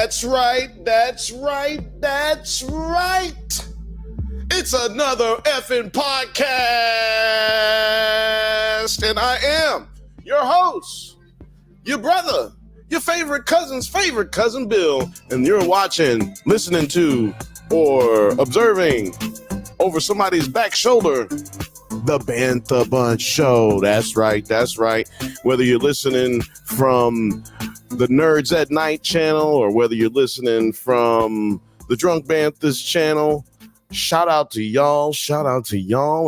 That's right. It's another effing podcast. And I am your host, your brother, your favorite cousin's favorite cousin, Bill. And you're watching, listening to, or observing over somebody's back shoulder, the Bantha Bunch Show. That's right. Whether you're listening from the Nerds at Night channel or whether you're listening from the Drunk Banthas channel, shout out to y'all.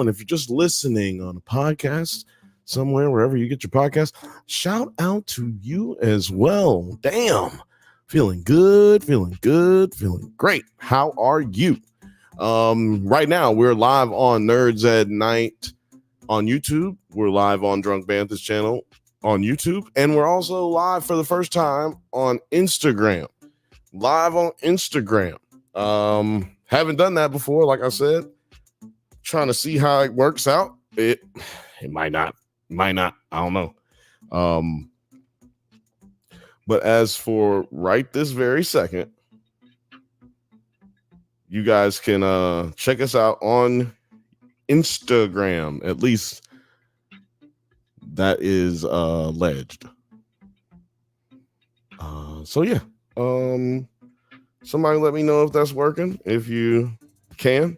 And if you're just listening on a podcast somewhere, wherever you get your podcast, shout out to you as well. Damn. Feeling good, feeling great. How are you? Right now we're live on Nerds at Night on YouTube. We're live on Drunk Banthas channel on YouTube, and we're also live for the first time on Instagram. Haven't done that before, like I said. Trying to see how it works out. It might not. I don't know. But as for right this very second, you guys can check us out on Instagram. At least that is alleged. So yeah. Somebody let me know if that's working. If you can.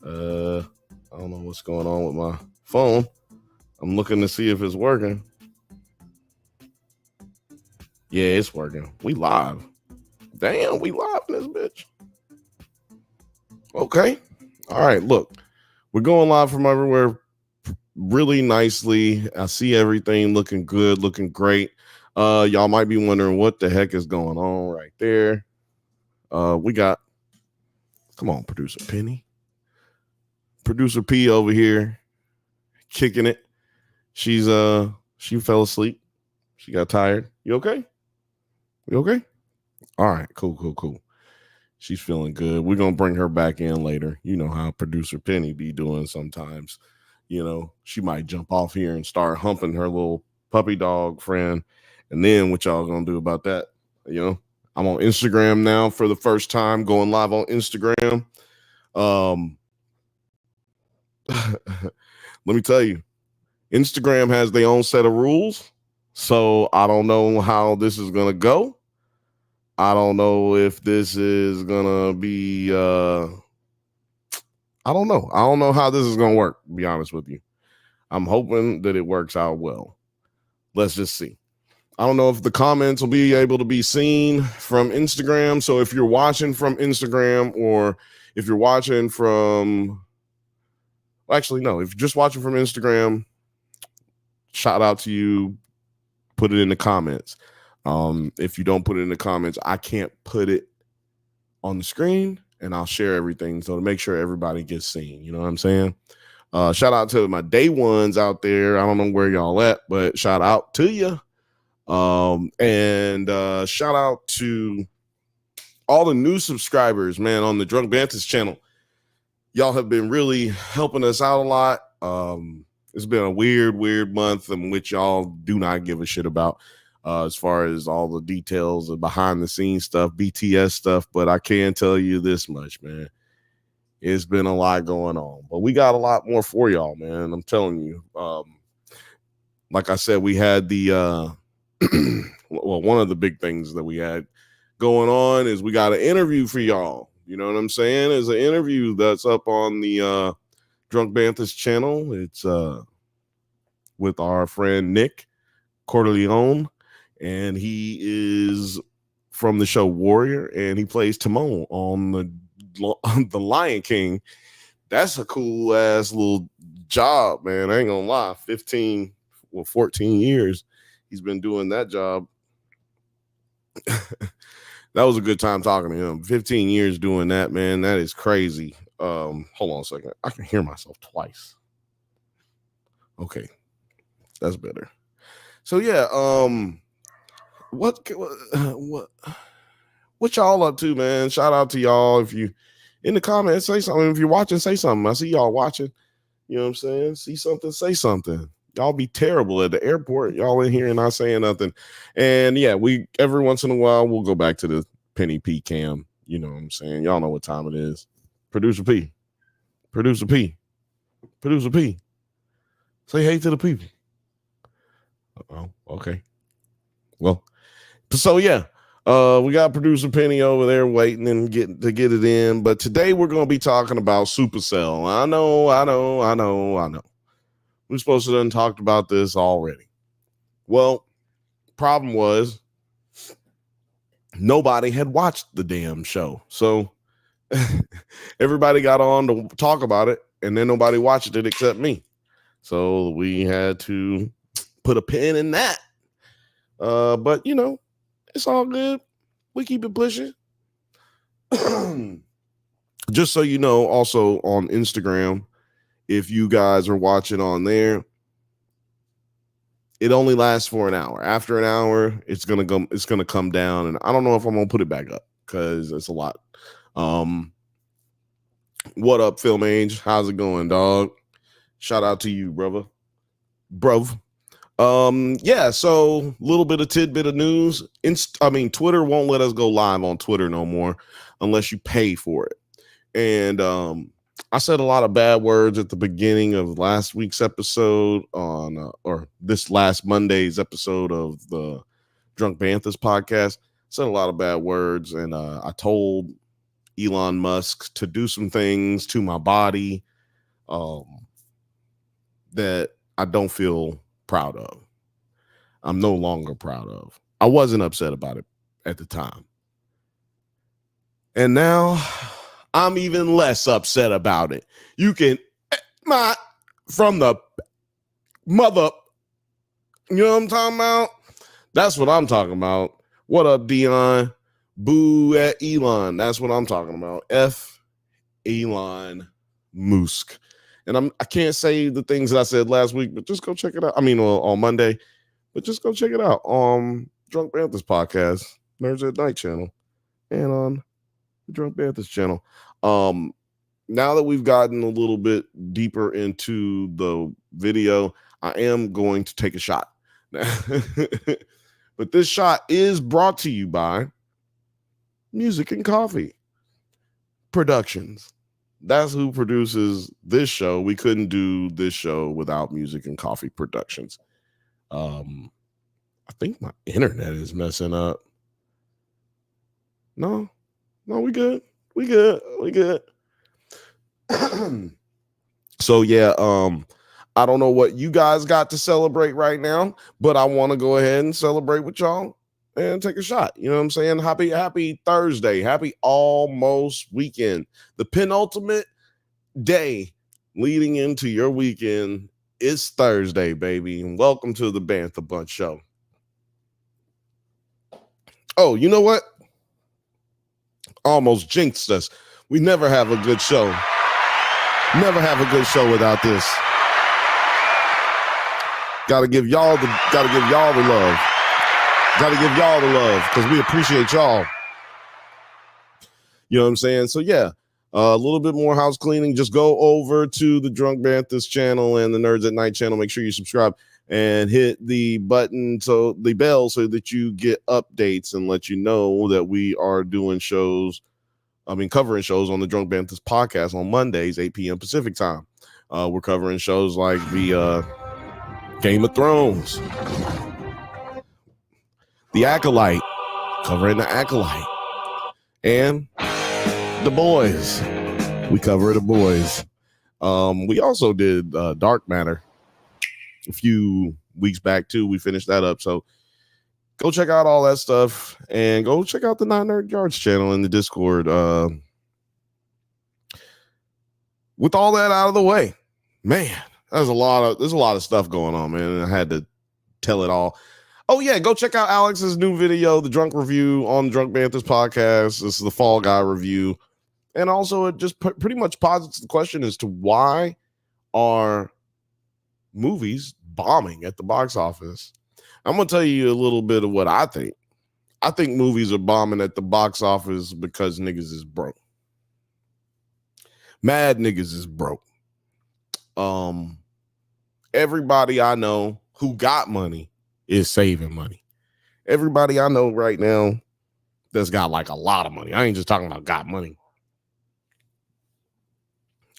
I don't know what's going on with my phone. I'm looking to see if it's working. Yeah, it's working. We live. Damn, we live in this bitch. Okay. All right, look. We're going live from everywhere really nicely. I see everything looking good, looking great. Y'all might be wondering what the heck is going on right there. We got, come on, producer Penny. Producer P over here kicking it. She fell asleep. She got tired. You okay? You okay? All right, cool. She's feeling good. We're going to bring her back in later. You know how producer Penny be doing sometimes. You know, she might jump off here and start humping her little puppy dog friend. And then what y'all going to do about that? You know, I'm on Instagram now for the first time, going live on Instagram. Let me tell you, Instagram has their own set of rules. So I don't know how this is going to go. I don't know if this is going to be, I don't know. I don't know how this is going to work, to be honest with you. I'm hoping that it works out well. Let's just see. I don't know if the comments will be able to be seen from Instagram. So if you're watching from Instagram or if you're watching from, actually, no, if you're just watching from Instagram, shout out to you. Put it in the comments. If you don't put it in the comments, I can't put it on the screen, and I'll share everything. So to make sure everybody gets seen, you know what I'm saying? Shout out to my day ones out there. I don't know where y'all at, but shout out to you. And shout out to all the new subscribers, man, on the Drunk Banthas channel. Y'all have been really helping us out a lot. It's been a weird month in which y'all do not give a shit about. As far as all the details of behind the scenes stuff, BTS stuff, but I can tell you this much, man. It's been a lot going on, but we got a lot more for y'all, man. I'm telling you. Like I said, we had the, well, one of the big things that we had going on is we got an interview for y'all. You know what I'm saying? It's an interview that's up on the Drunk Banthas channel. It's with our friend Nick Corleone. And he is from the show Warrior, and he plays Timon on the Lion King. That's a cool ass little job, man. I ain't gonna lie. 14 years he's been doing that job. That was a good time talking to him. 15 years doing that, man. That is crazy. Hold on a second. I can hear myself twice. Okay, that's better. So yeah, what y'all up to, man? Shout out to y'all. If you in the comments, say something. If you're watching, say something. I see y'all watching. You know what I'm saying? See something, say something. Y'all be terrible at the airport. Y'all in here and not saying nothing. And yeah, we every once in a while we'll go back to the Penny P cam. You know what I'm saying? Y'all know what time it is. Producer P. Producer P. Producer P. Say hey to the people. Oh, okay. Well, so yeah. We got producer Penny over there waiting and get it in. But today we're going to be talking about Supacell. I know. We're supposed to have talked about this already. Well, problem was nobody had watched the damn show. So everybody got on to talk about it, and then nobody watched it except me. So we had to put a pin in that. But, it's all good. We keep it pushing. Just so you know, also on Instagram, if you guys are watching on there, it only lasts for an hour. After an hour, it's gonna come down, and I don't know if I'm gonna put it back up because it's a lot. What up, Film Age? How's it going, dog? Shout out to you, brother. Bruv. Yeah, so little bit of tidbit of news. Twitter won't let us go live on Twitter no more unless you pay for it. And I said a lot of bad words at the beginning of last week's episode or this last Monday's episode of the Drunk Banthas podcast. I said a lot of bad words, and I told Elon Musk to do some things to my body that I don't feel proud of. I'm no longer proud of. I wasn't upset about it at the time. And now I'm even less upset about it. You can, from the mother, you know what I'm talking about? That's what I'm talking about. What up, Dion? Boo at Elon. That's what I'm talking about. F Elon Musk. And I can't say the things that I said last week, but just go check it out. On Monday, but just go check it out on Drunk Banthas podcast, Nerds at Night channel, and on the Drunk Banthas channel. Now that we've gotten a little bit deeper into the video, I am going to take a shot. But this shot is brought to you by Music and Coffee Productions. That's who produces this show. We couldn't do this show without Music and Coffee Productions. I think my internet is messing up. No, we good. So yeah, I don't know what you guys got to celebrate right now, but I want to go ahead and celebrate with y'all and take a shot. You know what I'm saying? Happy Thursday. Happy almost weekend. The penultimate day leading into your weekend is Thursday, baby. And welcome to the Bantha Bunch Show. Oh, you know what? Almost jinxed us. We never have a good show. Never have a good show without this. Gotta give y'all the love. Gotta give y'all the love because we appreciate y'all. You know what I'm saying? So yeah, a little bit more house cleaning. Just go over to the Drunk Banthas channel and the Nerds at Night channel. Make sure you subscribe and hit the button, so the bell, so that you get updates and let you know that we are doing shows. Covering shows on the Drunk Banthas podcast on Mondays, 8 p.m. Pacific time. We're covering shows like the Game of Thrones, The Acolyte, covering The Acolyte, and The Boys. We cover The Boys. We also did Dark Matter a few weeks back too. We finished that up. So go check out all that stuff and go check out the Nine Nerd Yards channel in the Discord. With all that out of the way, man, there's a lot of stuff going on, man. And I had to tell it all. Oh yeah, go check out Alex's new video, the Drunk Review on Drunk Banthas podcast. This is the Fall Guy review. And also it just pretty much posits the question as to why are movies bombing at the box office. I'm going to tell you a little bit of what I think. I think movies are bombing at the box office because niggas is broke. Mad niggas is broke. And everybody I know who got money is saving money. Everybody I know right now that's got like a lot of money. I ain't just talking about got money.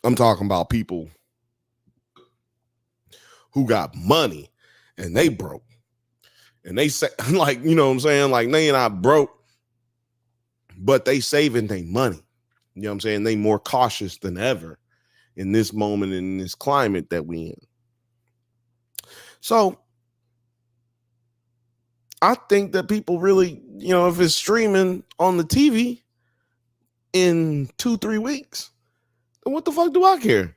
I'm talking about people who got money and they broke. And they say, like, you know what I'm saying? Like, they not broke, but they saving their money. You know what I'm saying? They more cautious than ever in this moment, in this climate that we in. So I think that people really, you know, if it's streaming on the TV in 2-3 weeks, then what the fuck do I care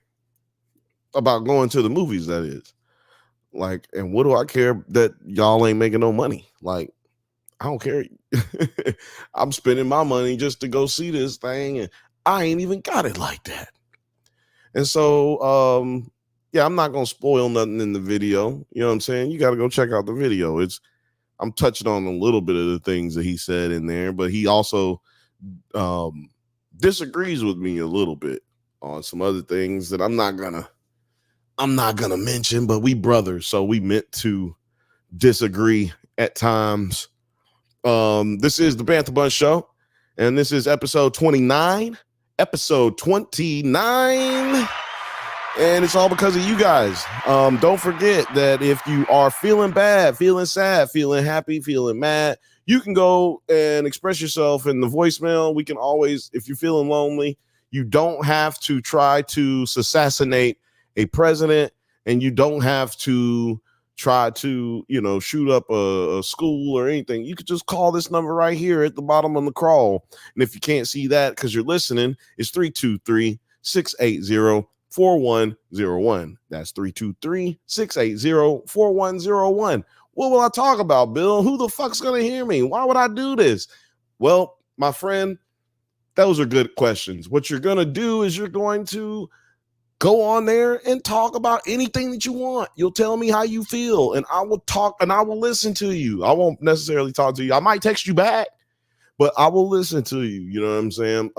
about going to the movies? That is, like, and what do I care that y'all ain't making no money? Like, I don't care. I'm spending my money just to go see this thing, and I ain't even got it like that. And so, yeah, I'm not gonna spoil nothing in the video. You know what I'm saying? You got to go check out the video. I'm touching on a little bit of the things that he said in there, but he also disagrees with me a little bit on some other things that I'm not gonna mention. But we brothers, so we meant to disagree at times. This is the Bantha Bunch Show, and this is episode 29. Episode 29. And it's all because of you guys. Don't forget that if you are feeling bad, feeling sad, feeling happy, feeling mad, you can go and express yourself in the voicemail. We can always, if you're feeling lonely, you don't have to try to assassinate a president, and you don't have to try to, you know, shoot up a school or anything. You could just call this number right here at the bottom of the crawl. And if you can't see that because you're listening, it's 323-680-4101. That's 323-680-4101. What will I talk about, Bill? Who the fuck's going to hear me? Why would I do this? Well, my friend, those are good questions. What you're going to do is you're going to go on there and talk about anything that you want. You'll tell me how you feel, and I will talk and I will listen to you. I won't necessarily talk to you. I might text you back, but I will listen to you. You know what I'm saying?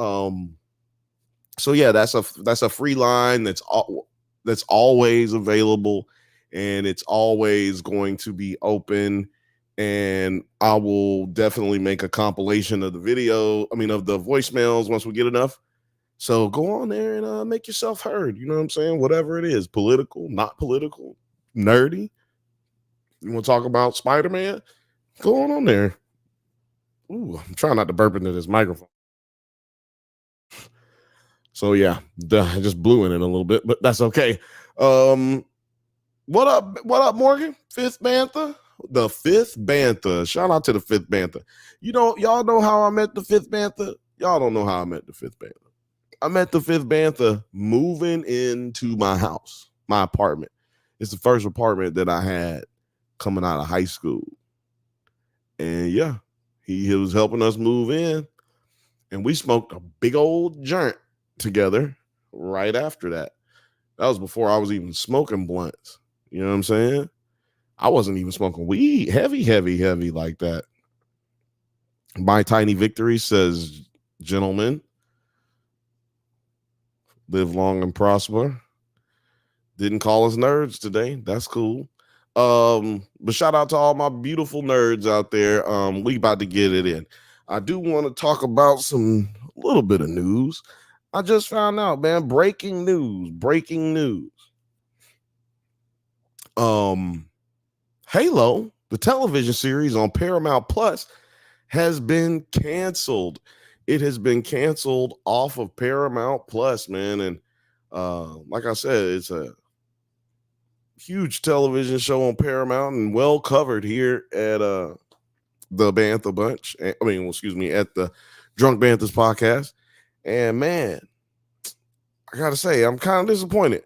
So yeah, that's a free line that's always available, and it's always going to be open. And I will definitely make a compilation of the video. I mean, of the voicemails once we get enough. So go on there and make yourself heard. You know what I'm saying? Whatever it is, political, not political, nerdy. You want to talk about Spider-Man? Go on there. Ooh, I'm trying not to burp into this microphone. So yeah, I just blew in it a little bit, but that's okay. What up, Morgan? Fifth Bantha? The Fifth Bantha. Shout out to the Fifth Bantha. You know, y'all know how I met the Fifth Bantha? Y'all don't know how I met the Fifth Bantha. I met the Fifth Bantha moving into my house, my apartment. It's the first apartment that I had coming out of high school. And yeah, he was helping us move in. And we smoked a big old joint together right after that. That was before I was even smoking blunts. You know what I'm saying? I wasn't even smoking weed heavy like that. My Tiny Victory says, gentlemen, live long and prosper. Didn't call us nerds today. That's cool. But shout out to all my beautiful nerds out there. We about to get it in. I do want to talk about a little bit of news. I just found out, man, breaking news. Halo, the television series on Paramount Plus, has been canceled. It has been canceled off of Paramount Plus, man. And like I said, it's a huge television show on Paramount and well covered here at the Bantha Bunch. At the Drunk Banthas podcast. And man, I gotta say, I'm kind of disappointed.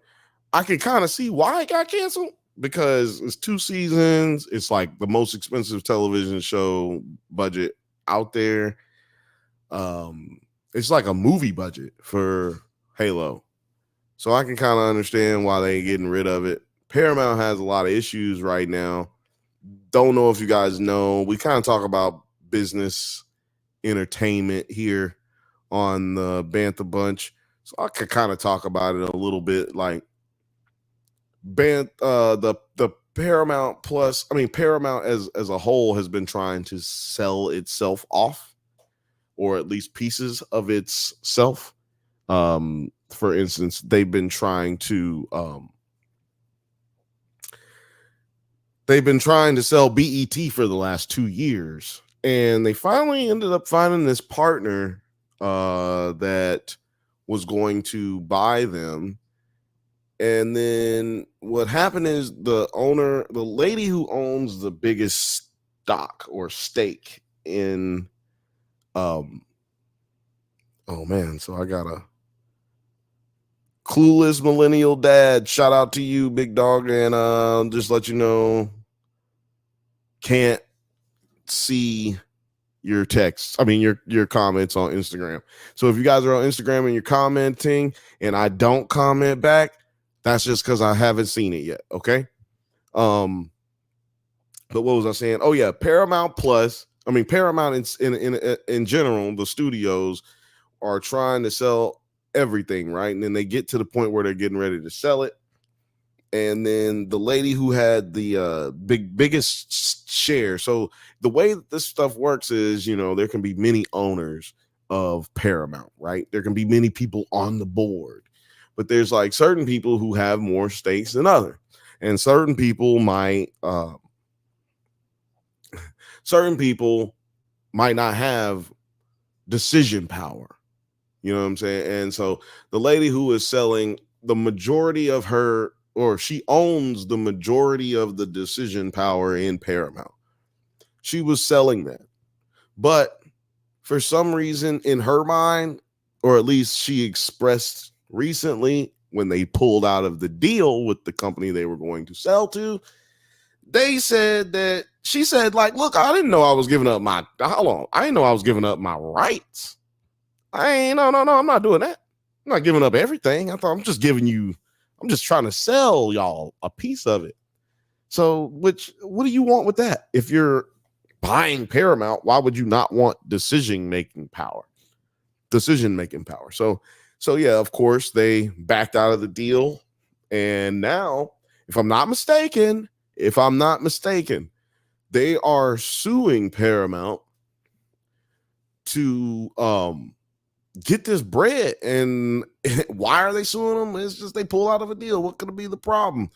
I can kind of see why it got canceled, because it's 2 seasons. It's like the most expensive television show budget out there. It's like a movie budget for Halo. So I can kind of understand why they getting rid of it. Paramount has a lot of issues right now. Don't know if you guys know. We kind of talk about business entertainment here on the Bantha Bunch. So I could kind of talk about it a little bit. Like, the Paramount Plus, I mean Paramount as a whole has been trying to sell itself off, or at least pieces of its self. For instance, they've been trying to sell BET for the last 2 years, and they finally ended up finding this partner that was going to buy them. And then what happened is the lady who owns the biggest stock or stake in oh man, so I got a clueless millennial dad. Shout out to you, big dog, and just let you know, can't see your texts. I mean your comments on Instagram. So if you guys are on Instagram and you're commenting and I don't comment back, that's just because I haven't seen it yet. Okay. But what was I saying? Oh yeah, Paramount Plus. I mean Paramount in general, the studios are trying to sell everything, right? And then they get to the point where they're getting ready to sell it. And then the lady who had the biggest share. So the way that this stuff works is, there can be many owners of Paramount, right? There can be many people on the board, but there's like certain people who have more stakes than other, and certain people might not have decision power. You know what I'm saying? And so the lady who is selling the majority of her, or she owns the majority of the decision power in Paramount, she was selling that. But for some reason in her mind, or at least she expressed recently when they pulled out of the deal with the company they were going to sell to, she said, like, look, I didn't know I was giving up my rights. No, I'm not doing that. I'm not giving up everything. I thought I'm just trying to sell y'all a piece of it. So, what do you want with that? If you're buying Paramount, why would you not want decision-making power? So yeah, of course, they backed out of the deal. And now, if I'm not mistaken, they are suing Paramount to get this bread. And why are they suing them? It's just they pull out of a deal. What could be the problem?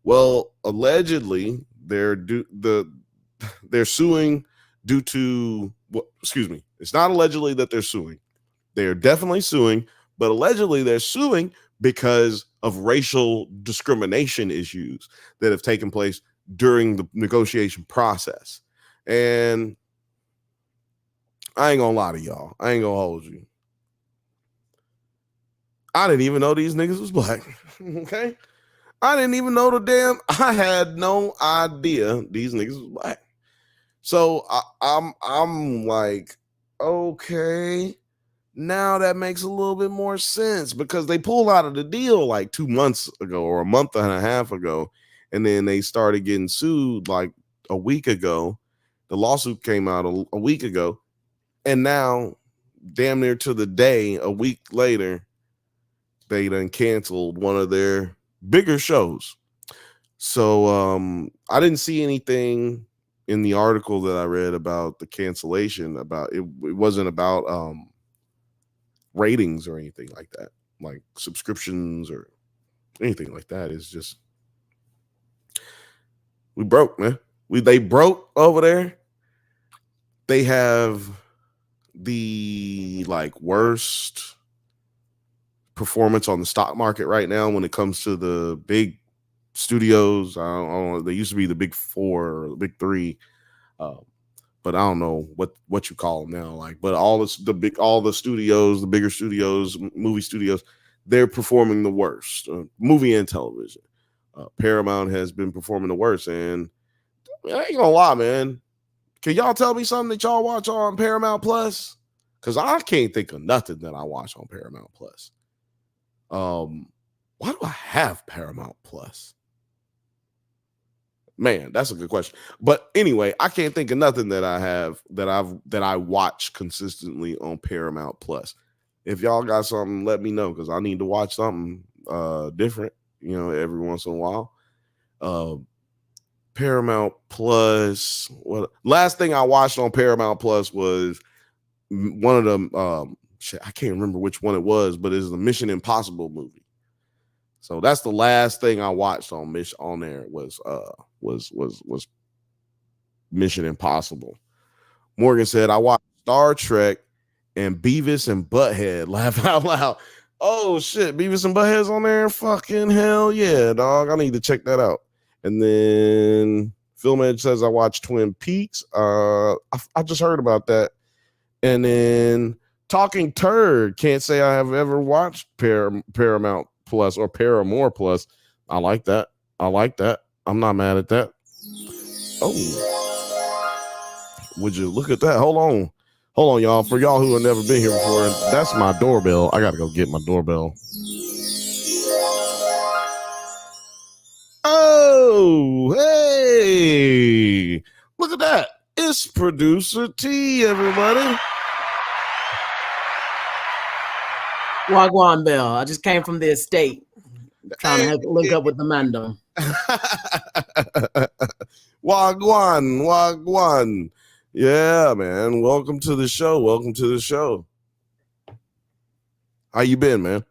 Well, allegedly they're suing due to it's not allegedly that they're suing. They are definitely suing, but allegedly they're suing because of racial discrimination issues that have taken place during the negotiation process. And I ain't gonna lie to y'all. I ain't gonna hold you. I didn't even know these niggas was black. Okay. I didn't even know I had no idea these niggas was black. So I'm like, okay, now that makes a little bit more sense, because they pulled out of the deal like 2 months ago or a month and a half ago. And then they started getting sued like a week ago. The lawsuit came out a week ago. And now, damn near to the day, a week later, they done canceled one of their bigger shows. So I didn't see anything in the article that I read about the cancellation. About it wasn't about ratings or anything like that, like subscriptions or anything like that. It's just we broke, man. They broke over there. They have the worst performance on the stock market right now when it comes to the big studios. I don't know, they used to be the big four or the big three, but I don't know what you call them now. But all the studios, the bigger studios, movie studios, they're performing the worst. Movie and television. Paramount has been performing the worst, and I ain't gonna lie, man. Can y'all tell me something that y'all watch on Paramount Plus? Because I can't think of nothing that I watch on Paramount Plus. Why do I have Paramount Plus? Man, that's a good question. But anyway, I can't think of nothing that I have that I watch consistently on Paramount Plus. If y'all got something, let me know, because I need to watch something different. every once in a while. Paramount Plus. What last thing I watched on Paramount Plus was one of them. I can't remember which one it was, but it's the Mission Impossible movie. So that's the last thing I watched on there was Mission Impossible. Morgan said I watched Star Trek and Beavis and Butthead. Laugh out loud. Oh shit, Beavis and Butthead's on there. Fucking hell yeah, dog. I need to check that out. And then Film Edge says I watched Twin Peaks. I just heard about that. And then Talking Turd can't say I have ever watched Paramount Plus or Paramore Plus. I like that. I'm not mad at that. Oh, would you look at that? Hold on, y'all. For y'all who have never been here before, that's my doorbell. I gotta go get my doorbell. Oh, hey, look at that. It's Producer T, everybody. Wagwan Bell. I just came from the estate. Trying to link up with the Mandem. Wagwan. Yeah, man. Welcome to the show. How you been, man?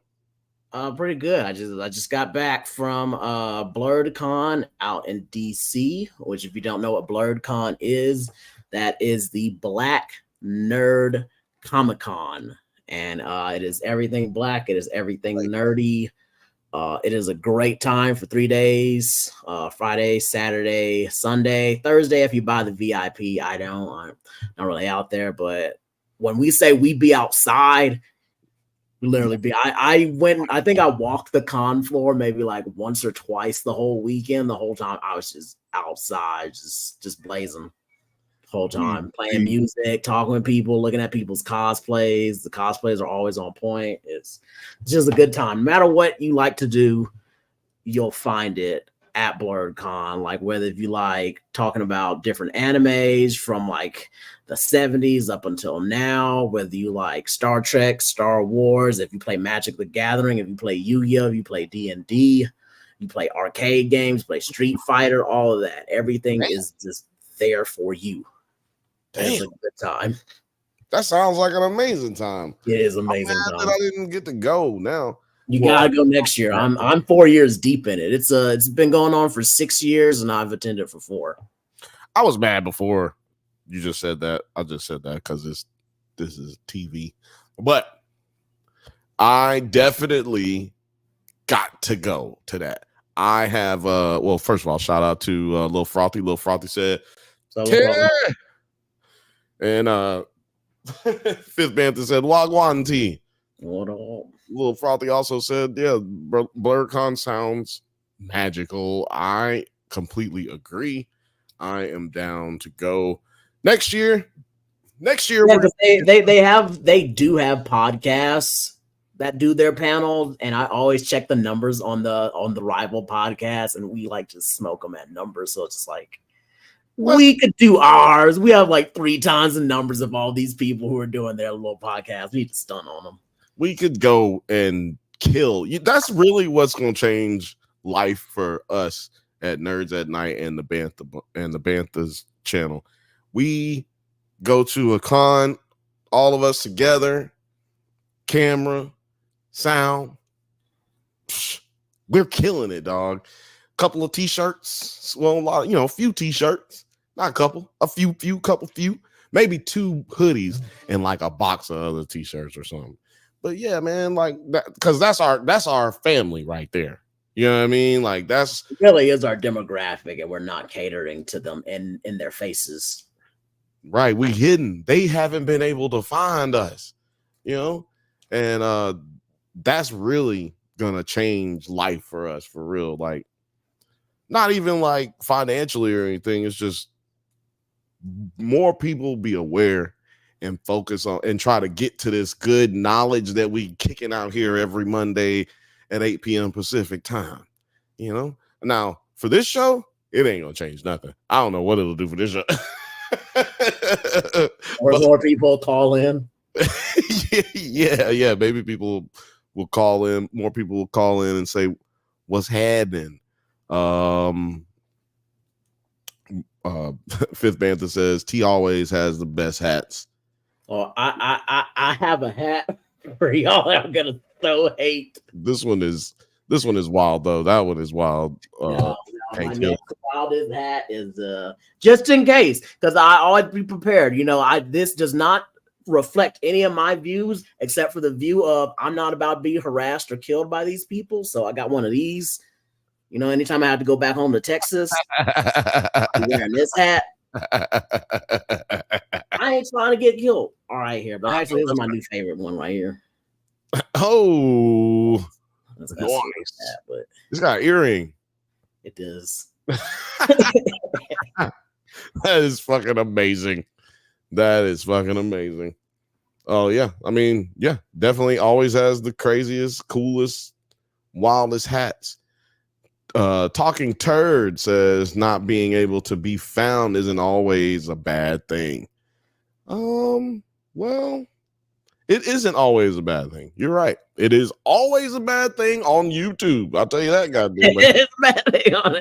Pretty good. I just got back from BlurredCon out in DC, which if you don't know what BlurredCon is, that is the Black Nerd Comic-Con. And it is everything black. It is everything nerdy. It is a great time for 3 days, Friday, Saturday, Sunday, Thursday. If you buy the VIP, I'm not really out there. But when we say we be outside, we literally be. I think I walked the con floor maybe like once or twice the whole weekend. The whole time I was just outside, just blazing. Whole time playing music, talking with people, looking at people's cosplays. The cosplays are always on point. It's just a good time. No matter what you like to do, you'll find it at BlurredCon. Like whether if you like talking about different animes from like the 70s up until now, whether you like Star Trek, Star Wars, if you play Magic the Gathering, if you play Yu-Gi-Oh, if you play D&D, you play arcade games, play Street Fighter, all of that. Everything is just there for you. It's a good time. That sounds like an amazing time. It is amazing time. That I didn't get to go now. You gotta go next year. I'm 4 years deep in it. It's been going on for 6 years, and I've attended for 4. I was mad before you just said that. I just said that because this is TV, but I definitely got to go to that. I have well, first of all, shout out to Lil Frothy. Lil Frothy said, and Fifth Bantha said, Wagwan T. What up? Lil Frothy also said, yeah, BlurredCon sounds magical. I completely agree. I am down to go next year. Yeah, they do have podcasts that do their panel, and I always check the numbers on the rival podcast, and we like to smoke them at numbers. So it's just like, we could do ours. We have like 3 times the numbers of all these people who are doing their little podcast. We need to stun on them. We could go and kill. That's really what's going to change life for us at Nerds at Night and the Bantha's channel. We go to a con, all of us together, camera, sound. We're killing it, dog. Couple of t-shirts, well, a lot, a few t-shirts. Not a couple, a few, maybe 2 hoodies and like a box of other t-shirts or something. But yeah, man, like that, because that's our family right there. You know what I mean? Like it really is our demographic, and we're not catering to them in their faces. Right, we hidden. They haven't been able to find us, and that's really gonna change life for us for real. Like, not even like financially or anything. It's just more people be aware and focus on and try to get to this good knowledge that we kicking out here every Monday at 8 p.m. Pacific time. Now for this show, it ain't gonna change nothing. I don't know what it'll do for this show. Or more people call in. Yeah. Maybe people will call in. More people will call in and say, What's happening? Fifth Bantha says T always has the best hats. Oh, I have a hat for y'all. I'm gonna so hate. This one is wild though. That one is wild. My next wildest hat is just in case, because I always be prepared. This does not reflect any of my views except for the view of I'm not about to be harassed or killed by these people. So I got one of these. Anytime I have to go back home to Texas, I'm wearing this hat. I ain't trying to get killed. All right, here, but actually, this is my new favorite one right here. Oh, that's nice. Hat, but it's got an earring. It does. That is fucking amazing. That is fucking amazing. Oh yeah, I mean, yeah, definitely always has the craziest, coolest, wildest hats. Talking Turd says not being able to be found isn't always a bad thing. Well, it isn't always a bad thing. You're right. It is always a bad thing on YouTube. I'll tell you that, goddamn. It's a bad thing on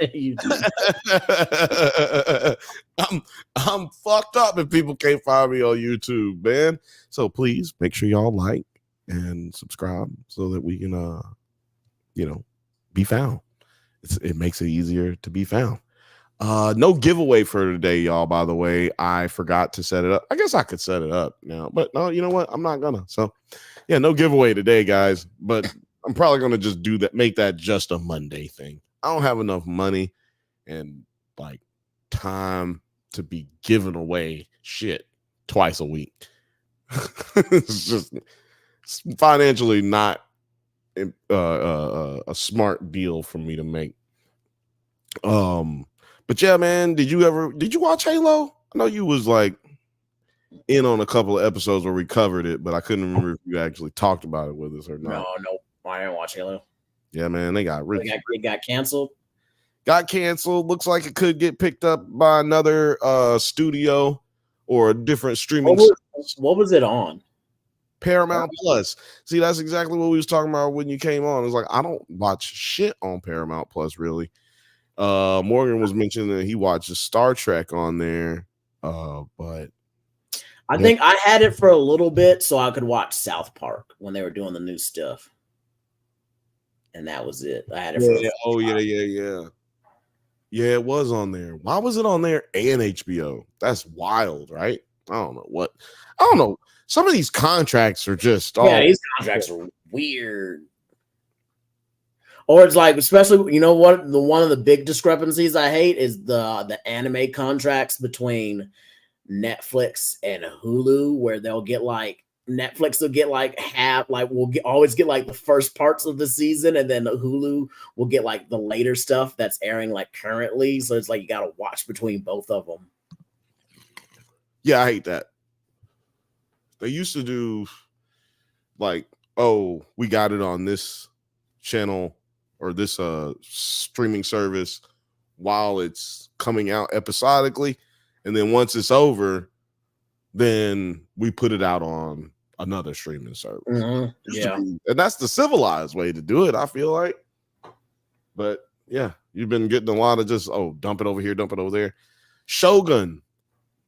YouTube. I'm fucked up if people can't find me on YouTube, man. So please make sure y'all like and subscribe so that we can, be found. It makes it easier to be found. No giveaway for today, y'all. By the way, I forgot to set it up. I guess I could set it up now, but no, you know what? I'm not gonna. So, yeah, no giveaway today, guys. But I'm probably gonna just do that. Make that just a Monday thing. I don't have enough money and like time to be giving away shit twice a week. It's just financially not a smart deal for me to make. But yeah, man, did you watch Halo? I know you was like in on a couple of episodes where we covered it, but I couldn't remember if you actually talked about it with us or not. No, I didn't watch Halo. Yeah, man, they got rich. It got canceled. Got canceled. Looks like it could get picked up by another studio or a different streaming. What was it on? Paramount Plus. See, that's exactly what we was talking about when you came on. It was like I don't watch shit on Paramount Plus, really. Morgan was mentioning that he watches Star Trek on there, but I think I had it for a little bit so I could watch South Park when they were doing the new stuff, and that was it. I had it. Yeah, it was on there. Why was it on there and HBO? That's wild, right? I don't know. Some of these contracts are just these contracts are weird. Or it's like, especially, what one of the big discrepancies I hate is the anime contracts between Netflix and Hulu, where they'll get like Netflix will get like always get like the first parts of the season, and then Hulu will get like the later stuff that's airing like currently. So it's like you gotta watch between both of them. Yeah, I hate that. They used to do like, oh, we got it on this channel or this streaming service while it's coming out episodically, and then once it's over, then we put it out on another streaming service. Mm-hmm. Yeah, and that's the civilized way to do it, I feel like. But yeah, you've been getting a lot of just dump it over here, dump it over there. Shogun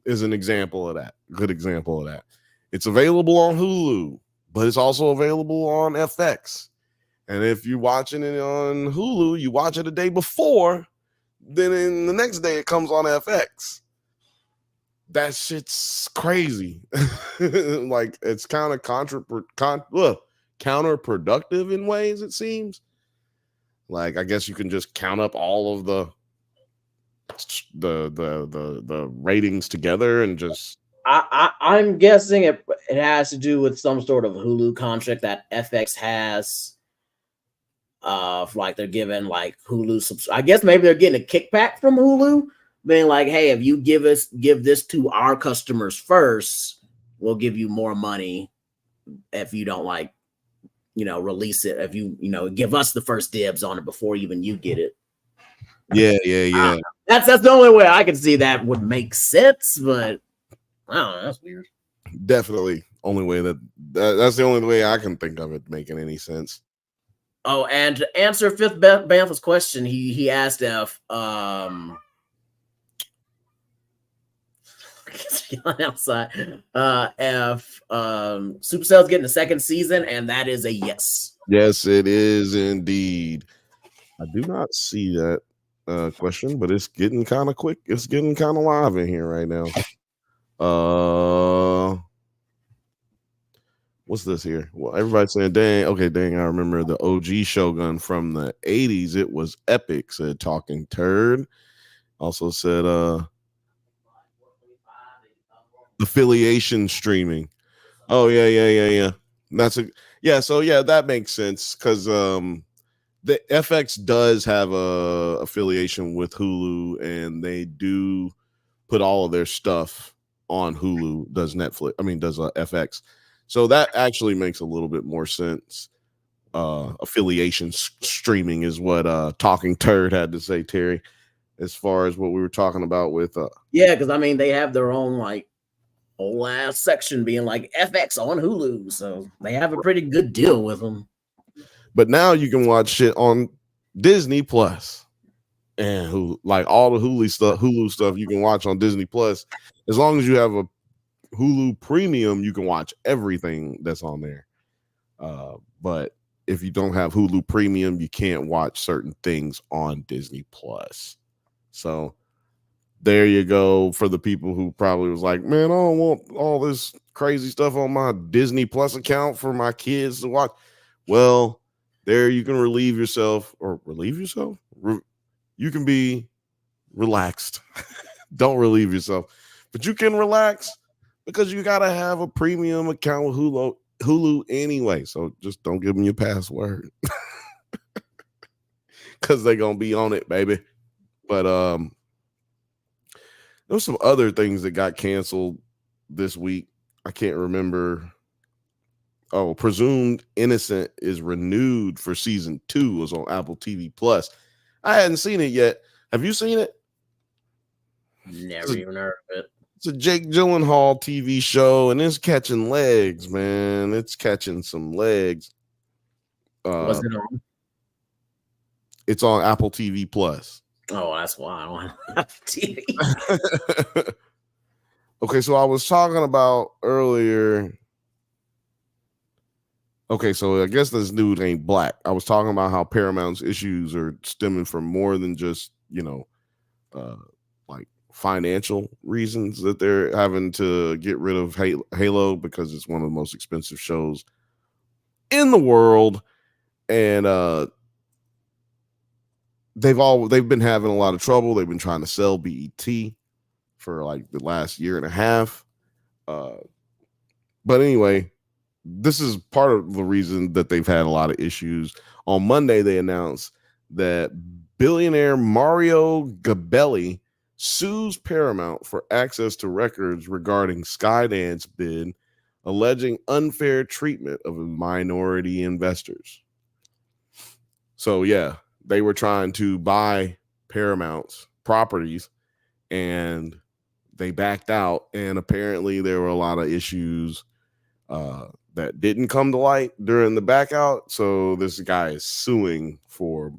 is an example of that. Good example of that. It's available on Hulu, but it's also available on FX. And if you're watching it on Hulu, you watch it a day before, then in the next day it comes on FX. That shit's crazy. Like, it's kind of counterproductive in ways, it seems. Like, I guess you can just count up all of the ratings together and just. I'm guessing it has to do with some sort of Hulu contract that FX has. Like they're giving like Hulu I guess maybe they're getting a kickback from Hulu, being like, hey, if you give this to our customers first, we'll give you more money if you don't release it, if you give us the first dibs on it before even you get it. Yeah. That's the only way I can see that would make sense, but I don't know, that's weird. Definitely only way that's the only way I can think of it making any sense. Oh, and to answer Fifth Bantha's question, he asked if outside if Supercell's getting a second season, and that is a yes. Yes, it is indeed. I do not see that question, but it's getting kind of quick. It's getting kind of live in here right now. What's this here? Well, everybody's saying, dang, okay, dang, I remember the OG Shogun from the 80s. It was epic, said Talking Turd. Also said affiliation streaming. Oh, yeah. So that makes sense because the FX does have a affiliation with Hulu, and they do put all of their stuff on Hulu. Does FX? So that actually makes a little bit more sense. Affiliation streaming is what Talking Turd had to say, Terry, as far as what we were talking about with yeah, because I mean they have their own like whole ass section being like FX on Hulu, so they have a pretty good deal with them. But now you can watch shit on Disney Plus, and who like all the Hulu stuff you can watch on Disney Plus. As long as you have a Hulu Premium, you can watch everything that's on there. But if you don't have Hulu Premium, you can't watch certain things on Disney Plus. So there you go for the people who probably was like, man, I don't want all this crazy stuff on my Disney Plus account for my kids to watch. Well, there you can relieve yourself. You can be relaxed. Don't relieve yourself, but you can relax because you got to have a premium account with Hulu anyway. So just don't give them your password because they're going to be on it, baby. But there's some other things that got canceled this week. I can't remember. Oh, Presumed Innocent is renewed for season 2. It was on Apple TV Plus. I hadn't seen it yet. Have you seen it? Never even heard of it. It's a Jake Gyllenhaal TV show, and it's catching legs, man. It's catching some legs. Was it on? It's on Apple TV Plus. Oh, that's why I don't have TV. Okay, so I was talking about earlier. Okay, so I guess this dude ain't black. I was talking about how Paramount's issues are stemming from more than just, like financial reasons that they're having to get rid of Halo because it's one of the most expensive shows in the world. And they've been having a lot of trouble. They've been trying to sell BET for like the last year and a half. But anyway, this is part of the reason that they've had a lot of issues. On Monday, they announced that billionaire Mario Gabelli sues Paramount for access to records regarding Skydance bid, alleging unfair treatment of minority investors. So yeah, they were trying to buy Paramount's properties and they backed out. And apparently there were a lot of issues that didn't come to light during the back out. So this guy is suing for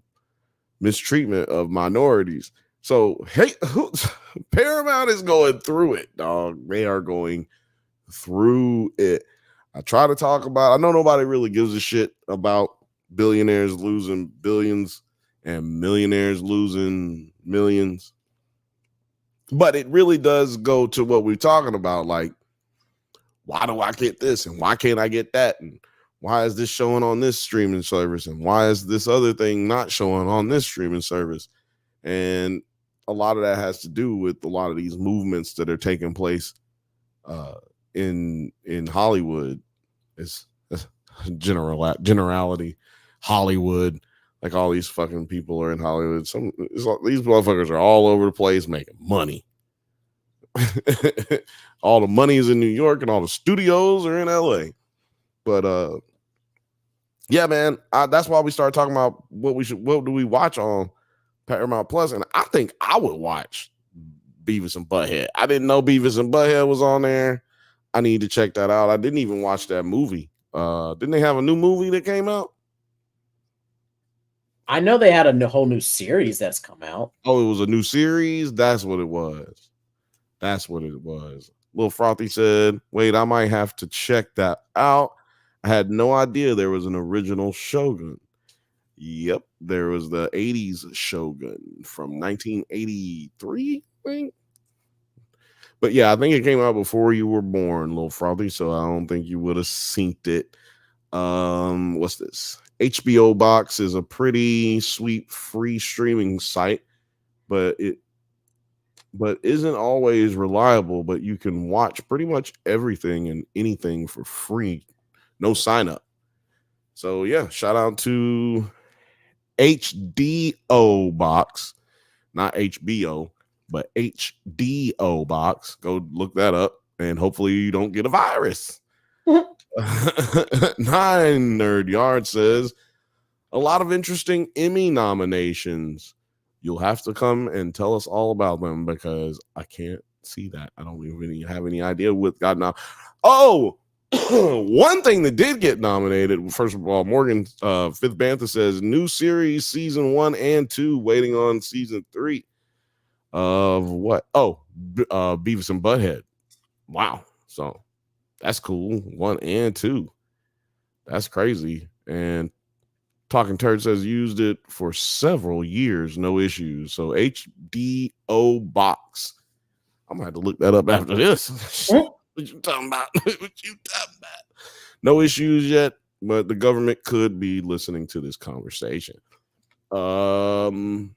mistreatment of minorities. So hey, Paramount is going through it, dog. They are going through it. I try to talk about, I know nobody really gives a shit about billionaires losing billions and millionaires losing millions. But it really does go to what we're talking about. Like, why do I get this and why can't I get that? And why is this showing on this streaming service? And why is this other thing not showing on this streaming service? And a lot of that has to do with a lot of these movements that are taking place in Hollywood. It's generality. Hollywood, like all these fucking people are in Hollywood. These motherfuckers are all over the place making money. All the money is in New York and all the studios are in LA. But yeah, man, that's why we started talking about what do we watch on Paramount Plus, and I think I would watch Beavis and Butthead. I didn't know Beavis and Butthead was on there. I need to check that out. I didn't even watch that movie. Didn't they have a new movie that came out? I know they had a whole new series that's come out. Oh, it was a new series. That's what it was. That's what it was. Little Frothy said, "Wait, I might have to check that out. I had no idea there was an original Shogun." Yep, there was the 80s Shogun from 1983, I think. But yeah, I think it came out before you were born, Little Frothy, so I don't think you would have synced it. What's this? HBO Box is a pretty sweet free streaming site, but isn't always reliable, but you can watch pretty much everything and anything for free. No sign up. So yeah, shout out to HDO Box, not HBO, but HDO Box. Go look that up, and hopefully you don't get a virus. 9 Nerd Yard says a lot of interesting Emmy nominations. You'll have to come and tell us all about them because I can't see that. I don't even have any idea what got now. Oh, one thing that did get nominated. First of all, Morgan Fifth Bantha says new series season 1 and 2 waiting on season 3 of what? Oh, Beavis and Butthead. Wow. So that's cool. 1 and 2. That's crazy. And Talking Turd says used it for several years, no issues. So HDO Box. I'm gonna have to look that up after this. What you talking about? What you talking about? No issues yet, but the government could be listening to this conversation. Damn,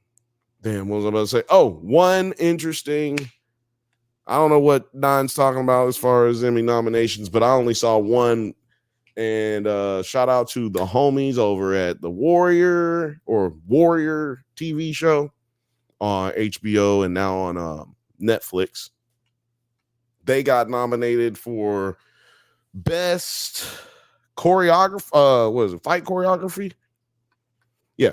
what was I about to say? Oh, one interesting. I don't know what Nine's talking about as far as Emmy nominations, but I only saw one. And shout out to the homies over at the Warrior TV show on HBO and now on Netflix. They got nominated for best choreography. What is it? Fight choreography? Yeah,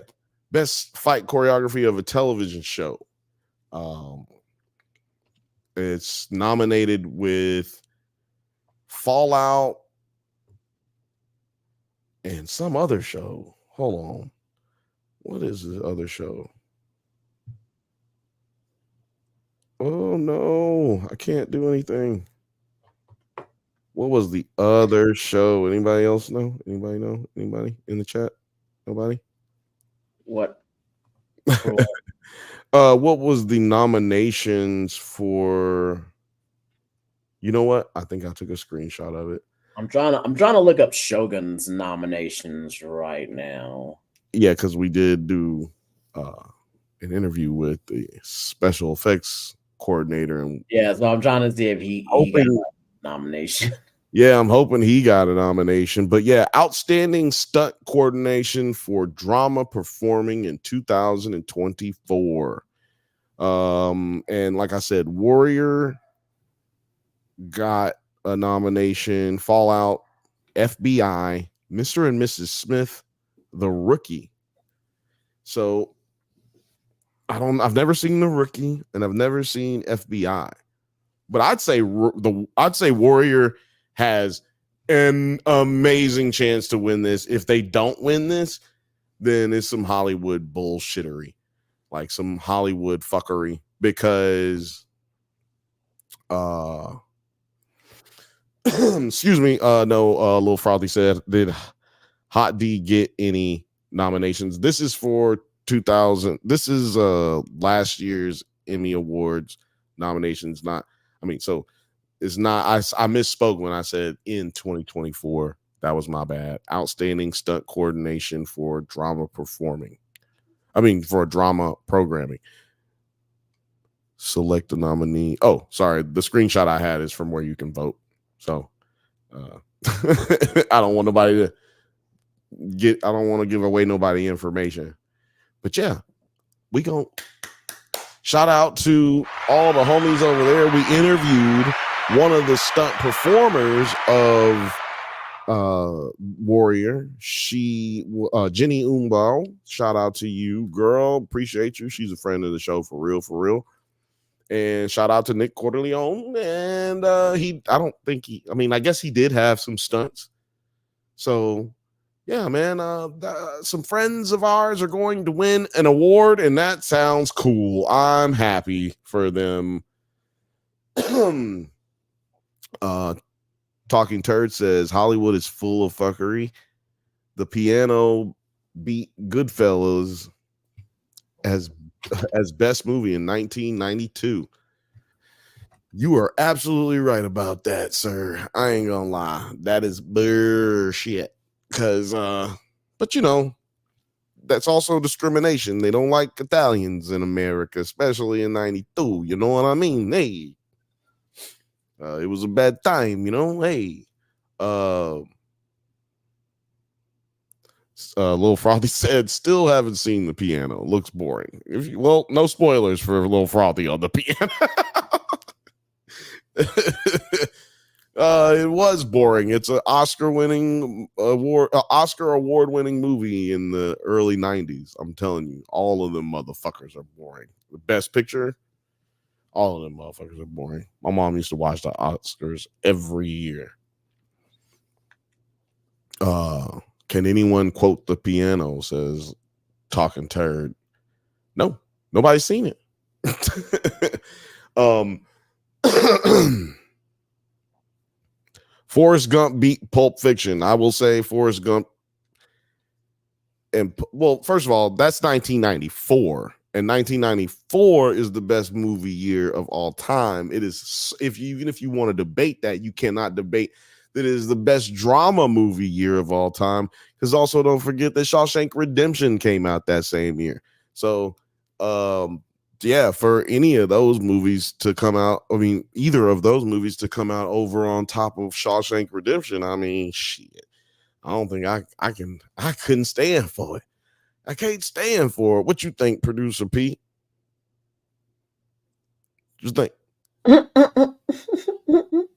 best fight choreography of a television show. It's nominated with Fallout and some other show. Hold on. What is the other show? Oh no, I can't do anything. What was the other show? Anybody else know? Anybody know? Anybody in the chat? Nobody? What? What was the nominations for? You know what? I think I took a screenshot of it. I'm trying to look up Shogun's nominations right now. Yeah, because we did do an interview with the special effects coordinator, and yeah, so I'm trying to see if he got a nomination. Yeah, I'm hoping he got a nomination. But yeah, outstanding stunt coordination for drama performing in 2024. And like I said, Warrior got a nomination, Fallout, FBI, Mr. and Mrs. Smith, The Rookie. So I've never seen The Rookie and I've never seen FBI. But I'd say Warrior has an amazing chance to win this. If they don't win this, then it's some Hollywood bullshittery, like some Hollywood fuckery, because excuse me, no, Lil Frothy said, did Hot D get any nominations? This is for 2000. This is last year's Emmy Awards nominations. So it's not. I misspoke when I said in 2024. That was my bad. Outstanding stunt coordination for drama performing. For drama programming. Select a nominee. Oh, sorry. The screenshot I had is from where you can vote. So I don't want nobody to I don't want to give away nobody information. But yeah, we go. Shout out to all the homies over there. We interviewed one of the stunt performers of Warrior. She Jenny Umbao. Shout out to you, girl. Appreciate you. She's a friend of the show for real, for real. And shout out to Nick Corleone. And I guess he did have some stunts. So yeah, man, some friends of ours are going to win an award, and that sounds cool. I'm happy for them. uh, Talking Turd says Hollywood is full of fuckery. The piano beat Goodfellas as best movie in 1992. You are absolutely right about that, sir. I ain't gonna lie. That is bullshit. Cause but you know, that's also discrimination. They don't like Italians in America, especially in 92. You know what I mean? Hey. It was a bad time, you know. Hey. Uh Lil Frothy said, still haven't seen the piano. Looks boring. Well, no spoilers for Lil Frothy on the piano. It was boring. It's an Oscar award winning movie in the early 90s. I'm telling you, all of them motherfuckers are boring. The best picture, all of them motherfuckers are boring. My mom used to watch the Oscars every year. Can anyone quote the piano? Says Talking Turd. No, nobody's seen it. Forrest Gump beat Pulp Fiction. I will say Forrest Gump. And well, first of all, that's 1994, and 1994 is the best movie year of all time. It is, even if you want to debate that, you cannot debate that it is the best drama movie year of all time. Because also don't forget that Shawshank Redemption came out that same year. So, yeah, for any of those movies to come out, I mean, either of those movies to come out over on top of Shawshank Redemption, I mean, shit. I don't think I couldn't stand for it. I can't stand for it. What you think, producer Pete? Just think.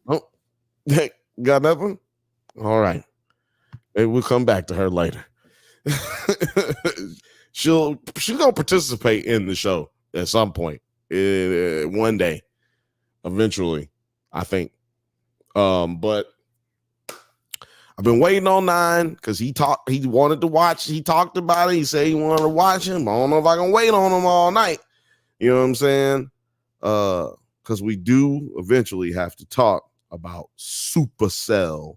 Oh, got nothing? All right. Maybe we'll come back to her later. she's gonna participate in the show at some point. One day. Eventually, I think. But I've been waiting on 9 because he wanted to watch. He talked about it. He said he wanted to watch him. I don't know if I can wait on him all night. You know what I'm saying? Because we do eventually have to talk about Supacell.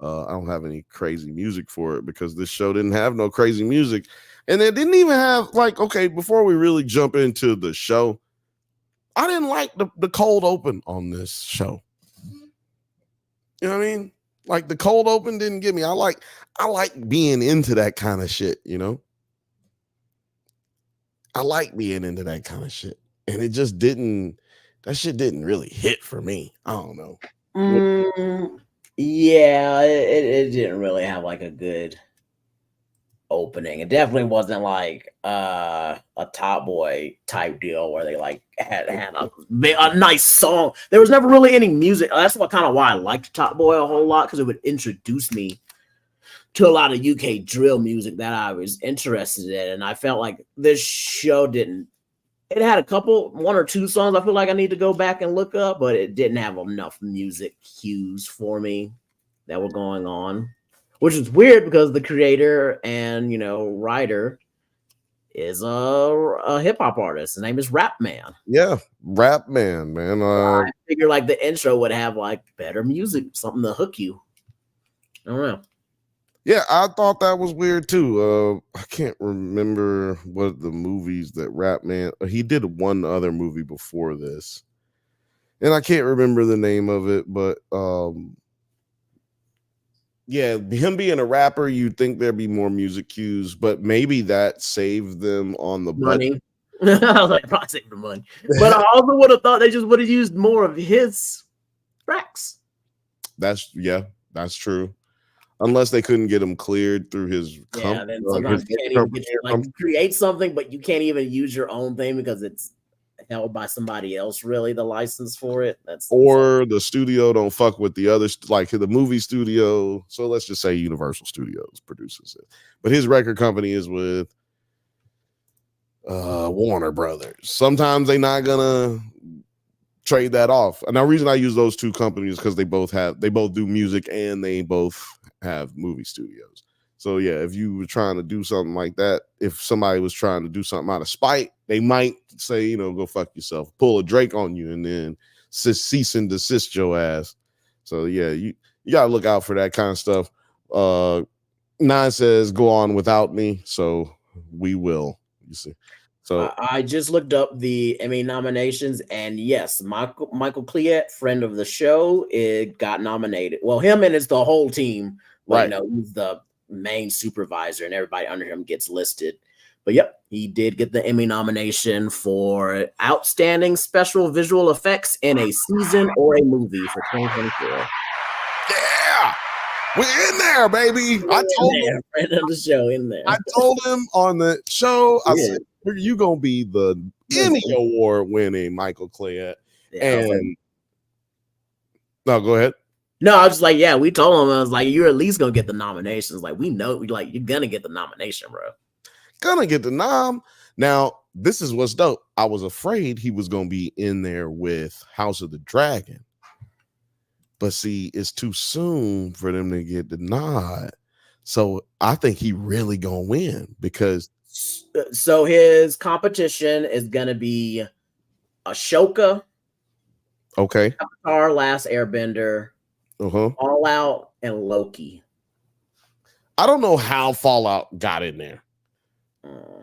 I don't have any crazy music for it because this show didn't have no crazy music. And it didn't even have, like, okay, before we really jump into the show, I didn't like the cold open on this show. You know what I mean? Like the cold open didn't get me. I like being into that kind of shit, you know? I like being into that kind of shit. And it just didn't, that shit didn't really hit for me. I don't know. Yeah, it didn't really have like a good opening. It definitely wasn't like a Top Boy type deal where they like had a nice song. There was never really any music. That's what kind of why I liked Top Boy a whole lot, because it would introduce me to a lot of UK drill music that I was interested in, and I felt like this show didn't. It had a couple, 1 or 2 songs I feel like I need to go back and look up, but it didn't have enough music cues for me that were going on, which is weird because the creator and, you know, writer is a hip hop artist. His name is Rap Man. Yeah, Rap Man, man. I figure like the intro would have like better music, something to hook you. I don't know. Yeah, I thought that was weird too. I can't remember what the movies that Rap Man, he did one other movie before this, and I can't remember the name of it, but yeah, him being a rapper, you'd think there'd be more music cues, but maybe that saved them on the money. I was like, probably saved the money, but I also would have thought they just would have used more of his tracks. That's true. Unless they couldn't get him cleared through his then sometimes you can't even get you create something, but you can't even use your own thing because it's held by somebody else. Really, the license for it. Or the studio don't fuck with the others, like the movie studio. So let's just say Universal Studios produces it, but his record company is with Warner Brothers. Sometimes they're not gonna trade that off. And the reason I use those two companies because they both do music and they both have movie studios. So yeah, if you were trying to do something like that, if somebody was trying to do something out of spite, they might say, you know, go fuck yourself, pull a Drake on you, and then cease and desist your ass. So yeah, you gotta look out for that kind of stuff. Nine says go on without me, so we will. You see. So I just looked up the Emmy nominations, and yes, Michael Cleat, friend of the show, it got nominated. Well, him and it's the whole team, but right. you know, he's the main supervisor, and everybody under him gets listed. But yep, he did get the Emmy nomination for Outstanding Special Visual Effects in a Season or a Movie for 2024. Yeah, we're in there, baby. I told him, friend of the show in there. I told him on the show, I Yeah. said, you gonna be the Emmy Award winning Michael Cleat. Yeah, And no, go ahead. no, I was just like, yeah, we told him, I was like, you're at least gonna get the nominations. Like, we know, like, you're gonna get the nomination, bro. Gonna get the nom. Now, this is what's dope. I was afraid he was gonna be in there with House of the Dragon. But see, it's too soon for them to get the nod. So I think he really gonna win because so his competition is gonna be Ashoka, okay, Avatar: Last Airbender, All Out, and Loki. I don't know how Fallout got in there.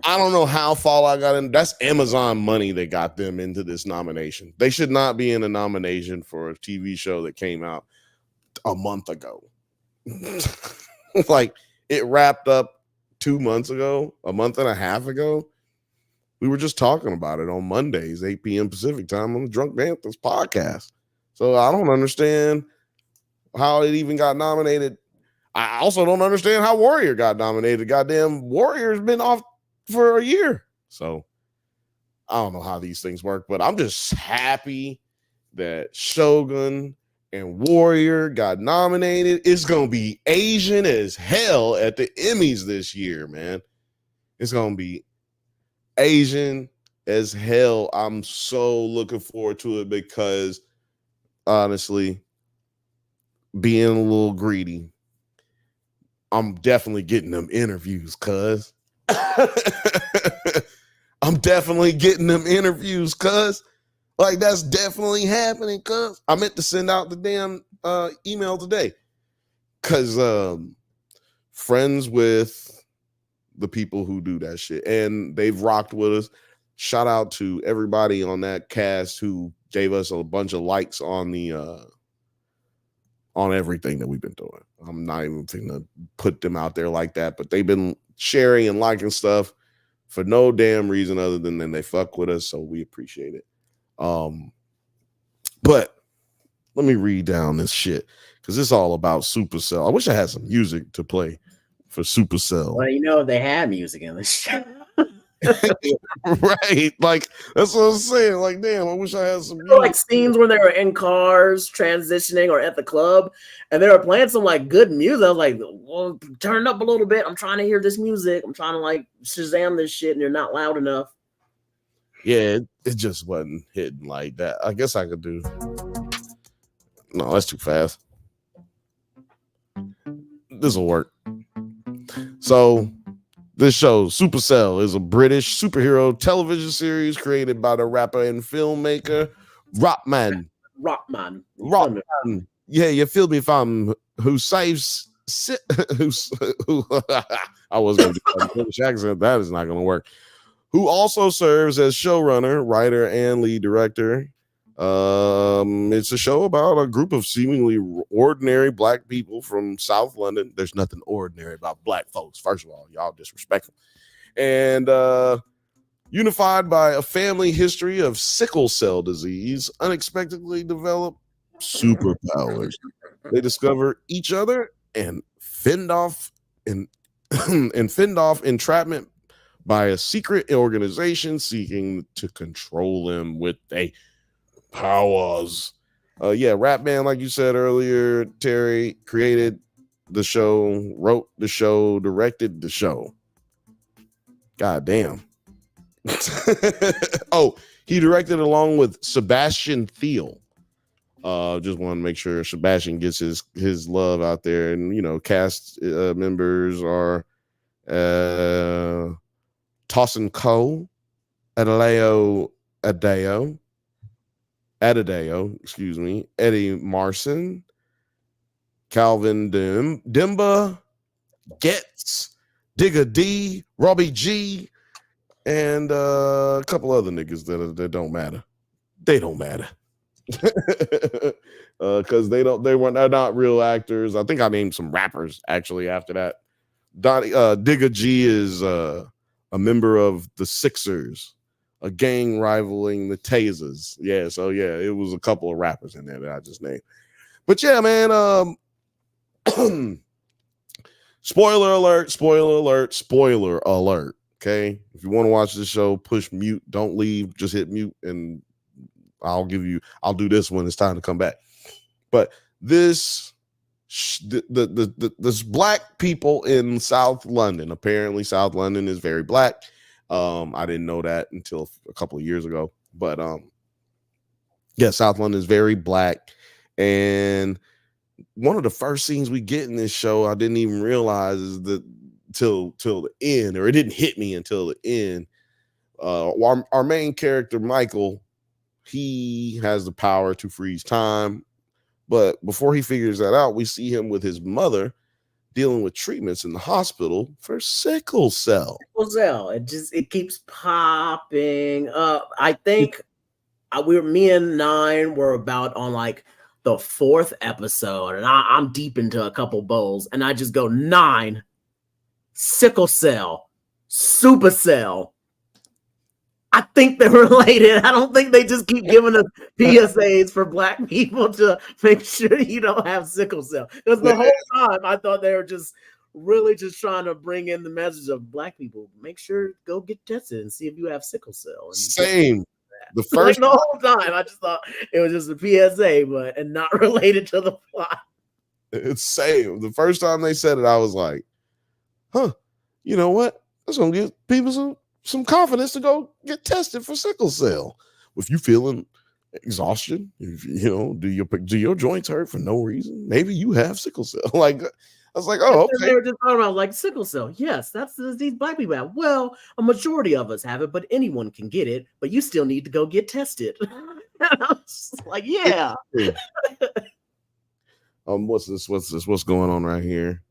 I don't know how Fallout got in. That's Amazon money that got them into this nomination. They should not be in a nomination for a TV show that came out a month ago. Like it wrapped up 2 months ago, a month and a half ago. We were just talking about it on Mondays, 8 p.m. Pacific time on the Drunk Banthas podcast. So I don't understand how it even got nominated. I also don't understand how Warrior got nominated. Goddamn, Warrior's been off for a year. So I don't know how these things work, but I'm just happy that Shogun and Warrior got nominated. It's going to be Asian as hell at the Emmys this year, man. It's going to be Asian as hell. I'm so looking forward to it because honestly, being a little greedy, I'm definitely getting them interviews, cuz. I'm definitely getting them interviews, cuz. Like, that's definitely happening, cuz. I meant to send out the damn email today. Cuz friends with the people who do that shit. And they've rocked with us. Shout out to everybody on that cast who gave us a bunch of likes on the on everything that we've been doing. I'm not even gonna put them out there like that, but they've been sharing and liking stuff for no damn reason other than they fuck with us, so we appreciate it. But let me read down this shit because it's all about Supercell. I wish I had some music to play for Supercell. Well, you know, they had music in this show. Right, like that's what I'm saying. Like, damn, I wish I had some music. Like scenes where they were in cars transitioning or at the club, and they were playing some like good music. I was like, well, turn it up a little bit. I'm trying to hear this music. I'm trying to like Shazam this shit, and you're not loud enough. Yeah, it just wasn't hitting like that. I guess I could do. No, that's too fast. This will work. So, this show, Supercell, is a British superhero television series created by the rapper and filmmaker Rockman. Rockman. Yeah, you feel me, fam? Who saves? Who? I was going to do a British accent. That is not going to work. Who also serves as showrunner, writer, and lead director. It's a show about a group of seemingly ordinary black people from South London. There's nothing ordinary about black folks. First of all, y'all disrespectful. And unified by a family history of sickle cell disease, unexpectedly develop superpowers. They discover each other and fend off entrapment by a secret organization seeking to control them with their powers. Rap Man, like you said earlier, Terry created the show, wrote the show, directed the show. God damn. Oh, he directed along with Sebastian Thiel. Just want to make sure Sebastian gets his love out there, and cast members are Tossin Cole, Adeo, excuse me, Eddie Marson, Calvin Dimba, Getz, Digga D, Robbie G, and a couple other niggas that don't matter. They don't matter. Because they're not real actors. I think I named some rappers actually after that. Digga G is a member of the Sixers, a gang rivaling the Tasers. Yeah, so yeah, it was a couple of rappers in there that I just named. But yeah, man, spoiler alert. Okay. If you want to watch this show, push mute, don't leave, just hit mute, and I'll do this when it's time to come back. But this black people in South London, apparently South London is very black. I didn't know that until a couple of years ago, but yeah, South London is very black. And one of the first scenes we get in this show, I didn't even realize is that till the end, or it didn't hit me until the end. Our main character, Michael, he has the power to freeze time. But before he figures that out, we see him with his mother dealing with treatments in the hospital for sickle cell. It keeps popping up. I think me and Nine were about on like the 4th episode, and I'm deep into a couple bowls, and I just go 9, sickle cell, Supacell. I think they're related. I don't think they just keep giving us PSAs for black people to make sure you don't have sickle cell. Because the whole time I thought they were just really just trying to bring in the message of black people. Make sure go get tested and see if you have sickle cell. And same. The first the whole time I just thought it was just a PSA, and not related to the plot. It's same. The first time they said it, I was like, huh, you know what? That's gonna give people some confidence to go get tested for sickle cell. If you feeling exhaustion, if do your joints hurt for no reason, maybe you have sickle cell. Like, I was like, oh, okay. They were just talking about like sickle cell. Yes, that's the disease black people have. Well, a majority of us have it, but anyone can get it. But you still need to go get tested. I was just like, yeah. What's this? What's going on right here?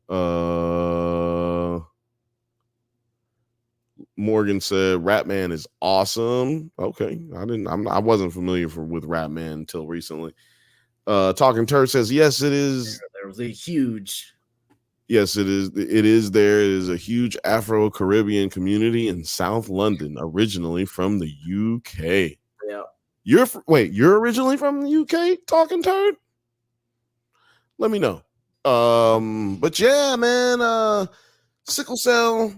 Morgan said Ratman is awesome. Okay, I wasn't familiar with Ratman until recently. Talking Turd says yes, it is. There was a huge. Yes, it is. It is. There is a huge Afro-Caribbean community in South London, originally from the UK. Yeah. You're originally from the UK, Talking Turd? Let me know. But yeah, man, sickle cell,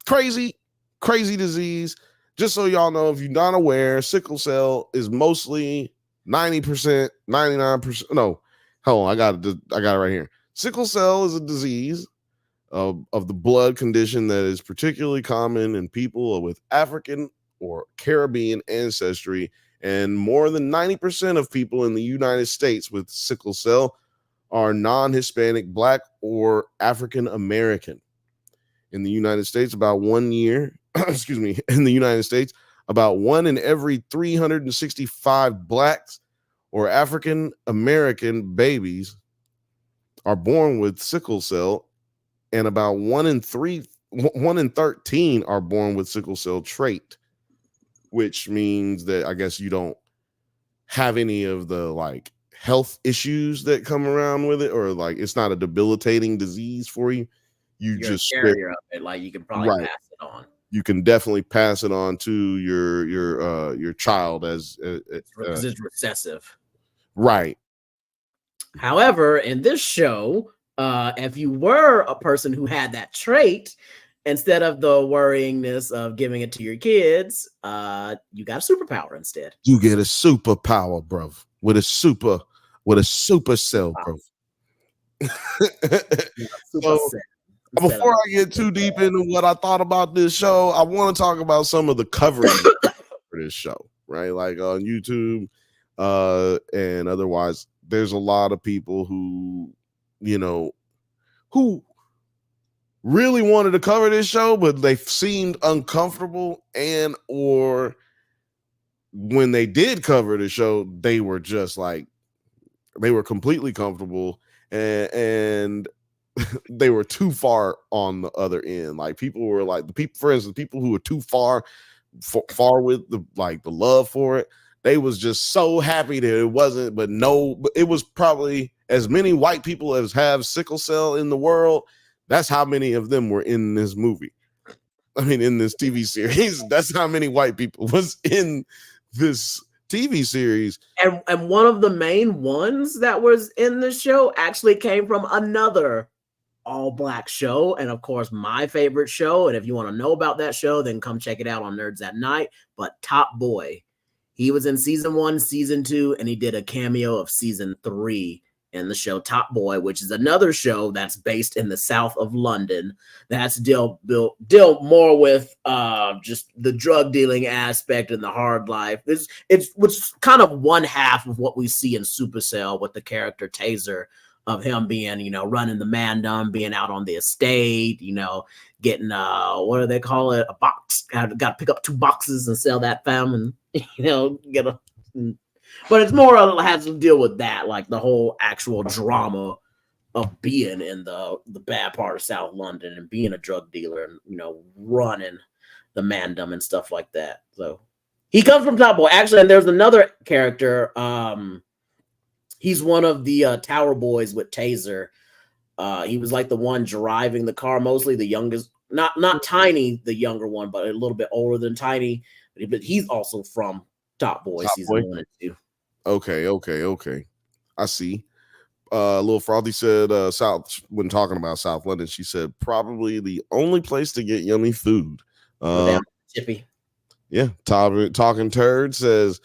crazy disease. Just so y'all know, if you're not aware, sickle cell is mostly 90%, 99%. No, hold on, I got it right here. Sickle cell is a disease of the blood condition that is particularly common in people with African or Caribbean ancestry, and more than 90% of people in the United States with sickle cell are non-Hispanic, Black, or African American. In the United States, about 1 year, in the United States, about 1 in every 365 Blacks or African American babies are born with sickle cell, and about 1 in 13 are born with sickle cell trait, which means that I guess you don't have any of the like health issues that come around with it, or like it's not a debilitating disease for you. You're just a carrier of it. Like you can probably pass it on. You can definitely pass it on to your child because it's recessive. Right. However, in this show, if you were a person who had that trait, instead of the worryingness of giving it to your kids, you got a superpower instead. You get a superpower, bro, with a super cell, bro. Before I get too deep into what I thought about this show, I want to talk about some of the coverage for this show, right? Like on YouTube, And otherwise, there's a lot of people who, who really wanted to cover this show, but they seemed uncomfortable, and or when they did cover the show, they were just like, they were completely comfortable, and they were too far on the other end. Like, people were like, the people, for instance, people who were too far with the love for it, they was just so happy that it wasn't. But it was probably as many white people as have sickle cell in the world. That's how many of them were in this movie. I mean, in this TV series, that's how many white people was in this TV series. And one of the main ones that was in the show actually came from another all-black show, and of course my favorite show. And if you want to know about that show, then come check it out on Nerds at Night. But Top Boy, he was in season 1, season 2, and he did a cameo of season 3 in the show Top Boy, which is another show that's based in the south of London. That's deal more with just the drug dealing aspect and the hard life. It's kind of one half of what we see in Supacell with the character Taser, of him being, running the mandem, being out on the estate, getting what do they call it? A box. Got to pick up 2 boxes and sell that fam, and get a. But it's more has to deal with that, like the whole actual drama of being in the bad part of South London and being a drug dealer and running the mandem and stuff like that. So he comes from Top Boy, actually. And there's another character. He's one of the Tower Boys with Taser. He was like the one driving the car, mostly the youngest, not Tiny, the younger one, but a little bit older than Tiny. But he's also from Top Boy season 1 and 2. Okay. I see. Little Frothy said when talking about South London, she said probably the only place to get yummy food. Chippy. Yeah. Talking Turd says,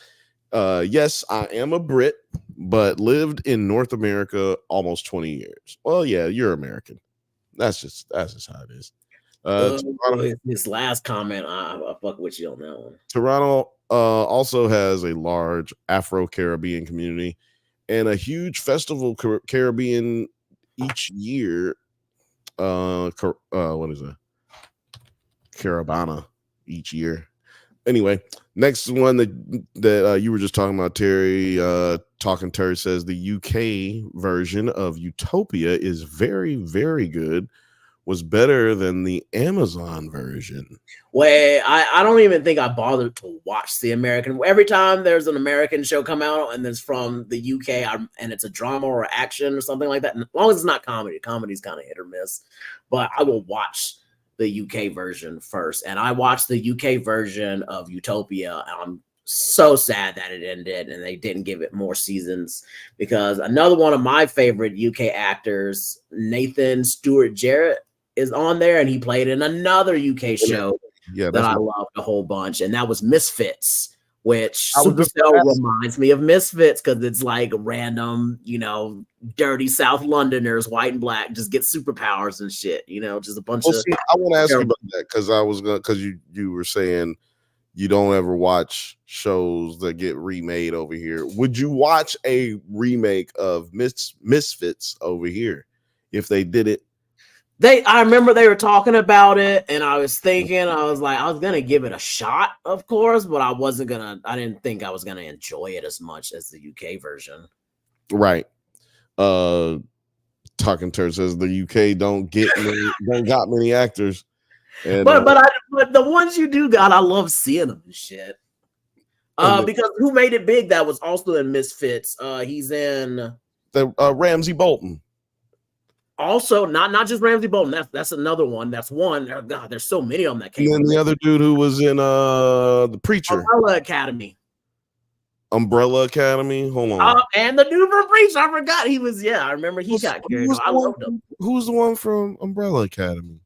yes, I am a Brit, but lived in North America almost 20 years. Well, yeah, you're American. That's just how it is. This last comment, I fuck with you on that one. Toronto also has a large Afro-Caribbean community and a huge festival Caribbean each year. What is it? Caravana each year. Anyway, next one that you were just talking about, Terry. Talking Terry says the UK version of Utopia is very, very good. Was better than the Amazon version. Wait, I don't even think I bothered to watch the American. Every time there's an American show come out and it's from the UK and it's a drama or action or something like that, and as long as it's not comedy, comedy's kind of hit or miss. But I will watch the UK version first, and I watched the UK version of Utopia, and I'm so sad that it ended and they didn't give it more seasons, because another one of my favorite UK actors, Nathan Stewart Jarrett, is on there, and he played in another UK show that I loved a whole bunch, and that was Misfits, which Supercell reminds me of Misfits because it's like random, dirty South Londoners, white and black, just get superpowers and shit, just a bunch of. See, I want to ask you about that because you were saying you don't ever watch shows that get remade over here. Would you watch a remake of Misfits over here if they did it? I remember they were talking about it, and I was thinking, I was gonna give it a shot, of course, but I didn't think I was gonna enjoy it as much as the UK version. Right. Talking Turd says the UK don't got many actors. And, but the ones you do got, I love seeing them and shit. Because who made it big that was also in Misfits? He's in the Ramsey Bolton. Also, not just Ramsey Bolton. That's another one. That's one. Oh, God, there's so many of them that came. And then the other dude who was in The Preacher. Umbrella Academy. Hold on. And the dude from Preacher, I forgot he was. Yeah, I remember he got carried. I loved him. Who's the one from Umbrella Academy?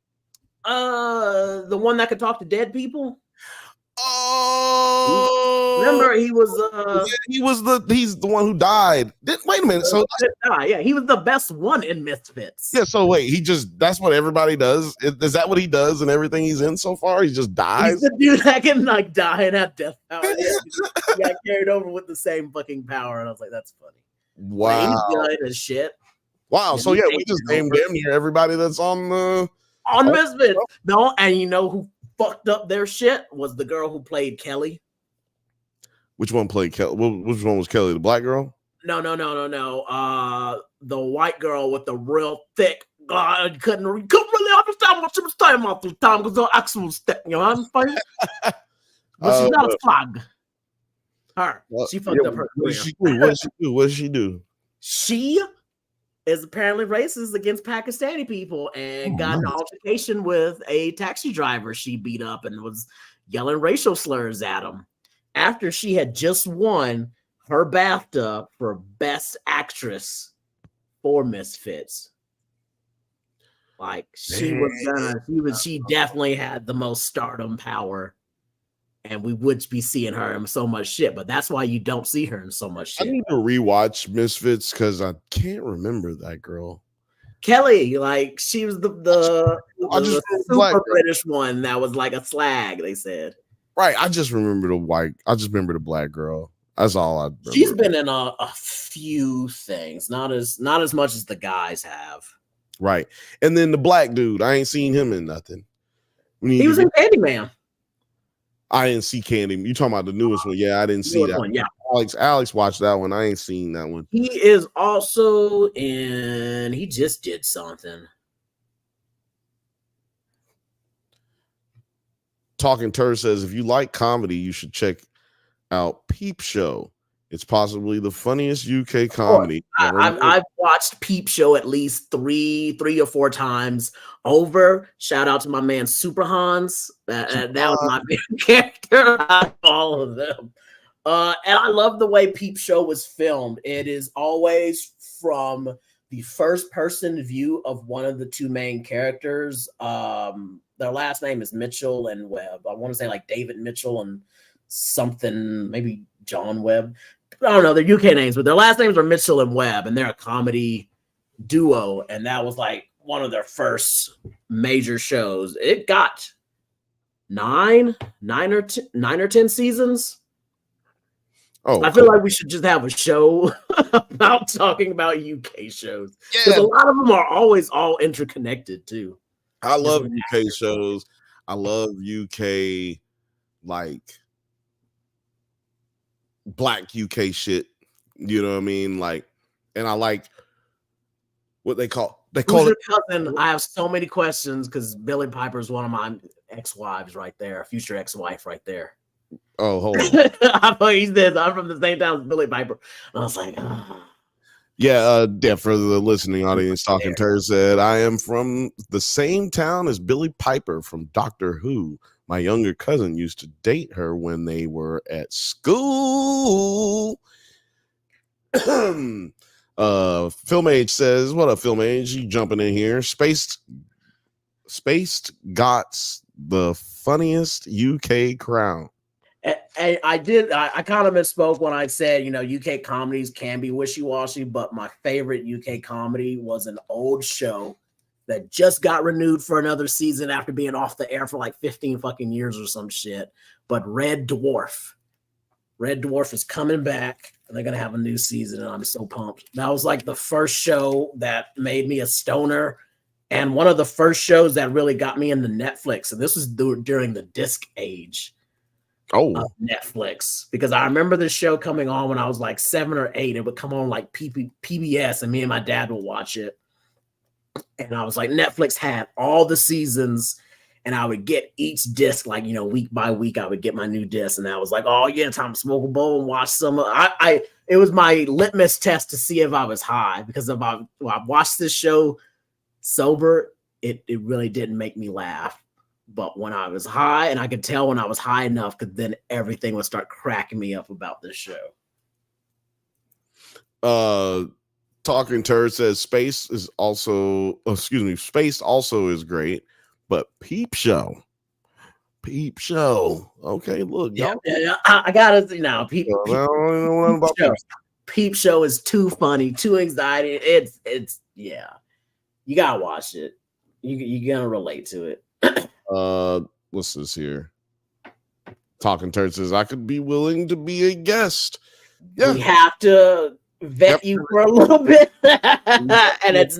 The one that could talk to dead people. Oh, Remember, he was he's the one who died. Wait a minute. So yeah, he was the best one in Misfits. yeah, so wait, that's what everybody does. Is that what he does in everything he's in so far? He just dies. He's the dude that can like die and have death power. Yeah, he got carried over with the same fucking power, and I was like, that's funny. Wow. Like, he's good as shit. Wow. So yeah, we just named damn near everybody that's on Misfits. No, and you know who fucked up their shit was the girl who played Kelly. Which one played Kelly? Which one was Kelly? The black girl? No. The white girl with the real thick. God, couldn't really understand what she was saying most of the time because her accent was thick. You know what I'm saying? But she's not a flag. Her. She fucked up her career. What did she do? She is apparently racist against Pakistani people and got an altercation with a taxi driver she beat up and was yelling racial slurs at him after she had just won her BAFTA for Best Actress for Misfits. Like she definitely had the most stardom power, and we would be seeing her in so much shit. But that's why you don't see her in so much shit. I need to rewatch Misfits because I can't remember that girl. Kelly, like she was the super British one that was like a slag. They said. Right, I just remember the black girl. That's all I remember. She's been in a few things, not as much as the guys have. Right, and then the black dude, I ain't seen him in nothing. He was in Candyman. I didn't see Candyman. You talking about the newest one? Yeah, I didn't see that one. Yeah, Alex watched that one. I ain't seen that one. He is also in. He just did something. Talking Turd says, if you like comedy, you should check out Peep Show. It's possibly the funniest UK comedy. I've watched Peep Show at least three or four times over. Shout out to my man Super Hans. That was my favorite character out of all of them. And I love the way Peep Show was filmed. It is always from the first person view of one of the two main characters. Their last name is Mitchell and Webb. I want to say like David Mitchell and something, maybe John Webb. I don't know their UK names, but their last names are Mitchell and Webb, and they're a comedy duo. And that was like one of their first major shows. It got nine or 10 seasons. Oh, I feel like we should just have a show about talking about UK shows because a lot of them are always all interconnected too. I love UK shows. I love UK like black UK shit. You know what I mean? Like, and I like what they call your cousin? I have so many questions because Billy Piper is one of my ex-wives right there, future ex-wife right there. Oh, hold on. I thought he said I'm from the same town as Billy Piper. And I was like, yeah, for the listening audience, Talking Turd said, I am from the same town as Billy Piper from Doctor Who. My younger cousin used to date her when they were at school. Film Age says, what up, Film Age? You jumping in here. Spaced Got's the funniest UK crown. I kind of misspoke when I said, UK comedies can be wishy-washy, but my favorite UK comedy was an old show that just got renewed for another season after being off the air for like 15 fucking years or some shit. But Red Dwarf is coming back and they're going to have a new season and I'm so pumped. That was like the first show that made me a stoner and one of the first shows that really got me into Netflix. And this was during the disc age. Of Netflix, because I remember this show coming on when I was like 7 or 8. It would come on like PBS, and me and my dad would watch it. And I was like, Netflix had all the seasons, and I would get each disc, like week by week. I would get my new disc, and I was like, oh yeah, time to smoke a bowl and watch some. It was my litmus test to see if I was high, because if I watched this show sober, it really didn't make me laugh. But when I was high, and I could tell when I was high enough, because then everything would start cracking me up about this show. Talking Turd says Spaced also is great, but Peep Show Peep Show. Okay, look, Yeah, y'all. yeah, I gotta, Peep, I don't even know nothing about Show. Peep. Peep Show is too funny, too anxiety. It's yeah. You gotta watch it. You're gonna relate to it. What's this here? Talking Turd says I could be willing to be a guest. Yeah. We have to vet you for a little bit, and it's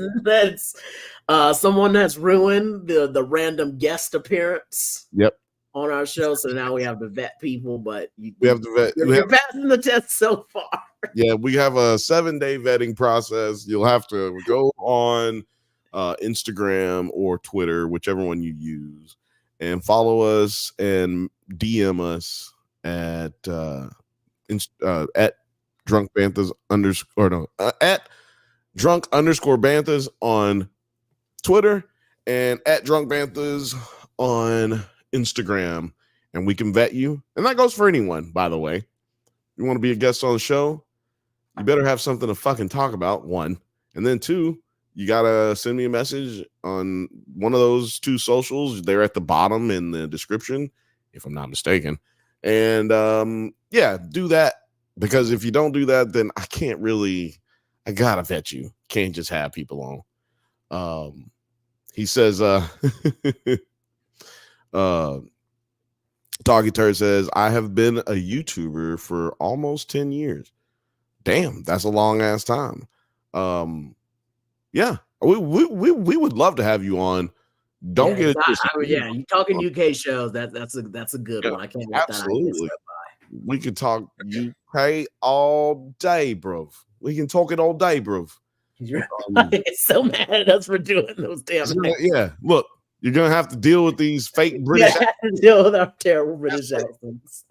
someone that's ruined the random guest appearance. Yep. On our show, so now we have to vet people, but We have to vet. You're passing the test so far. Yeah, we have a 7-day vetting process. You'll have to go on Instagram or Twitter, whichever one you use, and follow us and DM us at drunk banthas at drunk underscore banthas on Twitter and at drunk banthas on Instagram, and we can vet you. And that goes for anyone, by the way. You want to be a guest on the show, you better have something to fucking talk about, one. And then two, you gotta send me a message on one of those two socials. They're at the bottom in the description, if I'm not mistaken. And yeah, do that, because if you don't do that, then I gotta vet you. Can't just have people on. He says Doggy Turd says, I have been a YouTuber for almost 10 years. Damn, that's a long ass time. Yeah, we would love to have you on. Don't get it. Yeah, you talking UK shows. That's a good one. I can't let absolutely. that by. We could talk UK all day, bro. We can talk it all day, bro. You're so mad at us for doing those damn things. Yeah, look, you're gonna have to deal with these fake British. Yeah, deal with our terrible British accents.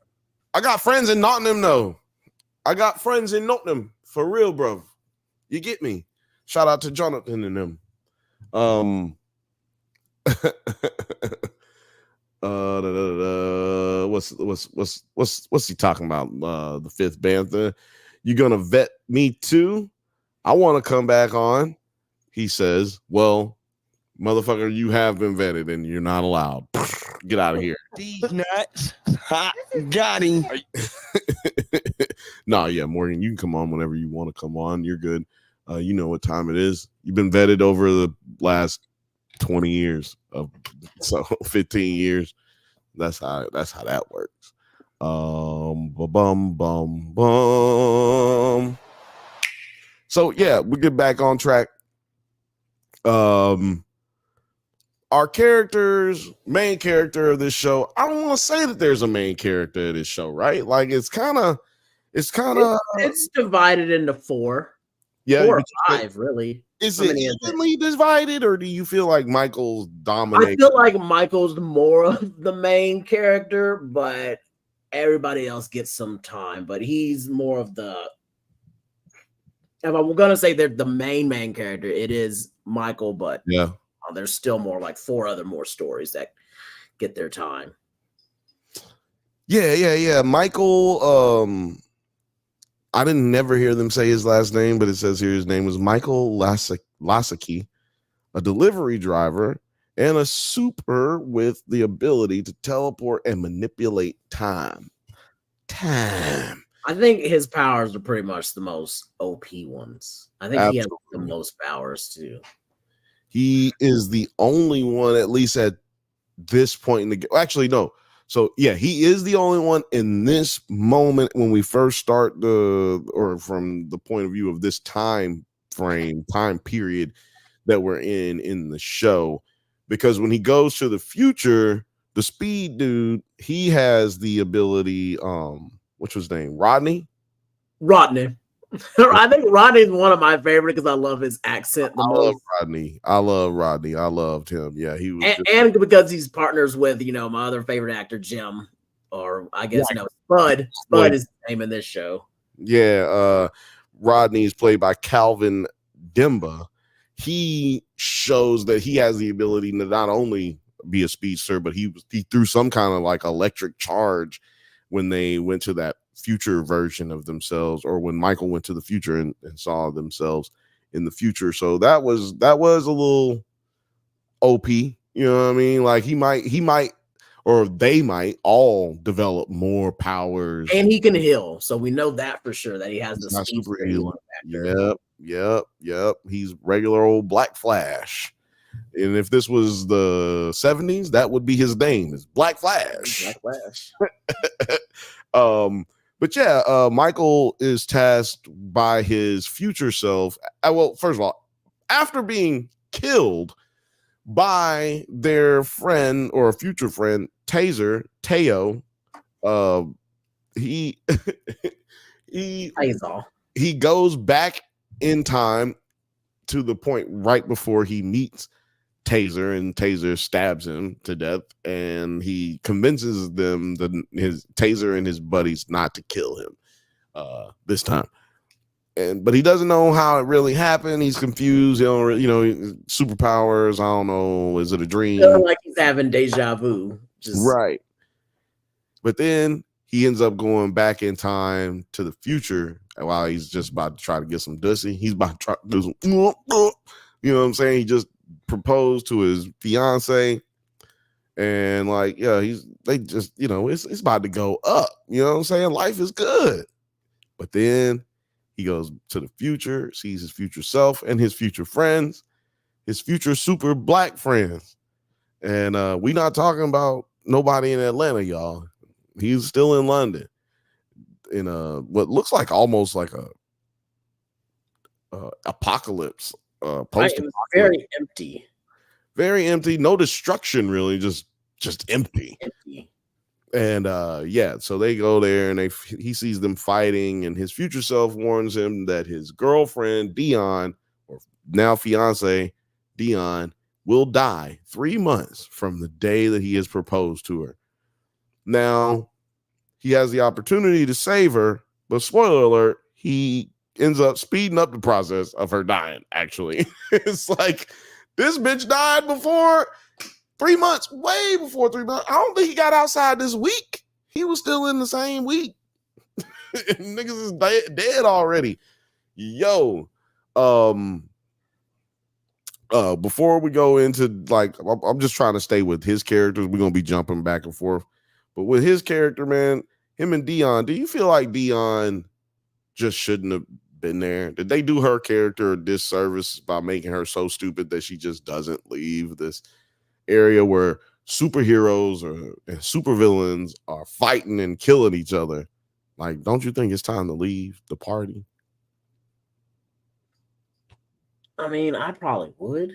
I got friends in Nottingham, though. I got friends in Nottingham, for real, bro. You get me? Shout out to Jonathan and them. What's he talking about? The fifth Bantha. You gonna vet me too? I want to come back on. He says, well, motherfucker, you have been vetted and you're not allowed. Get out of here. These nuts. Ha, got him. Nah, yeah, Morgan, you can come on whenever you want to come on. You're good. You know what time it is. You've been vetted over the last 20 years so 15 years. That's how that works. So yeah, we get back on track. Our main character of this show, I don't want to say that there's a main character of this show, right? Like it's divided into four. Yeah, 4 or 5, really. Is it evenly divided, or do you feel like Michael's dominating? I feel like Michael's more of the main character, but everybody else gets some time. But he's more of the. If I'm gonna say they're the main character, it is Michael. But yeah, there's still more like 4 other more stories that get their time. Yeah. Michael. I didn't never hear them say his last name, but it says here his name was Michael Lasaki, a delivery driver and a super with the ability to teleport and manipulate time. I think his powers are pretty much the most OP ones. I think he has the most powers too. He is the only one, at least at this point in the game. Actually, no. So yeah, he is the only one in this moment when we first start from the point of view of this time period that we're in the show, because when he goes to the future, the speed dude, he has the ability. What's his name? Rodney. I think Rodney's one of my favorite because I love his accent the most. I love Rodney. I loved him. Yeah, he was, and because he's partners with my other favorite actor, Jim, or I guess Spud. Spud is his name in this show. Yeah, Rodney is played by Calvin Dimba. He shows that he has the ability to not only be a speedster, but he threw some kind of like electric charge when they went to that future version of themselves, or when Michael went to the future and saw themselves in the future. So that was a little OP, you know what I mean? Like he might, or they might all develop more powers. And he can heal, so we know that for sure that he has the He's not speed super healing healing. factor. Yep. He's regular old Black Flash. And if this was the 70s, that would be his name, is Black Flash. Black Flash. But yeah, Michael is tasked by his future self. Well, first of all, after being killed by their friend or a future friend, Teo, he he goes back in time to the point right before he meets Taser, and Taser stabs him to death, and he convinces them that his Taser and his buddies not to kill him this time. But he doesn't know how it really happened. He's confused. He don't, superpowers. I don't know. Is it a dream? Like he's having deja vu. Right. But then he ends up going back in time to the future while he's just about to try to get some dussy. He's about to try to do some, you know what I'm saying? He just proposed to his fiance, and they just, it's about to go up. You know what I'm saying? Life is good. But then he goes to the future, sees his future self and his future friends, his future super black friends. And we're not talking about nobody in Atlanta, y'all. He's still in London in what looks like almost like a apocalypse. Very empty. Very empty. No destruction, really. Just empty. And so they go there, and he sees them fighting, and his future self warns him that his girlfriend Dion, or now fiance Dion, will die 3 months from the day that he has proposed to her. Now he has the opportunity to save her, but spoiler alert, he ends up speeding up the process of her dying. Actually, it's like this bitch died before 3 months, way before 3 months. I don't think he got outside this week. He was still in the same week. Niggas is dead already. Yo, before we go into I'm just trying to stay with his characters. We're gonna be jumping back and forth, but with his character, man, him and Dion. Do you feel like Dion just shouldn't have been there? Did they do her character a disservice by making her so stupid that she just doesn't leave this area where superheroes and supervillains are fighting and killing each other? Like, don't you think it's time to leave the party? I mean, I probably would.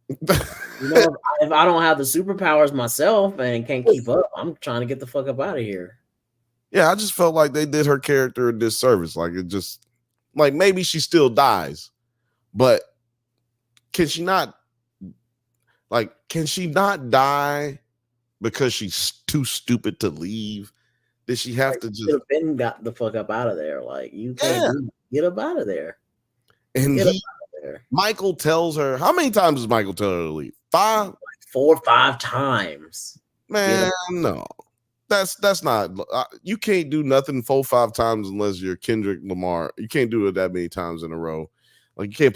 If I don't have the superpowers myself and can't keep up, I'm trying to get the fuck up out of here. Yeah, I just felt like they did her character a disservice. Like, it just, like, maybe she still dies, but can she not die because she's too stupid to leave? Did she have to just have been got the fuck up out of there? Like, you can't get up out of there. And Michael tells her, how many times does Michael tell her to leave? 5? 4 or 5 times. Man, no. That's not, you can't do nothing 4 or 5 times unless you're Kendrick Lamar. You can't do it that many times in a row. Like, you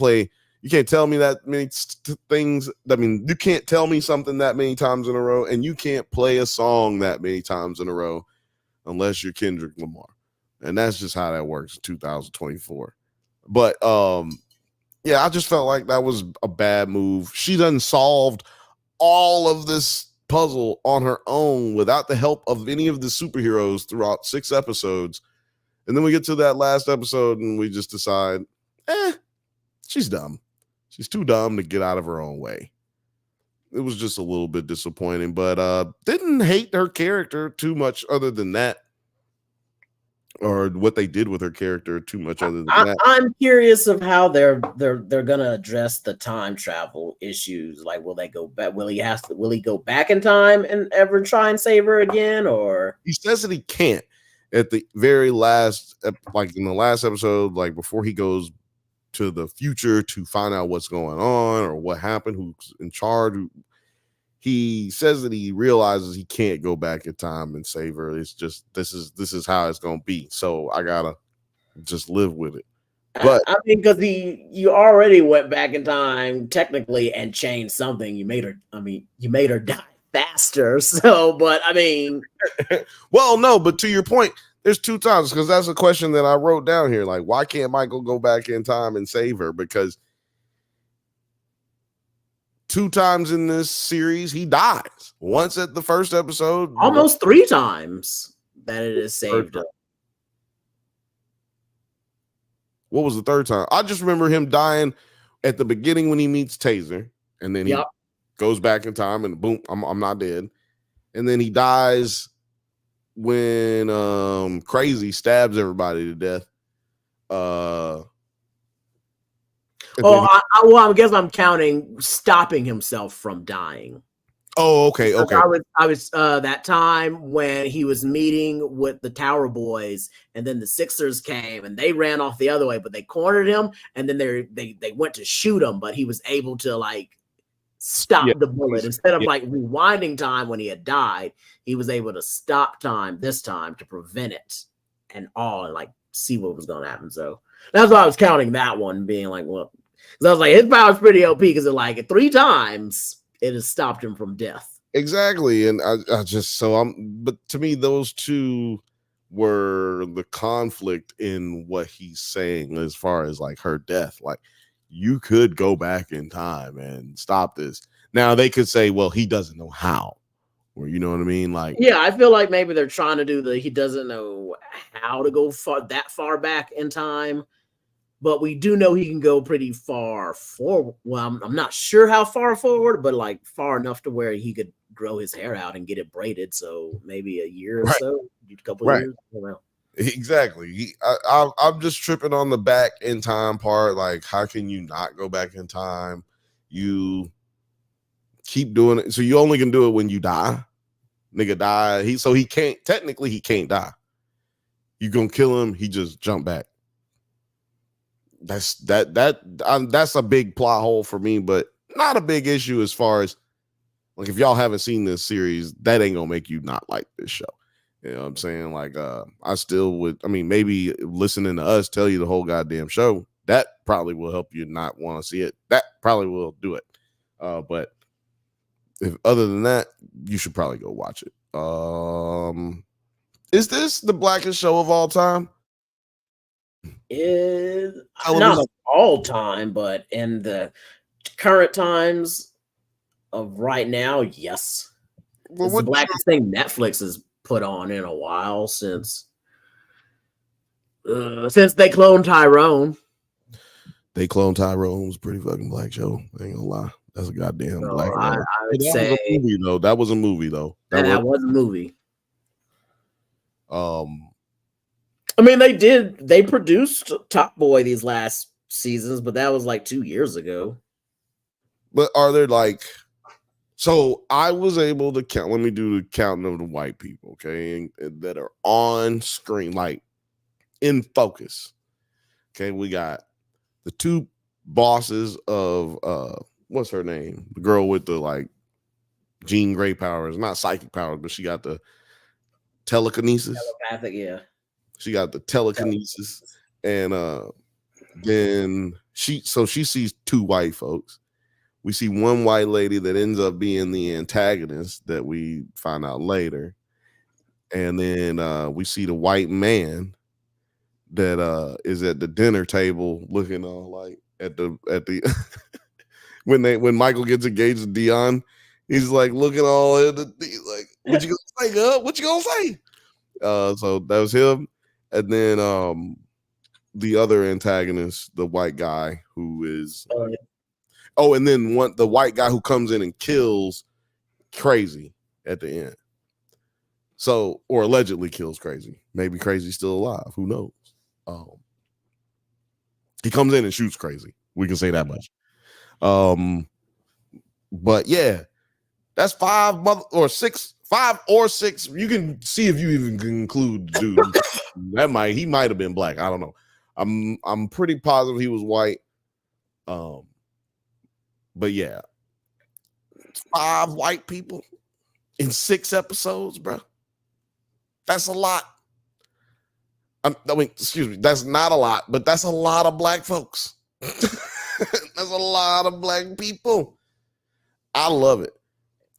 can't tell me that many things. I mean, you can't tell me something that many times in a row, and you can't play a song that many times in a row unless you're Kendrick Lamar. And that's just how that works in 2024. But I just felt like that was a bad move. She done solved all of this puzzle on her own without the help of any of the superheroes throughout 6 episodes. And then we get to that last episode and we just decide, she's dumb. She's too dumb to get out of her own way. It was just a little bit disappointing, but didn't hate her character too much other than that. Or what they did with her character too much other than that. I'm curious of how they're gonna address the time travel issues. Like, will they go back? Will he go back in time and ever try and save her again? Or he says that he can't at the very last, like in the last episode, like before he goes to the future to find out what's going on or what happened, who's in charge. He says that he realizes he can't go back in time and save her. It's just this is how it's gonna be. So I gotta just live with it. But I mean, because you already went back in time technically and changed something. You made her die faster. So, but I mean, well, no, but to your point, there's 2 times, because that's a question that I wrote down here. Like, why can't Michael go back in time and save her? Because 2 times in this series he dies. Once at the first episode, almost 3 times that it has saved him. What was the 3rd time? I just remember him dying at the beginning when he meets Taser, and then he goes back in time and boom, I'm not dead. And then he dies when Crazy stabs everybody to death. I guess I'm counting stopping himself from dying. Oh, okay. I was that time when he was meeting with the Tower Boys, and then the Sixers came and they ran off the other way, but they cornered him, and then they went to shoot him, but he was able to like stop the bullet instead of like rewinding time when he had died. He was able to stop time this time to prevent it and like see what was going to happen. So that's why I was counting that one being like, well, because I was like, his power's pretty OP because it like 3 times. It has stopped him from death. Exactly. And I just, but to me, those 2 were the conflict in what he's saying as far as like her death. Like, you could go back in time and stop this. Now they could say, well, he doesn't know how, or you know what I mean? Like, yeah, I feel like maybe they're trying to do he doesn't know how to go that far back in time. But we do know he can go pretty far forward. Well, I'm not sure how far forward, but like far enough to where he could grow his hair out and get it braided. So maybe a year or so, a couple of years. I don't know. Exactly. I'm just tripping on the back in time part. Like, how can you not go back in time? You keep doing it. So you only can do it when you die. Nigga die. He can't die. You gonna kill him. He just jump back. That's a big plot hole for me, but not a big issue as far as like, if y'all haven't seen this series, that ain't gonna make you not like this show. You know what I'm saying? Like, I still would, maybe listening to us tell you the whole goddamn show, that probably will help you not want to see it. That probably will do it. But if other than that, you should probably go watch it. Is this the blackest show of all time? Is not all time, but in the current times of right now, yes. Well, it's the blackest thing Netflix has put on in a while since they cloned Tyrone. They cloned Tyrone. It was a pretty fucking black show. I ain't gonna lie. That's a goddamn black show. I would say was a movie, though. That was a movie, though. That was a movie. They produced Top Boy these last seasons, but that was like 2 years ago. But are there like, so I was able to count, let me do the counting of the white people, okay, that are on screen, like in focus. Okay, we got the 2 bosses of what's her name? The girl with the like Jean Grey powers, not psychic powers, but she got the telekinesis. Telepathic, yeah. She got the telekinesis, and then she sees 2 white folks. We see one white lady that ends up being the antagonist that we find out later, and then we see the white man that is at the dinner table looking all like at the when Michael gets engaged to Dion, he's like looking all at the, he's like, what you gonna say, girl? What you gonna say? So that was him. And then the other antagonist, the white guy who is and then the white guy who comes in and kills Crazy at the end. So, or allegedly kills Crazy. Maybe Crazy's still alive. Who knows? He comes in and shoots Crazy. We can say that much. But yeah, that's 5 or 6. 5 or 6. You can see if you even can include the dude. He might have been black. I don't know. I'm pretty positive he was white. But yeah, 5 white people in 6 episodes, bro. That's a lot. Excuse me, that's not a lot, but that's a lot of black folks. That's a lot of black people. I love it.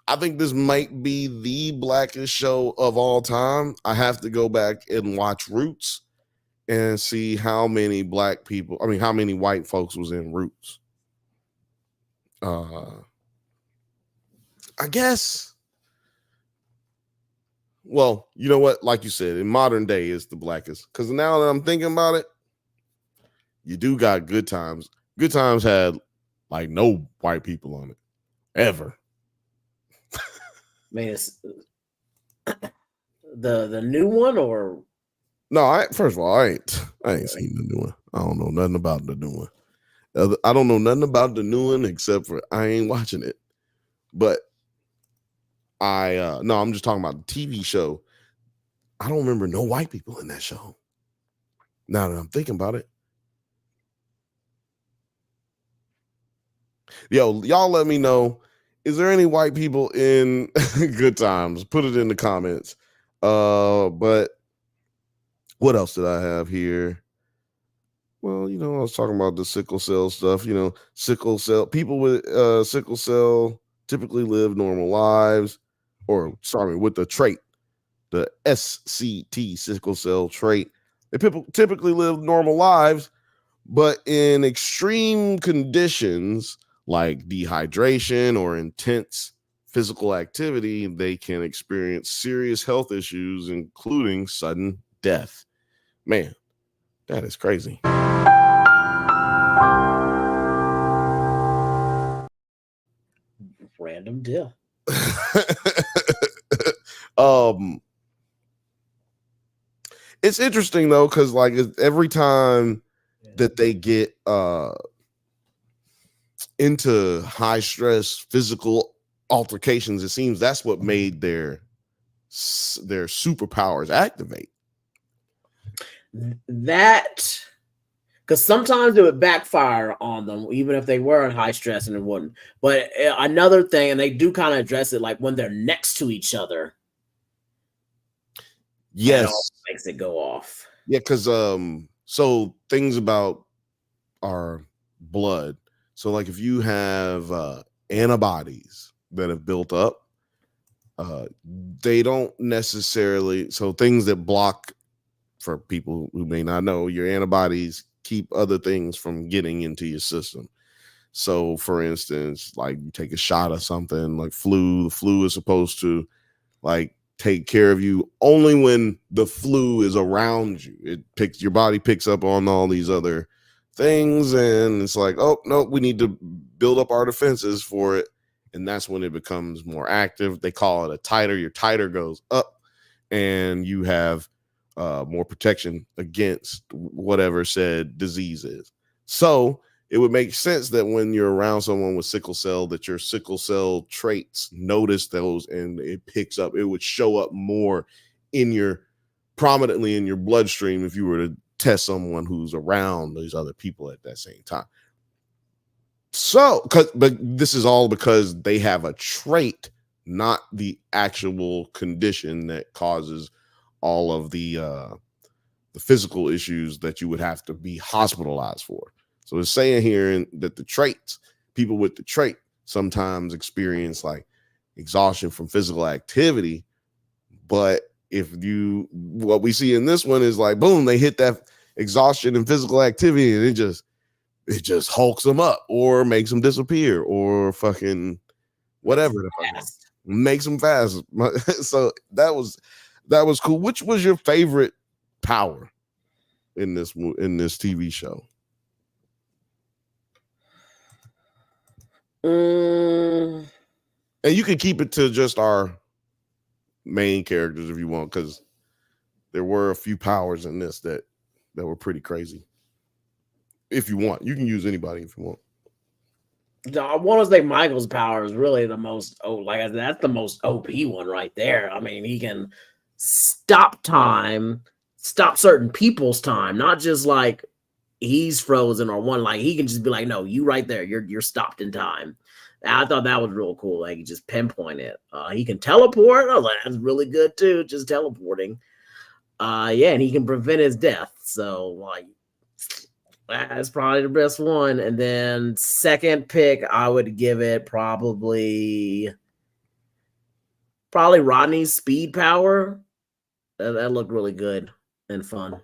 I think this might be the blackest show of all time. I have to go back and watch Roots and see how many how many white folks was in Roots. I guess. Well, you know what? Like you said, in modern day, it's the blackest. Because now that I'm thinking about it, you do got Good Times. Good Times had like no white people on it ever. Man, it's the new one or No, first of all, I ain't seen the new one. I don't know nothing about the new one. I don't know nothing about the new one except for I ain't watching it. But I'm just talking about the TV show. I don't remember no white people in that show. Now that I'm thinking about it. Yo, y'all let me know. Is there any white people in Good Times? Put it in the comments. But what else did I have here? Well, I was talking about the sickle cell stuff. Sickle cell people with sickle cell typically live normal lives, with the trait, the SCT, sickle cell trait. They typically live normal lives, but in extreme conditions like dehydration or intense physical activity, they can experience serious health issues, including sudden death. Man, that is crazy. random deal. It's interesting though, because like every time that they get into high stress physical altercations, it seems that's what made their superpowers activate. That because sometimes it would backfire on them, even if they were in high stress and it wouldn't. But another thing, and they do kind of address it, like when they're next to each other. Yes, makes it go off. Yeah, because so things about our blood. So like if you have antibodies that have built up, they don't necessarily. So things that block, for people who may not know, your antibodies keep other things from getting into your system. So for instance, like you take a shot of something like flu, the flu is supposed to like take care of you only when the flu is around you. Your body picks up on all these other things, and it's like, oh no, we need to build up our defenses for it. And that's when it becomes more active. They call it a titer. Your titer goes up, and you have more protection against whatever said disease is. So it would make sense that when you're around someone with sickle cell, that your sickle cell traits notice those and it picks up. It would show up more prominently in your bloodstream if you were to test someone who's around these other people at that same time. So, but this is all because they have a trait, not the actual condition that causes all of the physical issues that you would have to be hospitalized for. So it's saying here that the traits, people with the trait sometimes experience like exhaustion from physical activity. But what we see in this one is like, boom, they hit that exhaustion and physical activity and it just hulks them up or makes them disappear or fucking whatever. Makes them fast. So that was cool. Which was your favorite power in this TV show? And you can keep it to just our main characters if you want, because there were a few powers in this that were pretty crazy. If you want, you can use anybody if you want. I want to say Michael's power is really the most. That's the most OP one right there. I mean, he can stop time, stop certain people's time, not just like he's frozen or one. Like he can just be like, no, you right there, you're stopped in time. I thought that was real cool. Like he just pinpoint it. He can teleport. Oh, that's really good too. Just teleporting. Yeah, and he can prevent his death. So like. That's probably the best one. And then second pick, I would give it probably probably Rodney's speed power. That looked really good and fun.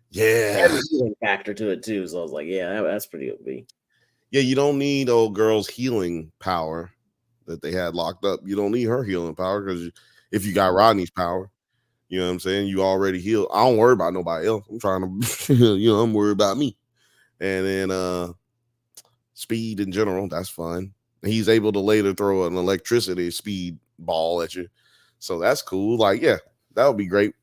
Yeah. There's a healing factor to it too. So I was like, yeah, that's pretty OP. Yeah, you don't need old girl's healing power that they had locked up. You don't need her healing power because if you got Rodney's power, you know what I'm saying? You already healed. I don't worry about nobody else. I'm trying to, I'm worried about me. And then speed in general, that's fun. He's able to later throw an electricity speed ball at you. So that's cool. Like, yeah, that would be great.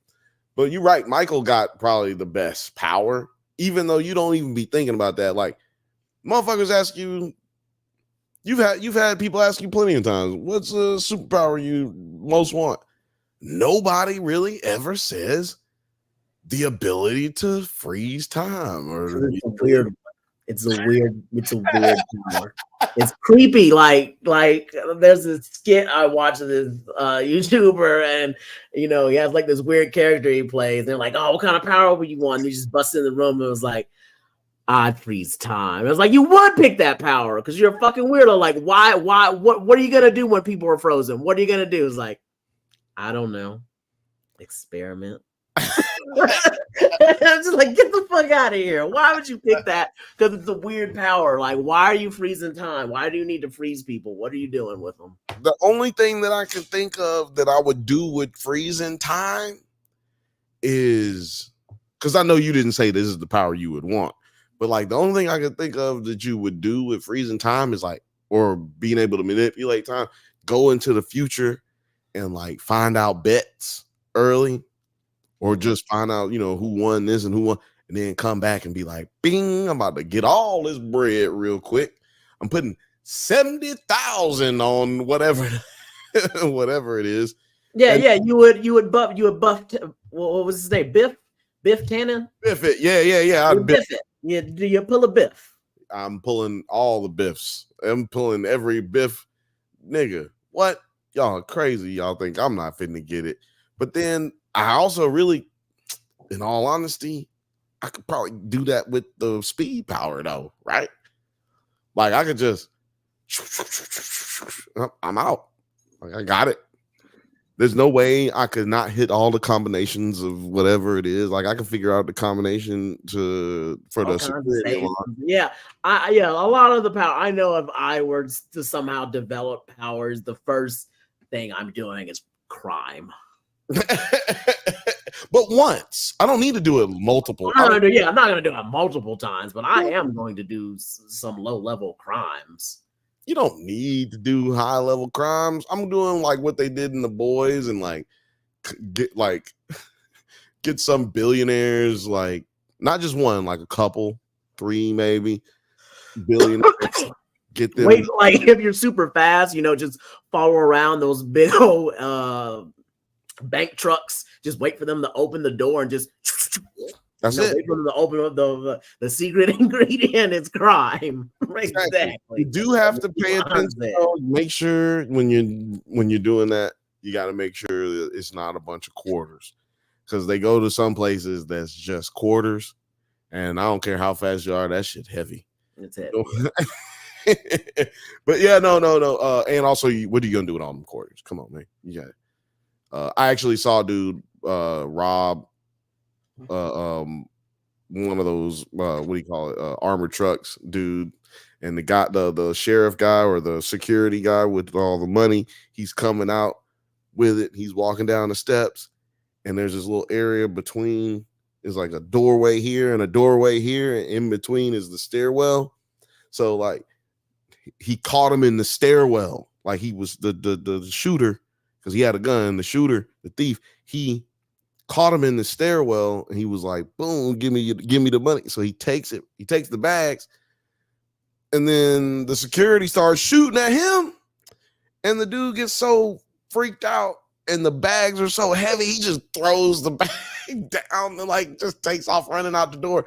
But you're right. Michael got probably the best power, even though you don't even be thinking about that. Like, motherfuckers ask you, you've had people ask you plenty of times, what's a superpower you most want? Nobody really ever says the ability to freeze time. Or It's a weird. It's a weird power. It's creepy. Like there's this skit I watch of this YouTuber, and he has like this weird character he plays. They're like, "Oh, what kind of power would you want?" And he just busts in the room and was like, "I'd freeze time." I was like, "You would pick that power because you're a fucking weirdo. Like, why? What are you gonna do when people are frozen? What are you gonna do?" It's like, I don't know. Experiment. I'm just like, get the fuck out of here. Why would you pick that? Because it's a weird power. Like, why are you freezing time? Why do you need to freeze people? What are you doing with them? The only thing that I can think of that I would do with freezing time is, because I know you didn't say this is the power you would want, but like the only thing I can think of that you would do with freezing time is like, or being able to manipulate time, go into the future and like find out bets early, or just find out, who won this and who won, and then come back and be like, bing, I'm about to get all this bread real quick. I'm putting 70,000 on whatever whatever it is. Yeah, you would buff what was his name? Biff Tannen? Biff it. Yeah. I'd biff it. You pull a Biff. I'm pulling all the Biffs. I'm pulling every Biff. Nigga, what? Y'all crazy. Y'all think I'm not finna get it. But then I also really, in all honesty, I could probably do that with the speed power though, right? Like I could just, I'm out. Like I got it. There's no way I could not hit all the combinations of whatever it is. Like I can figure out the combination for the security alarm. Yeah, a lot of the power. I know if I were to somehow develop powers, the first thing I'm doing is crime. But once, I don't need to do it multiple. I'm not going to do it multiple times, but I am going to do some low-level crimes. You don't need to do high-level crimes. I'm doing like what they did in The Boys and like get some billionaires, like not just one, like a couple, 3 maybe billionaires. Get them. Wait, like if you're super fast, just follow around those big old bank trucks. Just wait for them to open the door and just. That's it. Wait for them to open up the secret ingredient. It's crime. Exactly. You do have to pay attention. Make sure when you're doing that, you got to make sure that it's not a bunch of quarters, because they go to some places that's just quarters, and I don't care how fast you are, that shit heavy. It's heavy. But yeah, no. And also, what are you gonna do with all them quarters? Come on, man. You got it. I actually saw a dude rob one of those what do you call it, armored trucks, dude, and the sheriff guy or the security guy with all the money, he's coming out with it. He's walking down the steps, and there's this little area between, is like a doorway here and a doorway here, and in between is the stairwell. So like he caught him in the stairwell, like he was the shooter, because he had a gun. The shooter, the thief, he caught him in the stairwell, and he was like, boom, give me the money. So he takes the bags, and then the security starts shooting at him, and the dude gets so freaked out, and the bags are so heavy, he just throws the bag down and like just takes off running out the door.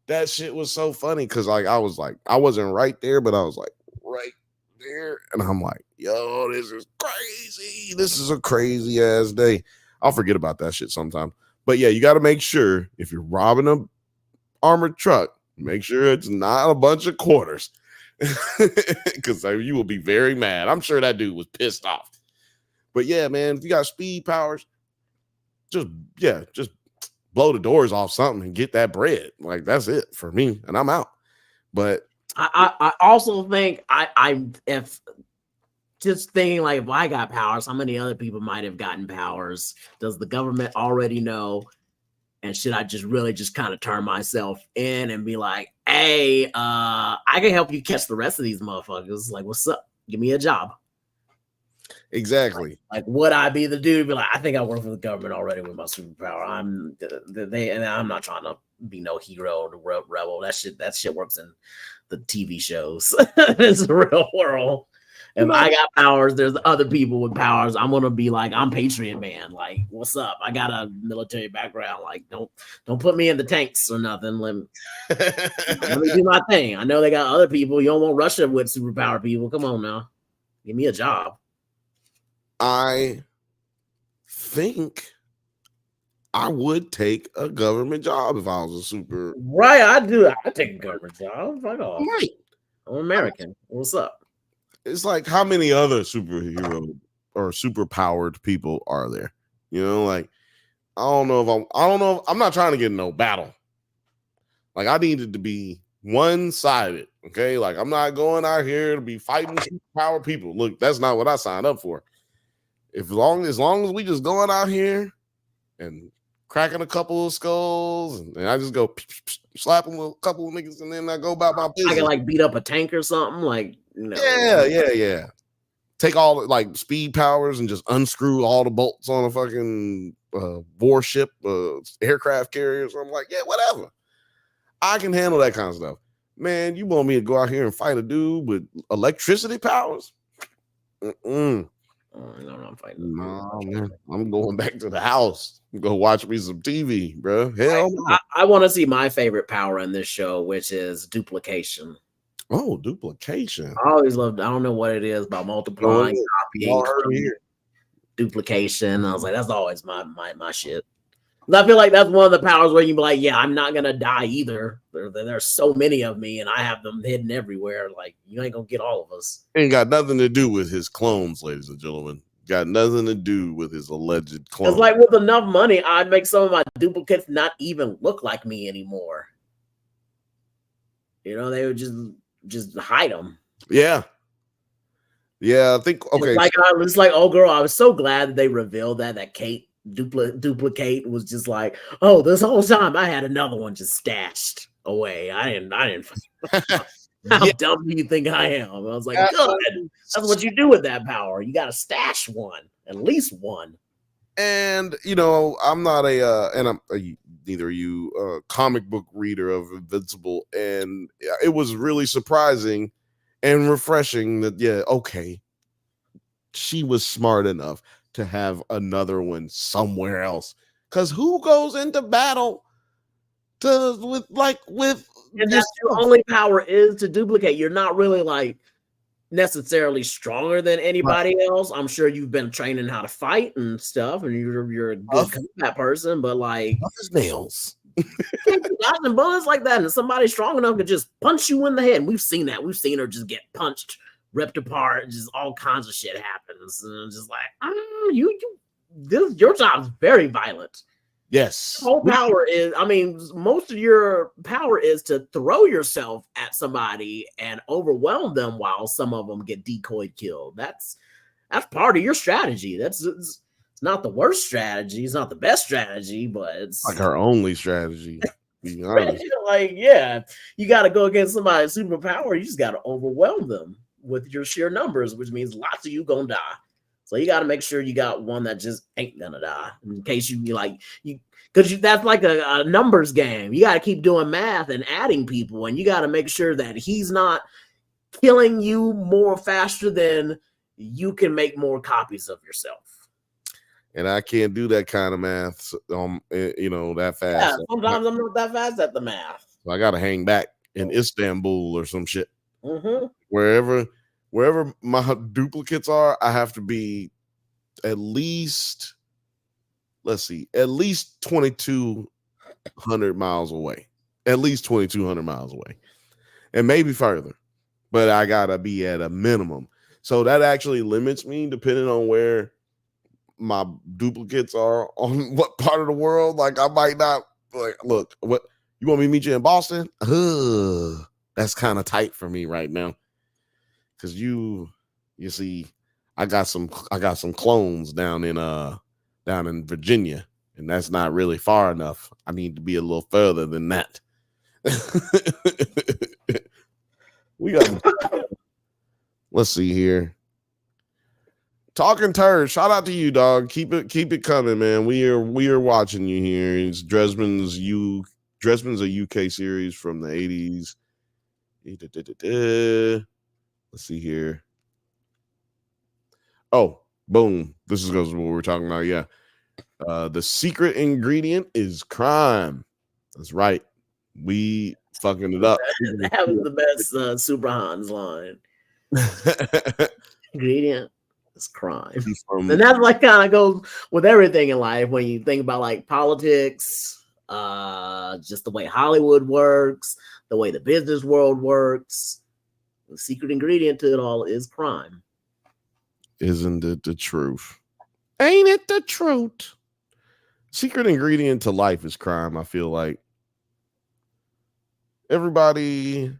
That shit was so funny, because like I wasn't right there, but I was like right there, and I'm like, yo, this is crazy. This is a crazy ass day. I'll forget about that shit sometime. But yeah, you got to make sure if you're robbing an armored truck, make sure it's not a bunch of quarters, because you will be very mad. I'm sure that dude was pissed off. But yeah, man, if you got speed powers, just blow the doors off something and get that bread. Like that's it for me, and I'm out. But I also think I if just thinking like if I got powers, how many other people might have gotten powers? Does the government already know? And should I just really just kind of turn myself in and be like, hey, I can help you catch the rest of these motherfuckers. Like, what's up? Give me a job. exactly. Like would I be the dude? Be like, I think I work for the government already with my superpower. I'm not trying to be no hero or the rebel. That shit works in the TV shows. It's the real world. If I got powers, there's other people with powers. I'm gonna be like, I'm Patriot Man. Like, what's up? I got a military background. Like, don't put me in the tanks or nothing. Let me do my thing. I know they got other people. You don't want Russia with superpower people. Come on now, give me a job. I think I would take a government job if I was a super. Right, I do. I take a government job. Fuck off. Right. I'm American. What's up? It's like how many other superhero or super powered people are there? You know, like I don't know. I'm not trying to get in no battle. Like I needed to be one-sided. Okay, like I'm not going out here to be fighting superpowered people. Look, that's not what I signed up for. As long as we just going out here and cracking a couple of skulls, and I just go slapping a couple of niggas, and then I go about my business. I can like beat up a tank or something, like no. Yeah. Take all like speed powers and just unscrew all the bolts on a fucking warship, aircraft carrier or something. Like, yeah, whatever. I can handle that kind of stuff. Man, you want me to go out here and fight a dude with electricity powers? No, I'm fighting. No, man. I'm going back to the house. Go watch me some TV, bro. Hell no. I want to see my favorite power in this show, which is duplication. Oh, duplication. I always loved. I don't know what it is about multiplying, copying, duplication. I was like, that's always my shit. I feel like that's one of the powers where you be like, yeah, I'm not gonna die either. There's so many of me, and I have them hidden everywhere. Like you ain't gonna get all of us. Ain't got nothing to do with his clones, ladies and gentlemen. Got nothing to do with his alleged clones. It's like with enough money, I'd make some of my duplicates not even look like me anymore. You know, they would just hide them. Yeah. I think okay. It's like, oh girl, I was so glad that they revealed that Kate duplicate was just like, oh, this whole time I had another one just stashed away. I didn't. How dumb do you think I am? I was like, good. That's what you do with that power. You got to stash one, at least one. And you know, I'm not neither are you comic book reader of Invincible, and it was really surprising and refreshing that okay, she was smart enough to have another one somewhere else. Because who goes into battle with and that's your only power is to duplicate. You're not really like necessarily stronger than anybody else. I'm sure you've been training how to fight and stuff, and you're a good combat person, but like his nails. Dodging bullets like that, and somebody strong enough could just punch you in the head. And we've seen that. We've seen her just get punched, ripped apart, just all kinds of shit happens. And I'm just like, your job's very violent. Yes. Whole power is, most of your power is to throw yourself at somebody and overwhelm them while some of them get decoyed killed. That's part of your strategy. It's not the worst strategy. It's not the best strategy, but it's like our only strategy. Be honest. Like, yeah, you got to go against somebody's superpower. You just got to overwhelm them with your sheer numbers, which means lots of you gonna die. So you got to make sure you got one that just ain't gonna die in case because that's like a numbers game. You got to keep doing math and adding people, and you got to make sure that he's not killing you more faster than you can make more copies of yourself. And I can't do that kind of math, that fast. Yeah, sometimes I'm not that fast at the math. So I got to hang back in Istanbul or some shit. Mm-hmm. Wherever my duplicates are, I have to be at least 2,200 miles away. At least 2,200 miles away. And maybe further. But I got to be at a minimum. So that actually limits me depending on where my duplicates are on what part of the world. Like I might not look, what you want me to meet you in Boston? That's kind of tight for me right now. Cause you see, I got some clones down in Virginia, and that's not really far enough. I need to be a little further than that. We got let's see here. Talking Turd, shout out to you, dog. Keep it coming, man. We are watching you here. It's Dresman's a UK series from the 80s. Let's see here. Oh, boom. This is what we're talking about. Yeah. The secret ingredient is crime. That's right. We fucking it up. That was the best Super Hans line. Ingredient is crime. And that's like kind of goes with everything in life when you think about like politics, just the way Hollywood works, the way the business world works. The secret ingredient to it all is crime. Isn't it the truth? Ain't it the truth? Secret ingredient to life is crime. I feel like everybody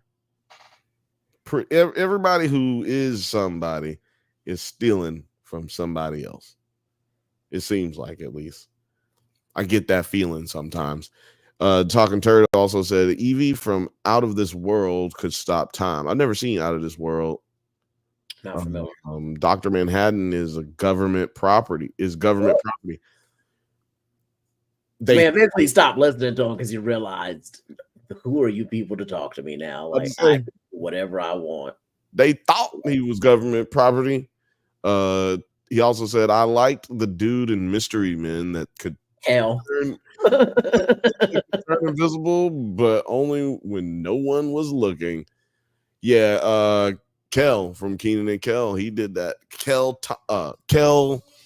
who is somebody is stealing from somebody else. It seems like, at least I get that feeling sometimes. Talking Turd also said Evie from Out of This World could stop time. I've never seen Out of This World. Not familiar. Dr. Manhattan is government property. They eventually stopped listening to him because you realized, who are you people to talk to me now? Like, I do whatever I want. They thought he was government property. He also said, I liked the dude in Mystery Men that could turn invisible, but only when no one was looking. Yeah, Kel from Kenan and Kel, he did that. Kel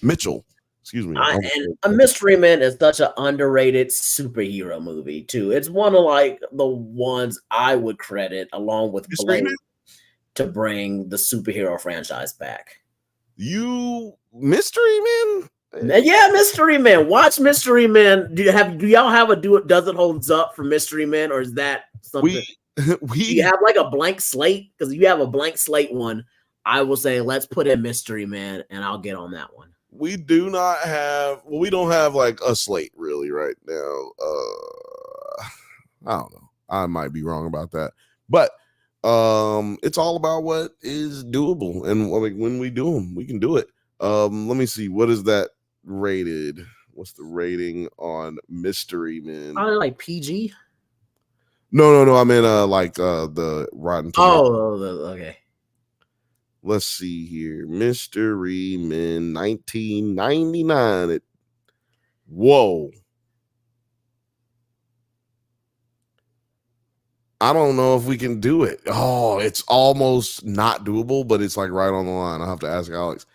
Mitchell. Excuse me. And A Mystery Man is such an underrated superhero movie too. It's one of like the ones I would credit along with Blade to bring the superhero franchise back. Mystery Man? Yeah, Mystery Man. Watch Mystery Man. Do y'all have a does it holds up for Mystery Man, or is that something? Do you have like a blank slate? Because if you have a blank slate one, I will say let's put in Mystery Man, and I'll get on that one. We do not have. Well, we don't have like a slate really right now. I don't know. I might be wrong about that, but it's all about what is doable, and like when we do them, we can do it. Let me see. What is that rated? What's the rating on Mystery Men? Probably like PG. No. I mean, like the Rotten Tomatoes. Okay. Let's see here. Mystery Men 1999. Whoa. I don't know if we can do it. Oh, it's almost not doable, but it's like right on the line. I'll have to ask Alex.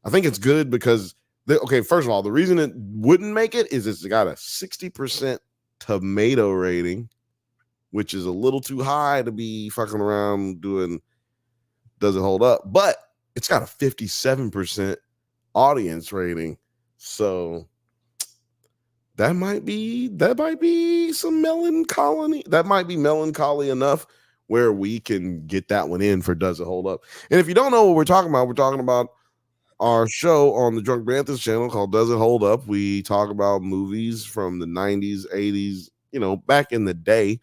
I think it's good because, first of all, the reason it wouldn't make it is it's got a 60% tomato rating, which is a little too high to be fucking around doing Does It Hold Up? But it's got a 57% audience rating. So that might be some melancholy. That might be melancholy enough where we can get that one in for Does It Hold Up? And if you don't know what we're talking about our show on the Drunk Bantha channel called Does It Hold Up? We talk about movies from the 90s, 80s, back in the day,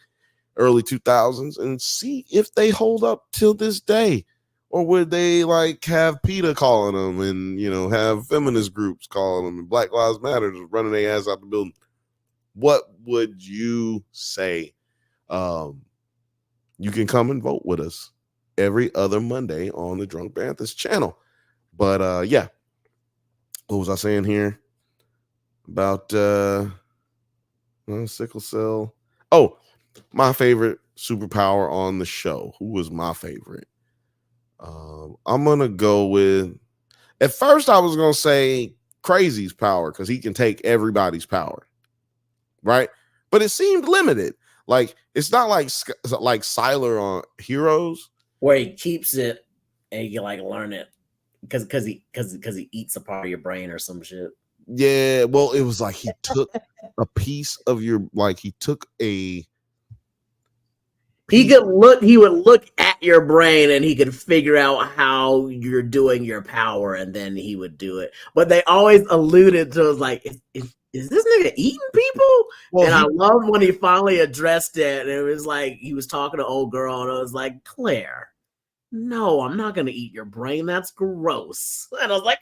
early 2000s, and see if they hold up till this day. Or would they like have PETA calling them and, have feminist groups calling them and Black Lives Matter just running their ass out the building? What would you say? You can come and vote with us every other Monday on the Drunk Bantha channel. But yeah, what was I saying here about sickle cell? Oh, my favorite superpower on the show. Who was my favorite? I'm gonna go with. At first, I was gonna say Crazy's power because he can take everybody's power, right? But it seemed limited. Like it's not like Sylar on Heroes where he keeps it and you can like learn it because he eats a part of your brain or some shit. Yeah, well, it was like he took a piece of your, like he took a He piece. would look at your brain and he could figure out how you're doing your power, and then he would do it. But they always alluded to it like, is this nigga eating people? Well, And I loved when he finally addressed it. And it was like he was talking to old girl, and I was like, Claire, no, I'm not gonna eat your brain. That's gross. And I was like,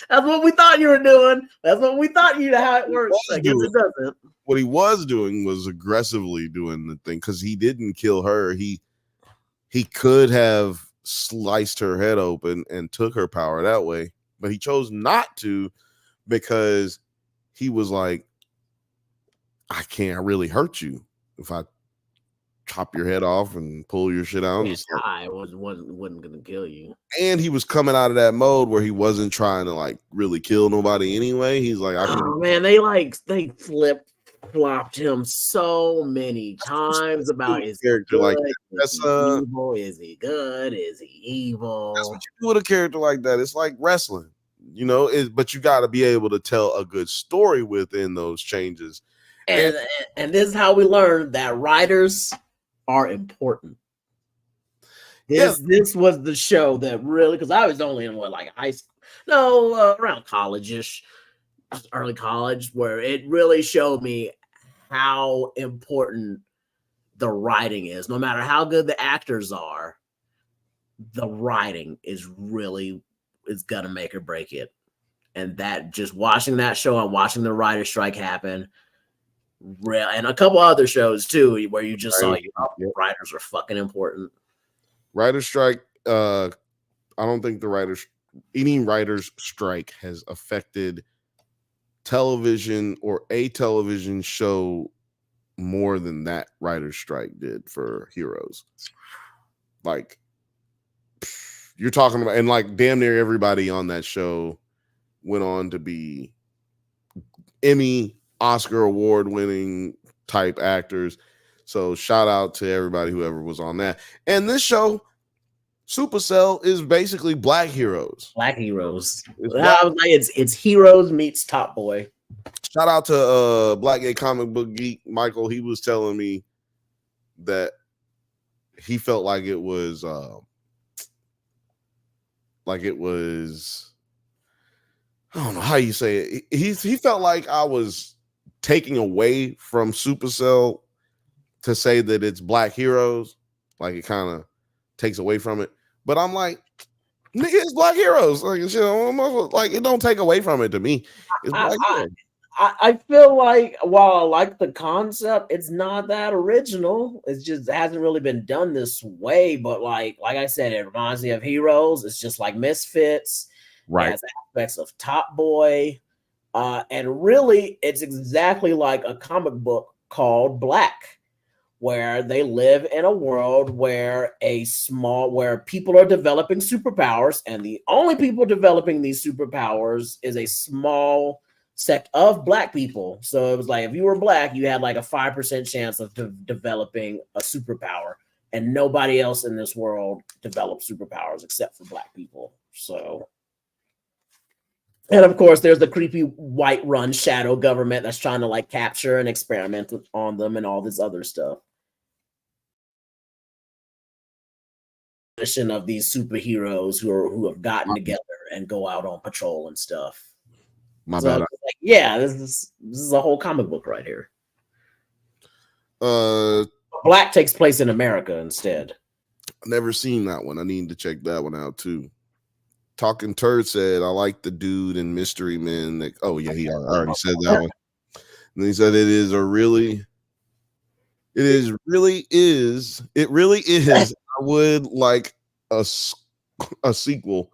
that's what we thought you were doing. That's what we thought how it works. I guess it doesn't. What he was doing was aggressively doing the thing, because he didn't kill her. He could have sliced her head open and took her power that way, but he chose not to, because he was like, I can't really hurt you if I chop your head off and pull your shit out. I wasn't gonna kill you. And he was coming out of that mode where he wasn't trying to like really kill nobody anyway. He's like, man, they flip-flopped him so many times about his character like that. Is he evil? Is he good? Is he evil? That's what you do with a character like that. It's like wrestling, you know. But you got to be able to tell a good story within those changes. And this is how we learn that writers are important. This was the show that really, because I was only in high school, around college-ish, early college, where it really showed me how important the writing is. No matter how good the actors are, the writing is gonna make or break it. And that, just watching that show and watching the writer's strike happen, and a couple other shows too, where you just saw writers are fucking important. Writer's strike. I don't think any writer's strike has affected television or a television show more than that writer's strike did for Heroes. Like, you're talking about, and like damn near everybody on that show went on to be Emmy, Oscar award winning type actors. So shout out to everybody, whoever was on that. And this show, Supacell, is basically Black Heroes. Black Heroes. It's Heroes meets Top Boy. Shout out to Black Gay Comic Book Geek Michael. He was telling me that he felt like it was I don't know how you say it. He felt like I was taking away from Supacell to say that it's Black Heroes. Like, it kind of takes away from it. But I'm like, nigga, it's Black Heroes. Like, it don't take away from it to me. It's Black Heroes. I feel like, while I like the concept, it's not that original. It hasn't really been done this way. But like I said, it reminds me of Heroes. It's just like Misfits. Right. It has aspects of Top Boy. And really, it's exactly like a comic book called Black, where they live in a world where people are developing superpowers, and the only people developing these superpowers is a small sect of Black people. So it was like, if you were Black, you had like a 5% chance of developing a superpower, and nobody else in this world developed superpowers except for Black people. So, and of course, there's the creepy white-run shadow government that's trying to like capture and experiment on them and all this other stuff. Of these superheroes who have gotten together and go out on patrol and stuff. My bad. Like, yeah, this is a whole comic book right here. Black takes place in America instead. Never seen that one. I need to check that one out too. Talking Turd said, I like the dude in Mystery Men. Oh yeah, he already said that one. And he said it really is. I would like a sequel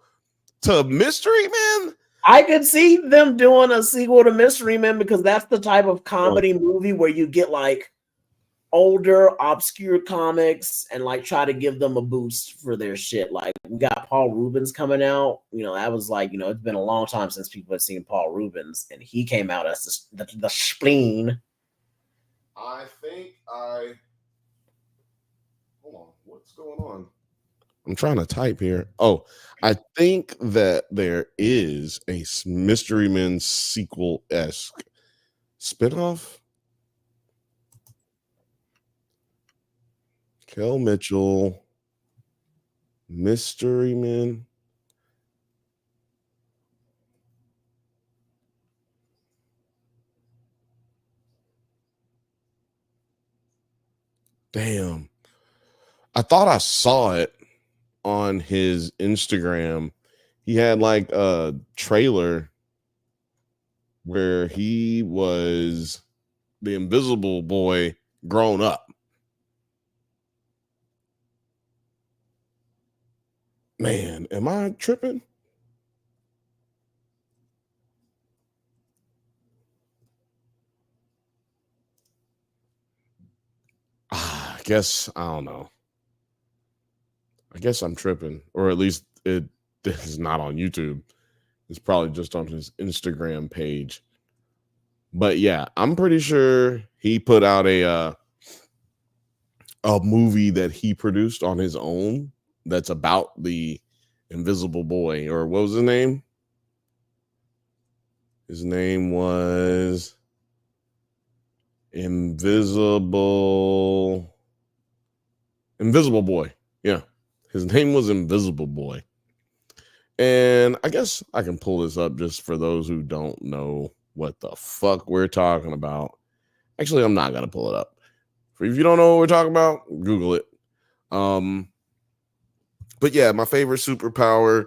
to Mystery Men. I could see them doing a sequel to Mystery Men, because that's the type of comedy movie where you get like older, obscure comics and like try to give them a boost for their shit. Like, we got Paul Rubens coming out. That was like, it's been a long time since people had seen Paul Rubens, and he came out as the spleen. Hold on. What's going on? I'm trying to type here. Oh, I think that there is a Mystery Men sequel-esque spinoff. Kel Mitchell, Mystery Men. Damn. I thought I saw it on his Instagram. He had like a trailer where he was the Invisible Boy grown up. Man, am I tripping? I guess I don't know. I guess I'm tripping, or at least it is not on YouTube. It's probably just on his Instagram page. But yeah, I'm pretty sure he put out a movie that he produced on his own that's about the Invisible Boy, or what was his name? His name was Invisible Boy. Yeah. His name was Invisible Boy. And I guess I can pull this up just for those who don't know what the fuck we're talking about. Actually, I'm not going to pull it up. If you don't know what we're talking about, Google it. But yeah, my favorite superpower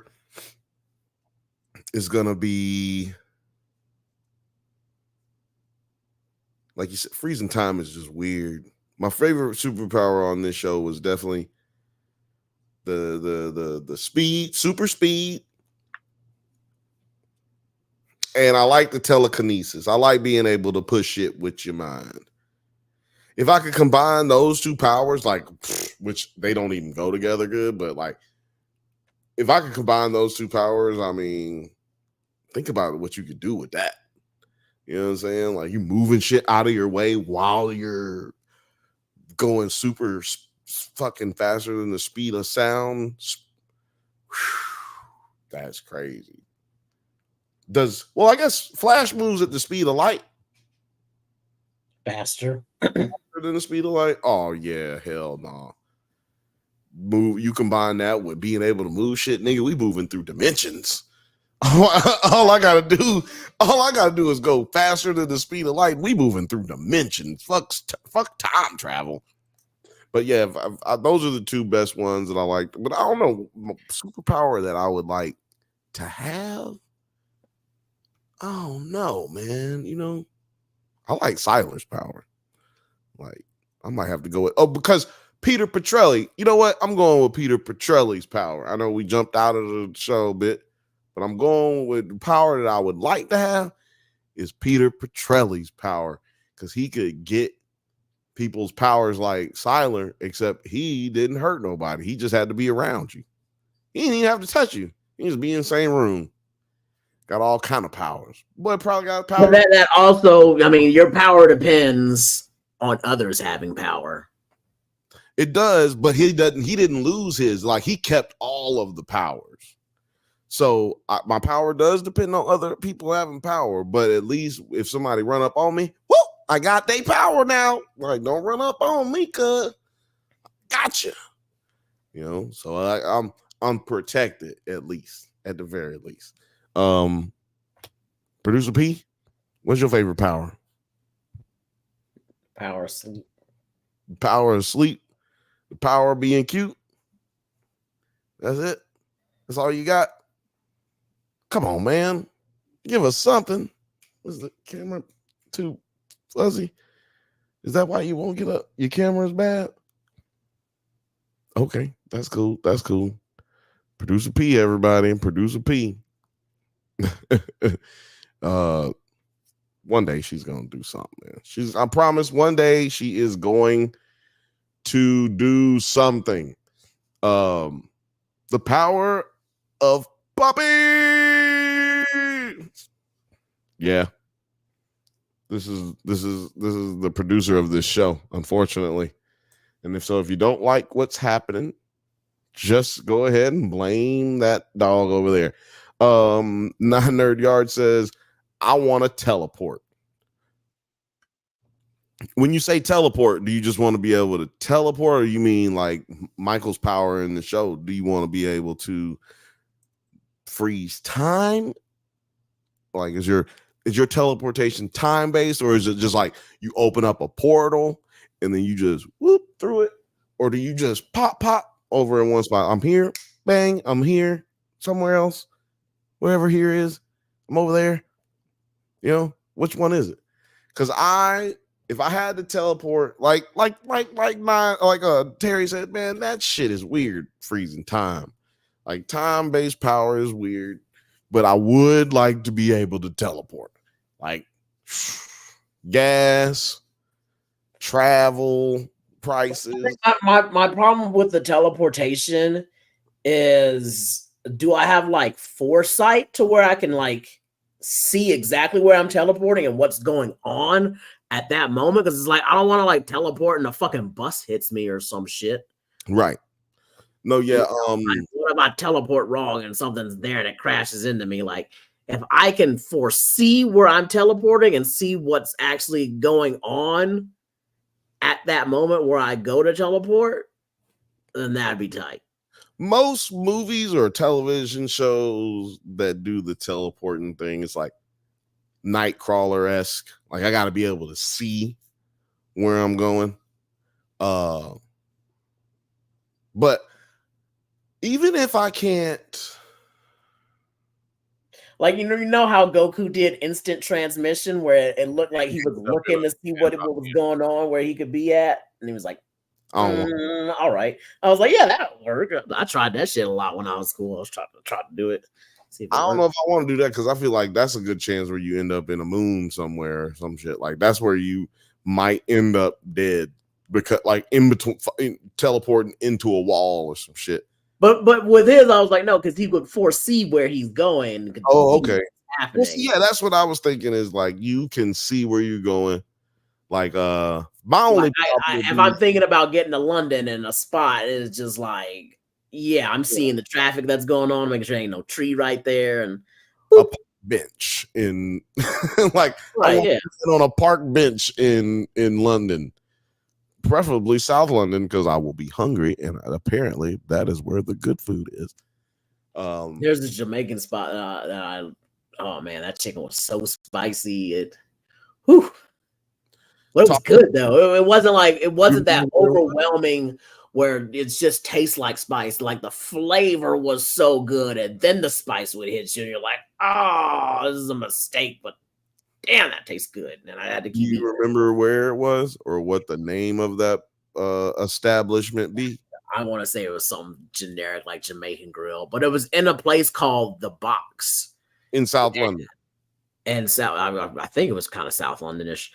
is going to be, like you said, freezing time is just weird. My favorite superpower on this show was definitely the speed, super speed. And I like the telekinesis. I like being able to push shit with your mind. If I could combine those two powers, like, which they don't even go together good, but like, if I could combine those two powers, I mean, think about what you could do with that. You know what I'm saying? Like, you moving shit out of your way while you're going super fucking faster than the speed of sound. That's crazy. I guess Flash moves at the speed of light. Faster than the speed of light? Oh yeah, hell no. Move, you combine that with being able to move shit, nigga. We moving through dimensions. All I gotta do is go faster than the speed of light. We moving through dimensions. Fuck time travel. But yeah, those are the two best ones that I like. But I don't know, superpower that I would like to have. Oh no, man. You know, I like Siler's power. Like, I might have to go with because Peter Petrelli. You know what? I'm going with Peter Petrelli's power. I know we jumped out of the show a bit, but I'm going with the power that I would like to have is Peter Petrelli's power, because he could get people's powers like Siler, except he didn't hurt nobody. He just had to be around you. He didn't even have to touch you. He just be in the same room. Got all kind of powers. Boy, probably got power. But that also, I mean, your power depends on others having power. It does, but he didn't lose his. Like, he kept all of the powers. So my power does depend on other people having power, but at least if somebody run up on me, whoop, I got their power now. Like, don't run up on me, cuz gotcha. You know, so I'm protected, at the very least. Producer P, what's your favorite power? Power of sleep. Power of sleep. The power of being cute. That's it. That's all you got. Come on, man. Give us something. Is the camera too fuzzy? Is that why you won't get up? Your camera's bad? Okay, that's cool. That's cool. Producer P, everybody. Producer P. One day she's gonna do something, man. I promise one day she is going to do something. The power of puppies. Yeah. This is the producer of this show, unfortunately. And if you don't like what's happening, just go ahead and blame that dog over there. Not Nerd Yard says, I want to teleport. When you say teleport, do you just want to be able to teleport, or you mean like Michael's power in the show? Do you want to be able to freeze time? Like, is your teleportation time based, or is it just like you open up a portal and then you just whoop through it, or do you just pop over in one spot? I'm here, bang, I'm here, somewhere else, wherever here is, I'm over there. You know, which one is it? Because if I had to teleport, like Terry said, man, that shit is weird. Freezing time, like time-based power is weird, but I would like to be able to teleport, like gas, travel, prices. My problem with the teleportation is, do I have like foresight to where I can like see exactly where I'm teleporting and what's going on at that moment? Because it's like, I don't want to like teleport and a fucking bus hits me or some shit. Right. No, yeah. Like, what if I teleport wrong and something's there that crashes into me? Like, if I can foresee where I'm teleporting and see what's actually going on at that moment where I go to teleport, then that'd be tight. Most movies or television shows that do the teleporting thing, it's like Nightcrawler-esque. Like, I got to be able to see where I'm going. But even if I can't, like, you know how Goku did instant transmission, where it looked like he was looking to see what was going on, where he could be at, and he was like, all right. I was like, yeah, that'll work. I tried that shit a lot when I was in school. I was trying to do it. I don't know if I want to do that, because I feel like that's a good chance where you end up in a moon somewhere or some shit. Like, that's where you might end up dead, because like in between teleporting into a wall or some shit. But with his, I was like, no, because he would foresee where he's going. Oh, okay. Well, yeah, that's what I was thinking, is like you can see where you're going. Like, my only if I'm thinking about getting to London and a spot is just like, yeah, I'm seeing the traffic that's going on, making sure there ain't no tree right there, and a bench in like on a park bench in London, preferably South London, because I will be hungry, and apparently that is where the good food is. There's this Jamaican spot oh man, that chicken was so spicy. But it was good though. It wasn't that overwhelming where it just tastes like spice. Like, the flavor was so good, and then the spice would hit you, and you're like, oh, this is a mistake, but damn, that tastes good. And I had to keep. Do you remember where it was, or what the name of that establishment be? I want to say it was some generic like Jamaican grill, but it was in a place called The Box in South London. And I think it was kind of South Londonish.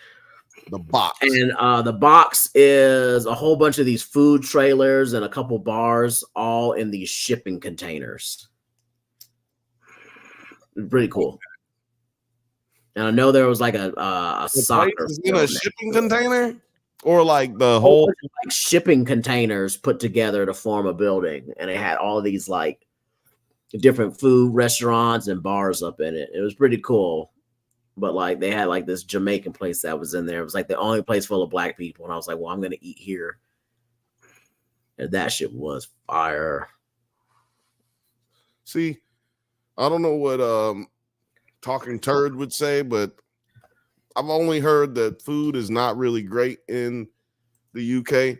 The Box. And the Box is a whole bunch of these food trailers and a couple bars, all in these shipping containers. Pretty cool. And I know there was like a soccer in a shipping container, or like the whole like shipping containers put together to form a building, and it had all these like different food restaurants and bars up in it. It was pretty cool. But like, they had like this Jamaican place that was in there. It was like the only place full of black people, and I was like, well, I'm gonna eat here. And that shit was fire. See, I don't know what Talking Turd would say, but I've only heard that food is not really great in the UK.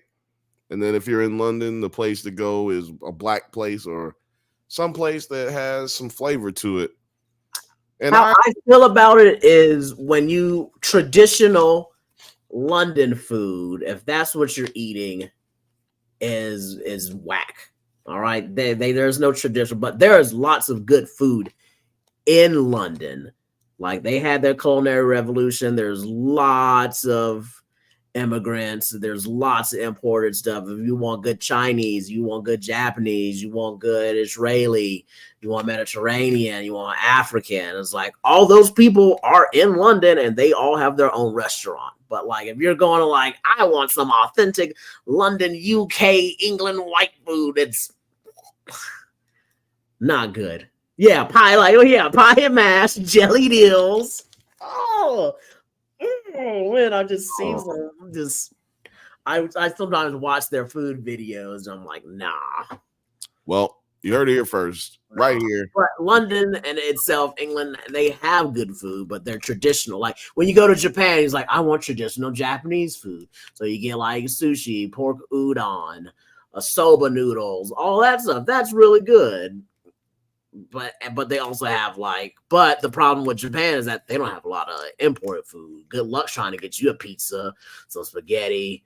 And then if you're in London, the place to go is a black place or some place that has some flavor to it. And how I feel about it is, when you traditional London food, if that's what you're eating, is whack. All right. There's no tradition, but there is lots of good food in London. Like, they had their culinary revolution. There's lots of immigrants. There's lots of imported stuff. If you want good Chinese, you want good Japanese, you want good Israeli, you want Mediterranean, you want African. It's like, all those people are in London, and they all have their own restaurant. But like, if you're going to like, I want some authentic London, UK, England white food, it's Not good. Yeah, pie, like, oh yeah, pie and mash, jellied eels. Oh, man, I just see some just I sometimes watch their food videos and I'm like, nah. Well, you heard it here first, right here. But London and itself, England, they have good food, but they're traditional. Like when you go to Japan, he's like, I want traditional Japanese food. So you get like sushi, pork udon, soba noodles, all that stuff. That's really good. But they also have but the problem with Japan is that they don't have a lot of imported food. Good luck trying to get you a pizza, some spaghetti,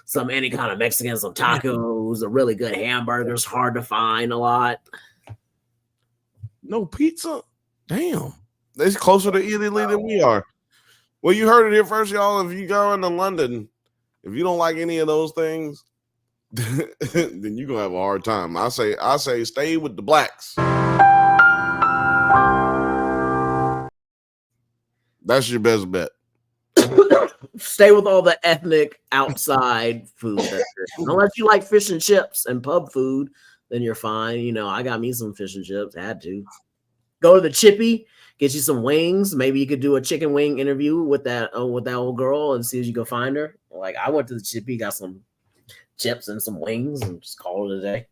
some any kind of Mexican, some tacos, a really good hamburgers, hard to find a lot. No pizza? Damn. It's closer to Italy than we are. Well, you heard it here first, y'all. If you go into London, if you don't like any of those things, then you're gonna have a hard time. I say stay with the blacks. That's your best bet. Stay with all the ethnic outside food. Unless you like fish and chips and pub food, then you're fine. You know, I got me some fish and chips. Had to go to the Chippy, get you some wings. Maybe you could do a chicken wing interview with that old girl and see if you can find her. Like I went to the Chippy, got some chips and some wings, and just call it a day.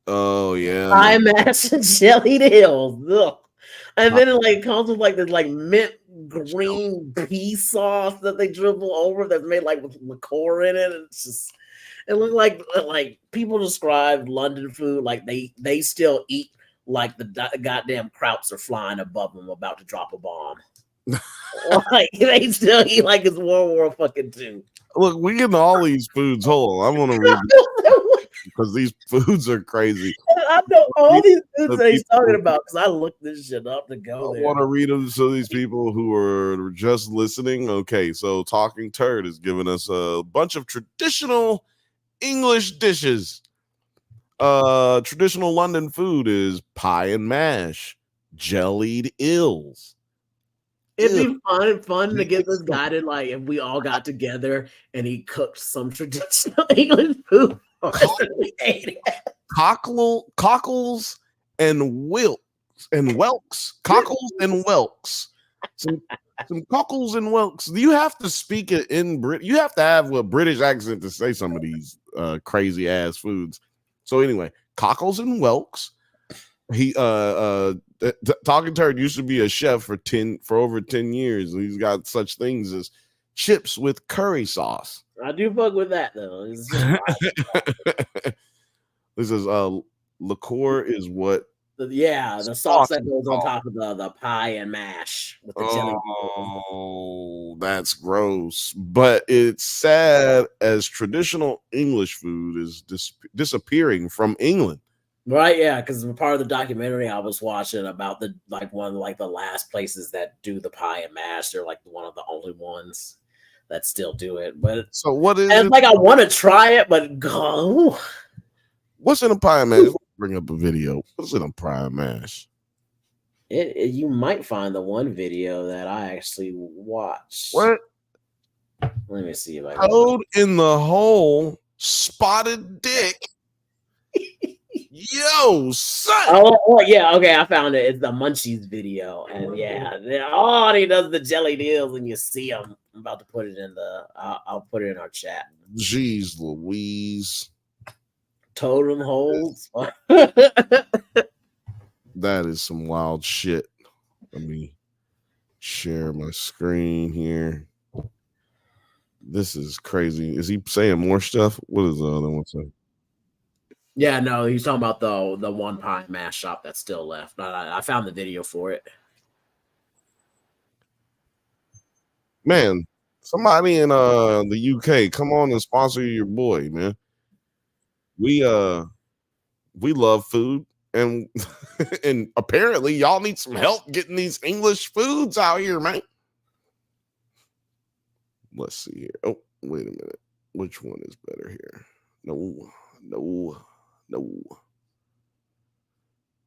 Oh yeah, pie mash and jellied eels. Ugh. And then it comes with this mint green pea sauce that they dribble over that's made with liqueur in it. It's just it looked like people describe London food like they still eat like the goddamn krauts are flying above them about to drop a bomb. Like they still eat like it's World War fucking II. Look, we getting all these foods. Hold on, I want to read because these foods are crazy. I know all these foods that he's talking about because I looked this shit up to go there. I want to read them so these people who are just listening. Okay, so Talking Turd is giving us a bunch of traditional English dishes. Traditional London food is pie and mash, jellied eels. It'd be fun to get this guy to if we all got together and he cooked some traditional English food for us and we ate it. Cockles and whelks. Cockles and whelks. Some cockles and whelks. You have to speak it in Brit. You have to have a British accent to say some of these crazy ass foods. So anyway, cockles and whelks. He Talking Turd used to be a chef for over 10 years. He's got such things as chips with curry sauce. I do fuck with that though. This is liqueur is what the sauce that goes on top of the pie and mash with the jelly. Oh, that's gross. But it's sad as traditional English food is disappearing from England. Right, yeah, because part of the documentary I was watching about the one of the last places that do the pie and mash, they're one of the only ones that still do it. But so what is it? I want to try it, but go. What's in a pie and mash? Let's bring up a video. What's in a pie and mash? You might find the one video that I actually watched. What? Let me see if I Toad in the hole, spotted dick. Yo, son. Oh, yeah, okay, I found it. It's the Munchies video, and he does the jelly deals, and you see him. I'm about to put it in I'll put it in our chat. Jeez Louise. Totem holes. That is some wild shit. Let me share my screen here. This is crazy. Is he saying more stuff? What is the other one saying? Yeah, no, he's talking about the one pie mash shop that's still left. I found the video for it. Man, somebody in the UK, come on and sponsor your boy, man. We love food, and and apparently y'all need some help getting these English foods out here, man. Let's see here. Oh, wait a minute. Which one is better here? No.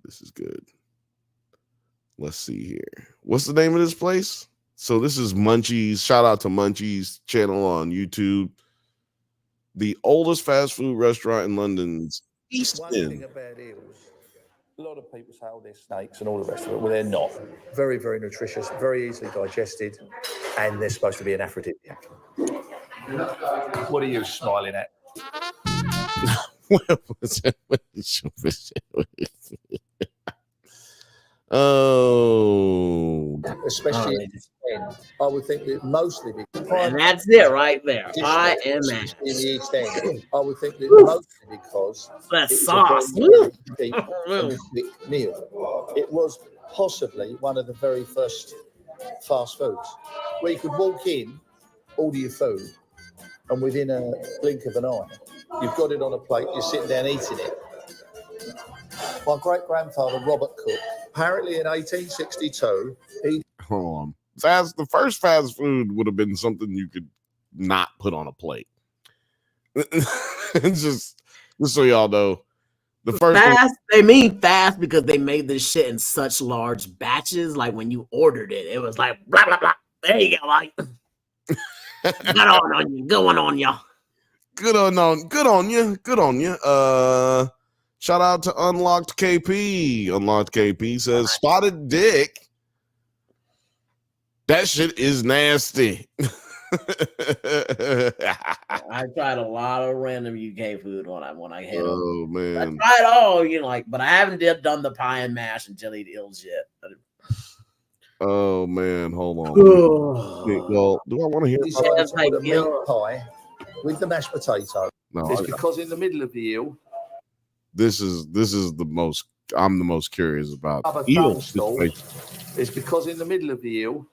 This is good. Let's see here. What's the name of this place? So this is Munchies. Shout out to Munchies channel on YouTube. The oldest fast food restaurant in London Easton. One thing about eels, a lot of people say, oh, they're snakes and all the rest of it. Well, they're not. Very, very nutritious, very easily digested, and they're supposed to be an aphrodisiac. What are you smiling at? Oh, Especially in End. I would think that mostly because And that's it right there. Pie and mash. in the East End. I would think that mostly because That it was sauce. a very, very deep and thick meal. It was possibly one of the very first fast foods where you could walk in, order your food, and within a blink of an eye, you've got it on a plate, you're sitting down eating it. My great-grandfather, Robert Cook, apparently in 1862, he... hold on. The first fast food would have been something you could not put on a plate. just so y'all know, the first fast. They mean fast because they made this shit in such large batches. Like when you ordered it, it was like blah blah blah. There you go, like good on you, going on y'all. Good on you. Shout out to Unlocked KP. Unlocked KP says spotted dick. That shit is nasty. I tried a lot of random UK food when I had them. Oh man, I tried all, but I haven't done the pie and mash and jellied eels yet. oh man, hold on. Well, do I want to hear decided to put a meat pie with the mashed potato? No, it's because in the middle of the eel, this is the most I'm the most curious about. Eels. It's because in the middle of the eel,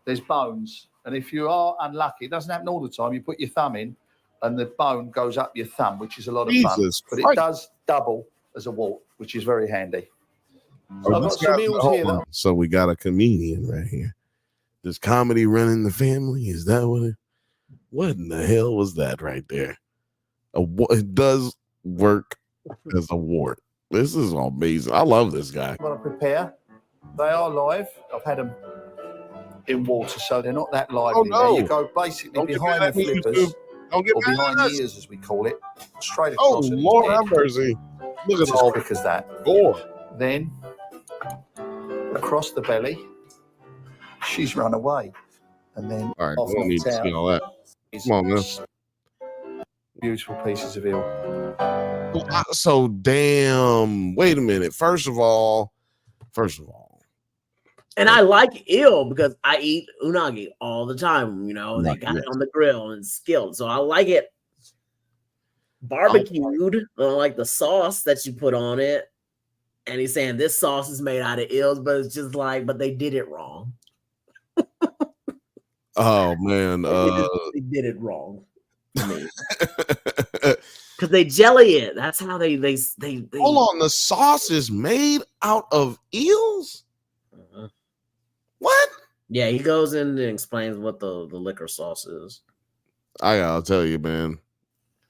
there's bones. And if you are unlucky, it doesn't happen all the time. You put your thumb in and the bone goes up your thumb, which is a lot of fun. But it does double as a wart, which is very handy. So I've got some eels here. So we got a comedian right here. Does comedy run in the family? Is that what in the hell was that right there? It does work as a wart. This is amazing. I love this guy. I'm going to prepare. They are live. I've had them in water, so they're not that lively. Oh, no. There you go, basically behind the flippers, or behind the ears, as we call it, straight across. Oh, Lord have mercy. Look at all quick as that. Gore. Then, across the belly, she's run away. And then all right, we don't need to see all that. Come on, man. Beautiful pieces of eel. So, damn. Wait a minute. First of all, and I like eel because I eat unagi all the time. They got it on the grill and skilled. So I like it barbecued. I don't like the sauce that you put on it. And he's saying this sauce is made out of eels, but it's just but they did it wrong. Oh, man. They did it wrong. Because they jelly it. That's how they hold on. The sauce is made out of eels? Uh-huh. What? Yeah, he goes in and explains what the liquor sauce is. I gotta tell you, man,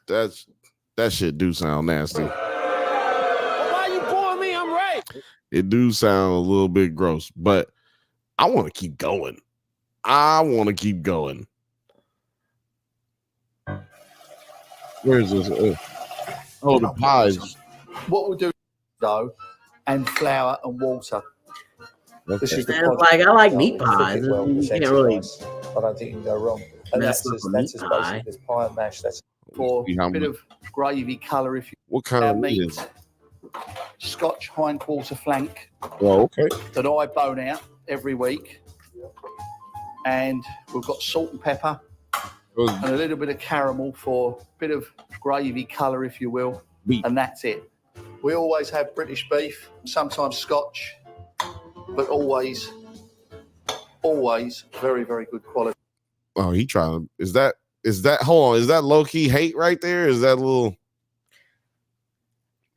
that shit do sound nasty. Why you pouring me? I'm right. It do sound a little bit gross, but I want to keep going. Where's this? Oh, the pies. What we'll do, though, and flour and water. Okay. This is the I like meat pies. Well, you can't really. I don't think you can go wrong. And that's as basic as pie and mash. That's for a bit of gravy colour. If you what kind of meat is? Scotch hindquarter flank. Oh, okay. That I bone out every week, and we've got salt and pepper. And a little bit of caramel for a bit of gravy colour, if you will. Beef. And that's it. We always have British beef, sometimes Scotch, but always very, very good quality. Oh, he trying to, is that, hold on, is that low-key hate right there? Is that a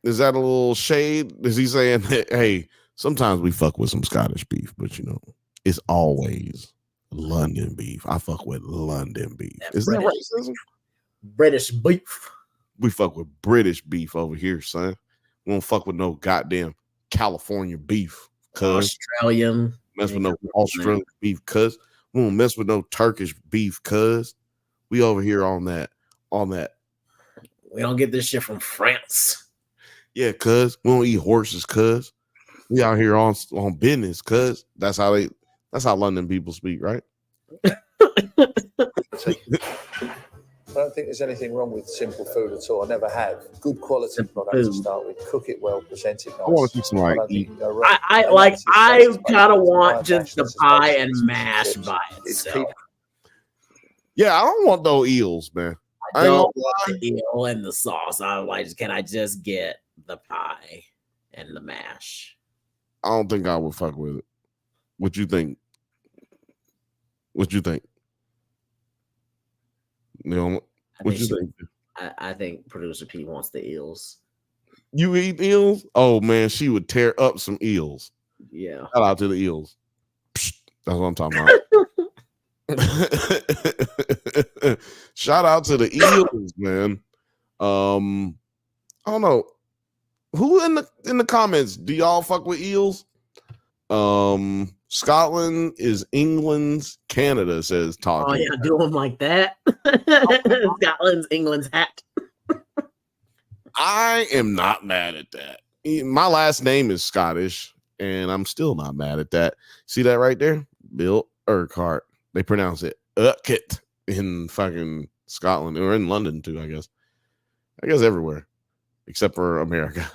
little shade? Is he saying that, hey, sometimes we fuck with some Scottish beef, but it's always London beef. I fuck with London beef. Is that racism? British beef. We fuck with British beef over here, son. We don't fuck with no goddamn California beef. Australian. Mess with no Australian beef, cuz. We don't mess with no Turkish beef, cuz. We over here on that. We don't get this shit from France. Yeah, cuz we don't eat horses, cuz we out here on business, cuz that's how London people speak, right? I don't think there's anything wrong with simple food at all. I never have. Good quality Simple product to food. start with. Cook it well, present it nice. I want to see some I like don't think eat. you can go wrong. I And like. that's his I basis, kind of basically. want Pie just mash, the that's his pie basis, and fish and mash chips. by It's itself. Yeah, I don't want those eels, man. I I ain't don't gonna want the eel and the sauce. I'm like, can I just get the pie and the mash? I don't think I would fuck with it. What you think? What you think? You know, what you think? I think producer P wants the eels. You eat eels? Oh man, she would tear up some eels. Yeah. Shout out to the eels. Psst, that's what I'm talking about. Shout out to the eels, man. I don't know. Who in the comments do y'all fuck with eels? Scotland is England's Canada, says talking. Oh yeah, do them like that. Scotland's England's hat. I am not mad at that. My last name is Scottish, and I'm still not mad at that. See that right there? Bill Urquhart. They pronounce it Urquhart in fucking Scotland, or in London too, I guess. I guess everywhere, except for America.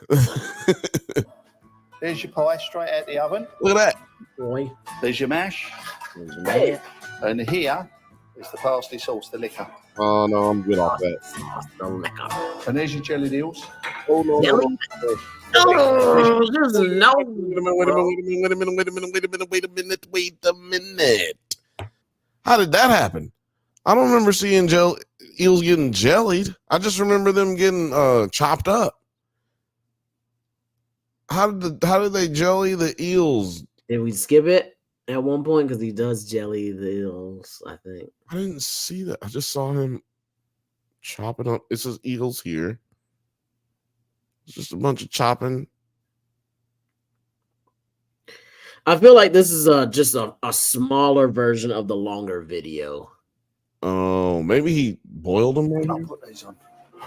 There's your pie straight out the oven. Look at that. Boy. There's your mash. Hey. And here is the parsley sauce, the liquor. Oh no, I'm good off that. And there's your jellied eels. Oh no, Jelly? Oh, this is no. Wait a minute. How did that happen? I don't remember seeing eels getting jellied. I just remember them getting chopped up. How did they jelly the eels? Did we skip it at one point? Because he does jelly the eels, I think. I didn't see that. I just saw him chop it up. It says eels here. It's just a bunch of chopping. I feel like this is just a smaller version of the longer video. Oh, maybe he boiled them. I'll put these on.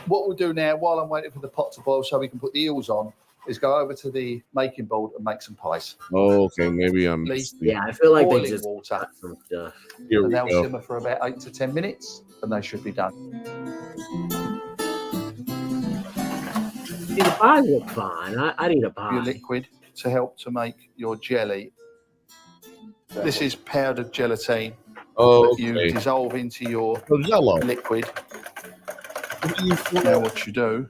What we'll do now, while I'm waiting for the pot to boil so we can put the eels on, is go over to the making board and make some pies. Oh, okay. Maybe I'm. Yeah, I feel like they Boiling just water. got some stuff. Here And we they'll go. simmer for about 8 to 10 minutes, and they should be done. See, the pies look fine. I need a pie. Your liquid to help to make your jelly. This is powdered gelatine Oh, that you okay. dissolve into your Oh, Jello. liquid. Now what you do,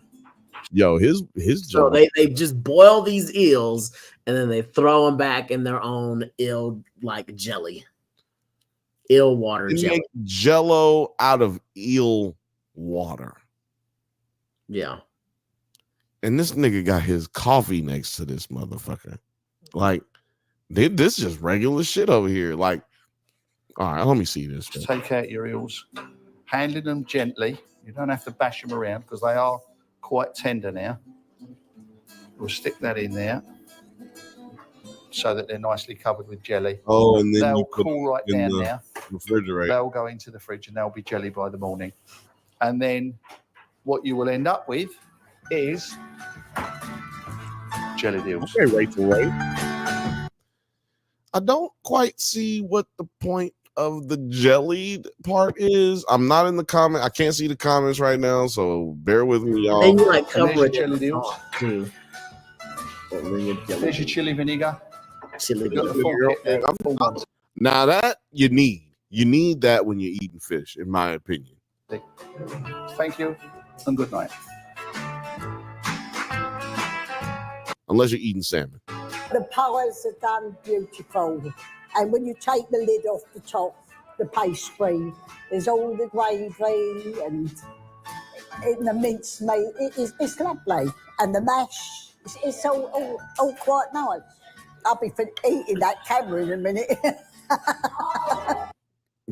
Yo, his So Jello. they just boil these eels and then they throw them back in their own eel like jelly, eel water They jelly. make Jello out of eel water. Yeah, And this nigga got his coffee next to this motherfucker. Like, this is just regular shit over here. Like, all right, let me see this. just take out your eels, handling them gently. You don't have to bash them around because they are quite tender now. We'll stick that in there so that they're nicely covered with jelly. Oh, and then They'll you put cool right in down the now. refrigerator. They'll go into the fridge and they'll be jelly by the morning. And then what you will end up with is jelly eels. Okay, Rachel, right? I don't quite see what the point of the jellied part is. I'm not in the comment. I can't see the comments right now, so bear with me, y'all. then you like And cover there's it your in jelly eels. sauce, too. But when you jelly- There's your chili vinegar. chili You've got the vinegar. full kit there, full ones. Now that you need that when you're eating fish, in my opinion. Thank you and good night. Unless you're eating salmon. The pies are done beautiful. And when you take the lid off the top, the pastry, there's all the gravy and in the mincemeat. It's lovely. And the mash, it's all quite nice. I'll be eating that camera in a minute.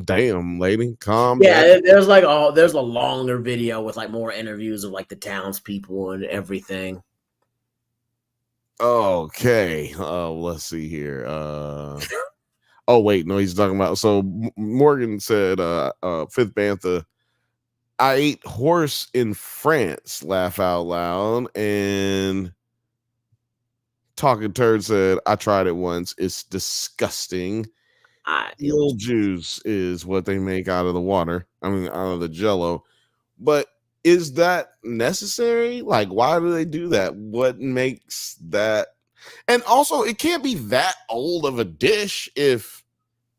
Damn, lady, calm down. Yeah, there's a longer video with like more interviews of like the townspeople and everything. Okay. Let's see here. Oh wait, no, he's talking about. So Morgan said, fifth Bantha, I ate horse in France. Laugh out loud. And Talking Turd said, I tried it once. It's disgusting. Eel juice is what they make out of the water. I mean, out of the Jello. But is that necessary? Like, why do they do that? What makes that? And also, it can't be that old of a dish if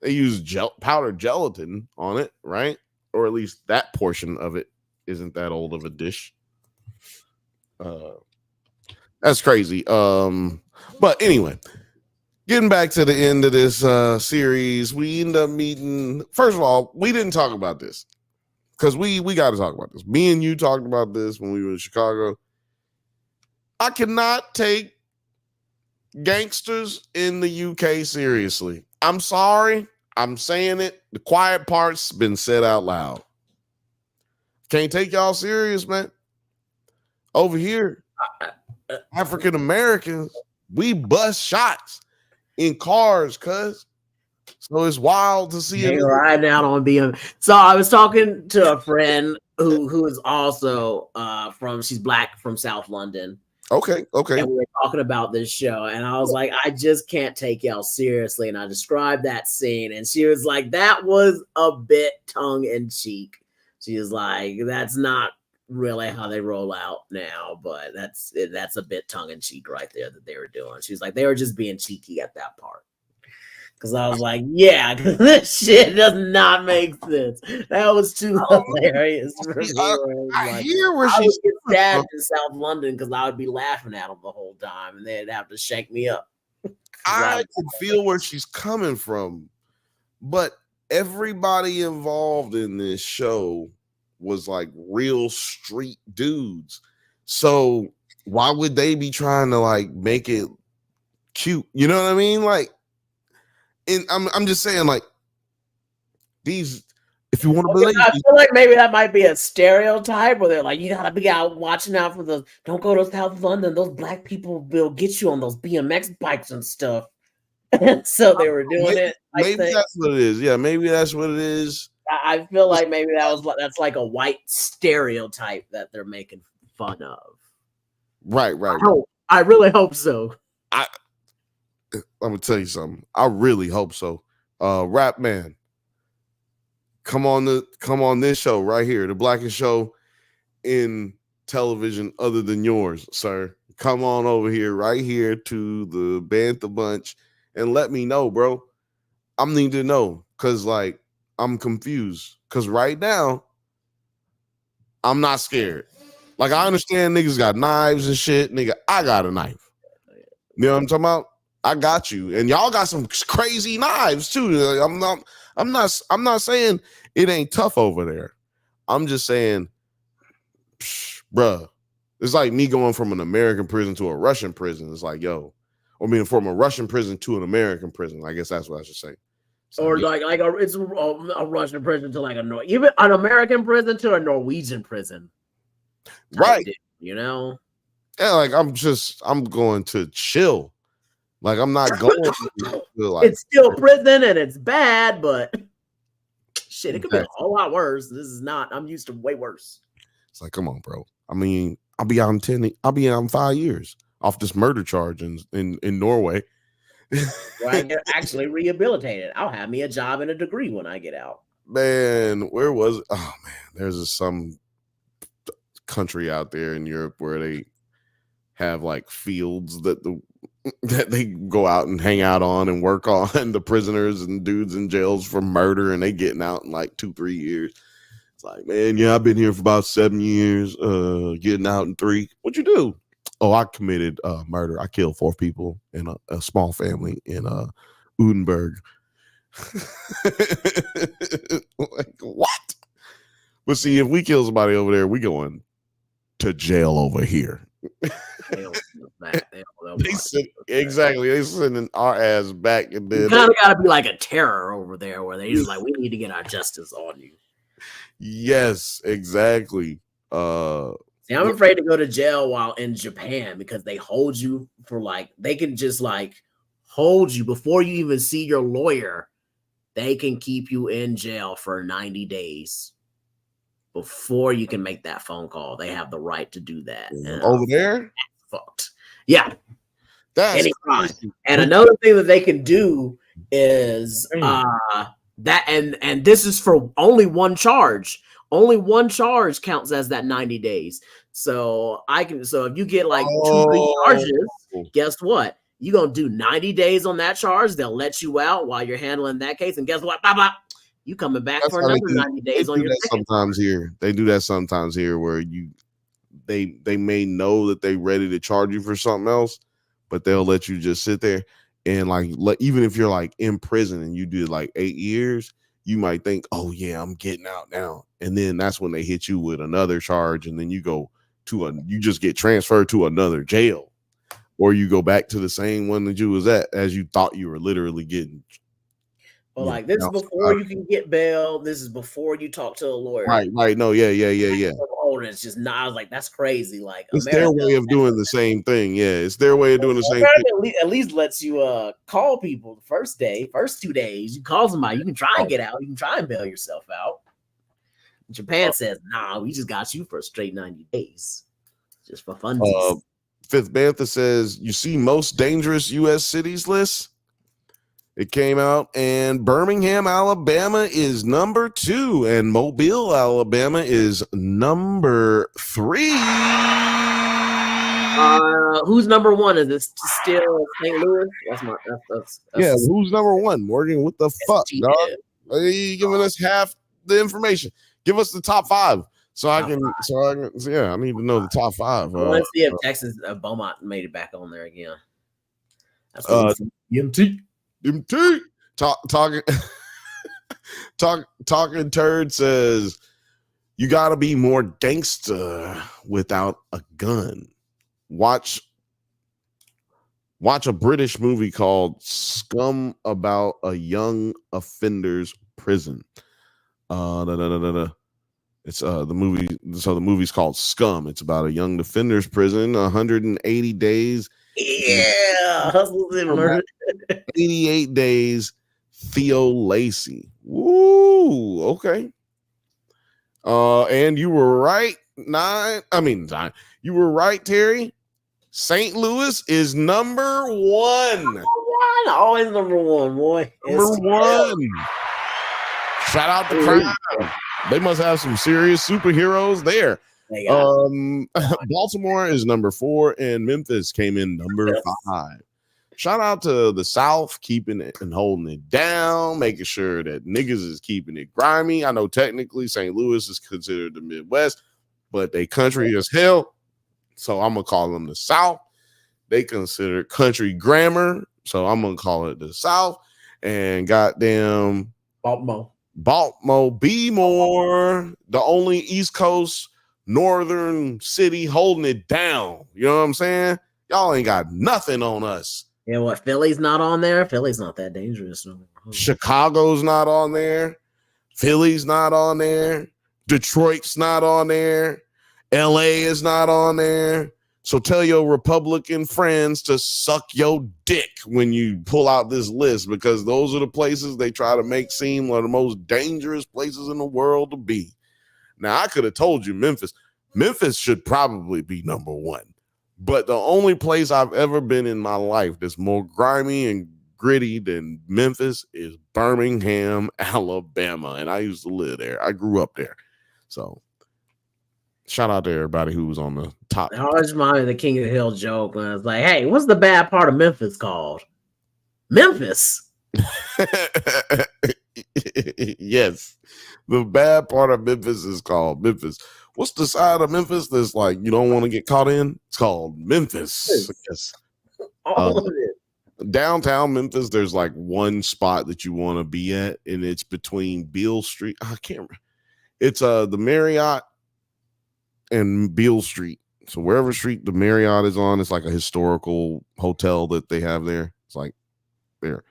they use powdered gelatin on it, right? Or at least that portion of it isn't that old of a dish. That's crazy. But anyway, getting back to the end of this series, we end up meeting. First of all, we didn't talk about this because we got to talk about this. Me and you talked about this when we were in Chicago. I cannot take gangsters in the UK seriously. I'm sorry. I'm saying it. The quiet part's been said out loud. Can't take y'all serious, man. Over here, African Americans, we bust shots in cars, cuz. So it's wild to see it riding out on BM. So I was talking to a friend who is also she's black from South London. Okay. And we were talking about this show, and I was like, I just can't take y'all seriously. And I described that scene, and she was like, that was a bit tongue in cheek. She was like, that's not really how they roll out now, but that's a bit tongue in cheek right there that they were doing. She was like, they were just being cheeky at that part. Because I was like, yeah, this shit does not make sense. That was too hilarious for me. I hear where she's get stabbed in South London because I would be laughing at them the whole time, and they'd have to shake me up. I can feel where she's coming from, but everybody involved in this show was like real street dudes. So why would they be trying to like make it cute? You know what I mean? Like, and I'm just saying, like, these, if you want to believe, I feel like maybe that might be a stereotype where they're like, you gotta be out watching out for those. Don't go to South London. Those black people will get you on those BMX bikes and stuff. So they were doing it. Maybe that's what it is. Yeah, maybe that's what it is. I feel like maybe that's like a white stereotype that they're making fun of. Right. I really hope so. I'm gonna tell you something. I really hope so. Rap Man, come on this show right here, the blackest show in television other than yours, sir. Come on over here, right here to the Bantha Bunch, and let me know, bro. I'm need to know because like I'm confused. Because right now, I'm not scared. Like I understand niggas got knives and shit. Nigga, I got a knife. You know what I'm talking about? I got you, and y'all got some crazy knives too. I'm not saying it ain't tough over there. I'm just saying, bruh, it's like me going from an American prison to a Russian prison. It's like, yo, I mean, from a Russian prison to an American prison. I guess that's what I should say. So, or it's a Russian prison to like even an American prison to a Norwegian prison, right? Deal, you know? Yeah, like I'm going to chill. Like I'm not going to like it's still prison and it's bad, but shit, it could be a whole lot worse. This is not. I'm used to way worse. It's like, come on, bro. I mean, I'll be out in 5 years off this murder charge in Norway. Where I get actually rehabilitated. I'll have me a job and a degree when I get out. Man, where was it? Oh man, there's some country out there in Europe where they have like fields that they go out and hang out on and work on the prisoners and dudes in jails for murder, and they getting out in like 2-3 years. It's like, man, yeah, I've been here for about 7 years, getting out in 3. What'd you do? Oh, I committed murder. I killed 4 people in a small family in Udenberg. Like, what? But see, if we kill somebody over there, we going to jail over here. Exactly. They sending our ass back, and then you kind of got to be like a terror over there, where they just like, we need to get our justice on you. Yes, exactly. See, I'm afraid to go to jail while in Japan because they hold you for like they can just like hold you before you even see your lawyer. They can keep you in jail for 90 days before you can make that phone call. They have the right to do that. Over there? Fucked. Yeah. That's any crime. crazy. And another thing that they can do is Damn. that and this is for only one charge. Only one charge counts as that 90 days. So if you get like 2-3 charges, guess what? You're gonna do 90 days on that charge. They'll let you out while you're handling that case. And guess what? Blah, blah, you coming back That's for how another they do, 90 days on your second sometimes here. They do that sometimes here where they may know that they ready to charge you for something else, but they'll let you just sit there and like even if you're like in prison and you did like 8 years, you might think, oh yeah, I'm getting out now. And then that's when they hit you with another charge, and then you go you just get transferred to another jail. Or you go back to the same one that you was at as you thought you were literally getting. Well, like this is before you can get bail. This is before you talk to a lawyer. Right. No, yeah. Older, it's just not. I was like, that's crazy. Like it's their way of doing the same thing. Yeah, it's their way of doing the same thing. At least lets you call people the first 2 days. You call somebody, you can try and get out. You can try and bail yourself out. Japan says, nah, we just got you for a straight 90 days. Just for fun. Fifth Bantha says, you see most dangerous U.S. cities list? It came out, and Birmingham, Alabama is number 2, and Mobile, Alabama is number 3. Who's number 1? Is this still St. Louis? That's yeah. Who's number 1? Morgan, what the fuck, dog? Are you giving us half the information? Give us the top 5. So I can, I need to know the top 5. I want to see if Texas Beaumont made it back on there again. That's MT talking turd says you got to be more gangster without a gun. Watch a British movie called Scum about a young offender's prison. It's the movie. So the movie's called Scum. It's about a young offender's prison, 180 days. Yeah, 88 days. Theo Lacey. Woo. Okay. And you were right. You were right, Terry. St. Louis is number 1. Always number 1, boy. Number 1. Shout out to Crown. They must have some serious superheroes there. Baltimore is number 4, and Memphis came in number 5. Shout out to the South, keeping it and holding it down, making sure that niggas is keeping it grimy. I know technically St. Louis is considered the Midwest, but they country as hell. So I'm gonna call them the South. They consider country grammar, so I'm gonna call it the South. And goddamn Baltimore, be more the only East Coast northern city holding it down. You know what I'm saying? Y'all ain't got nothing on us. Yeah, what? Philly's not on there? Philly's not that dangerous. Chicago's not on there. Philly's not on there. Detroit's not on there. LA is not on there. So tell your Republican friends to suck your dick when you pull out this list, because those are the places they try to make seem one of the most dangerous places in the world to be. Now, I could have told you Memphis. Memphis should probably be number 1. But the only place I've ever been in my life that's more grimy and gritty than Memphis is Birmingham, Alabama. And I used to live there. I grew up there. So shout out to everybody who was on the top. I always reminded the King of the Hill joke when I was like, hey, what's the bad part of Memphis called? Memphis. Yes. The bad part of Memphis is called Memphis. What's the side of Memphis that's like you don't want to get caught in? It's called Memphis. Yes. All of it. Downtown Memphis, there's like one spot that you want to be at, and it's between Beale Street. I can't remember. It's the Marriott and Beale Street. So wherever street the Marriott is on, it's like a historical hotel that they have there. It's like their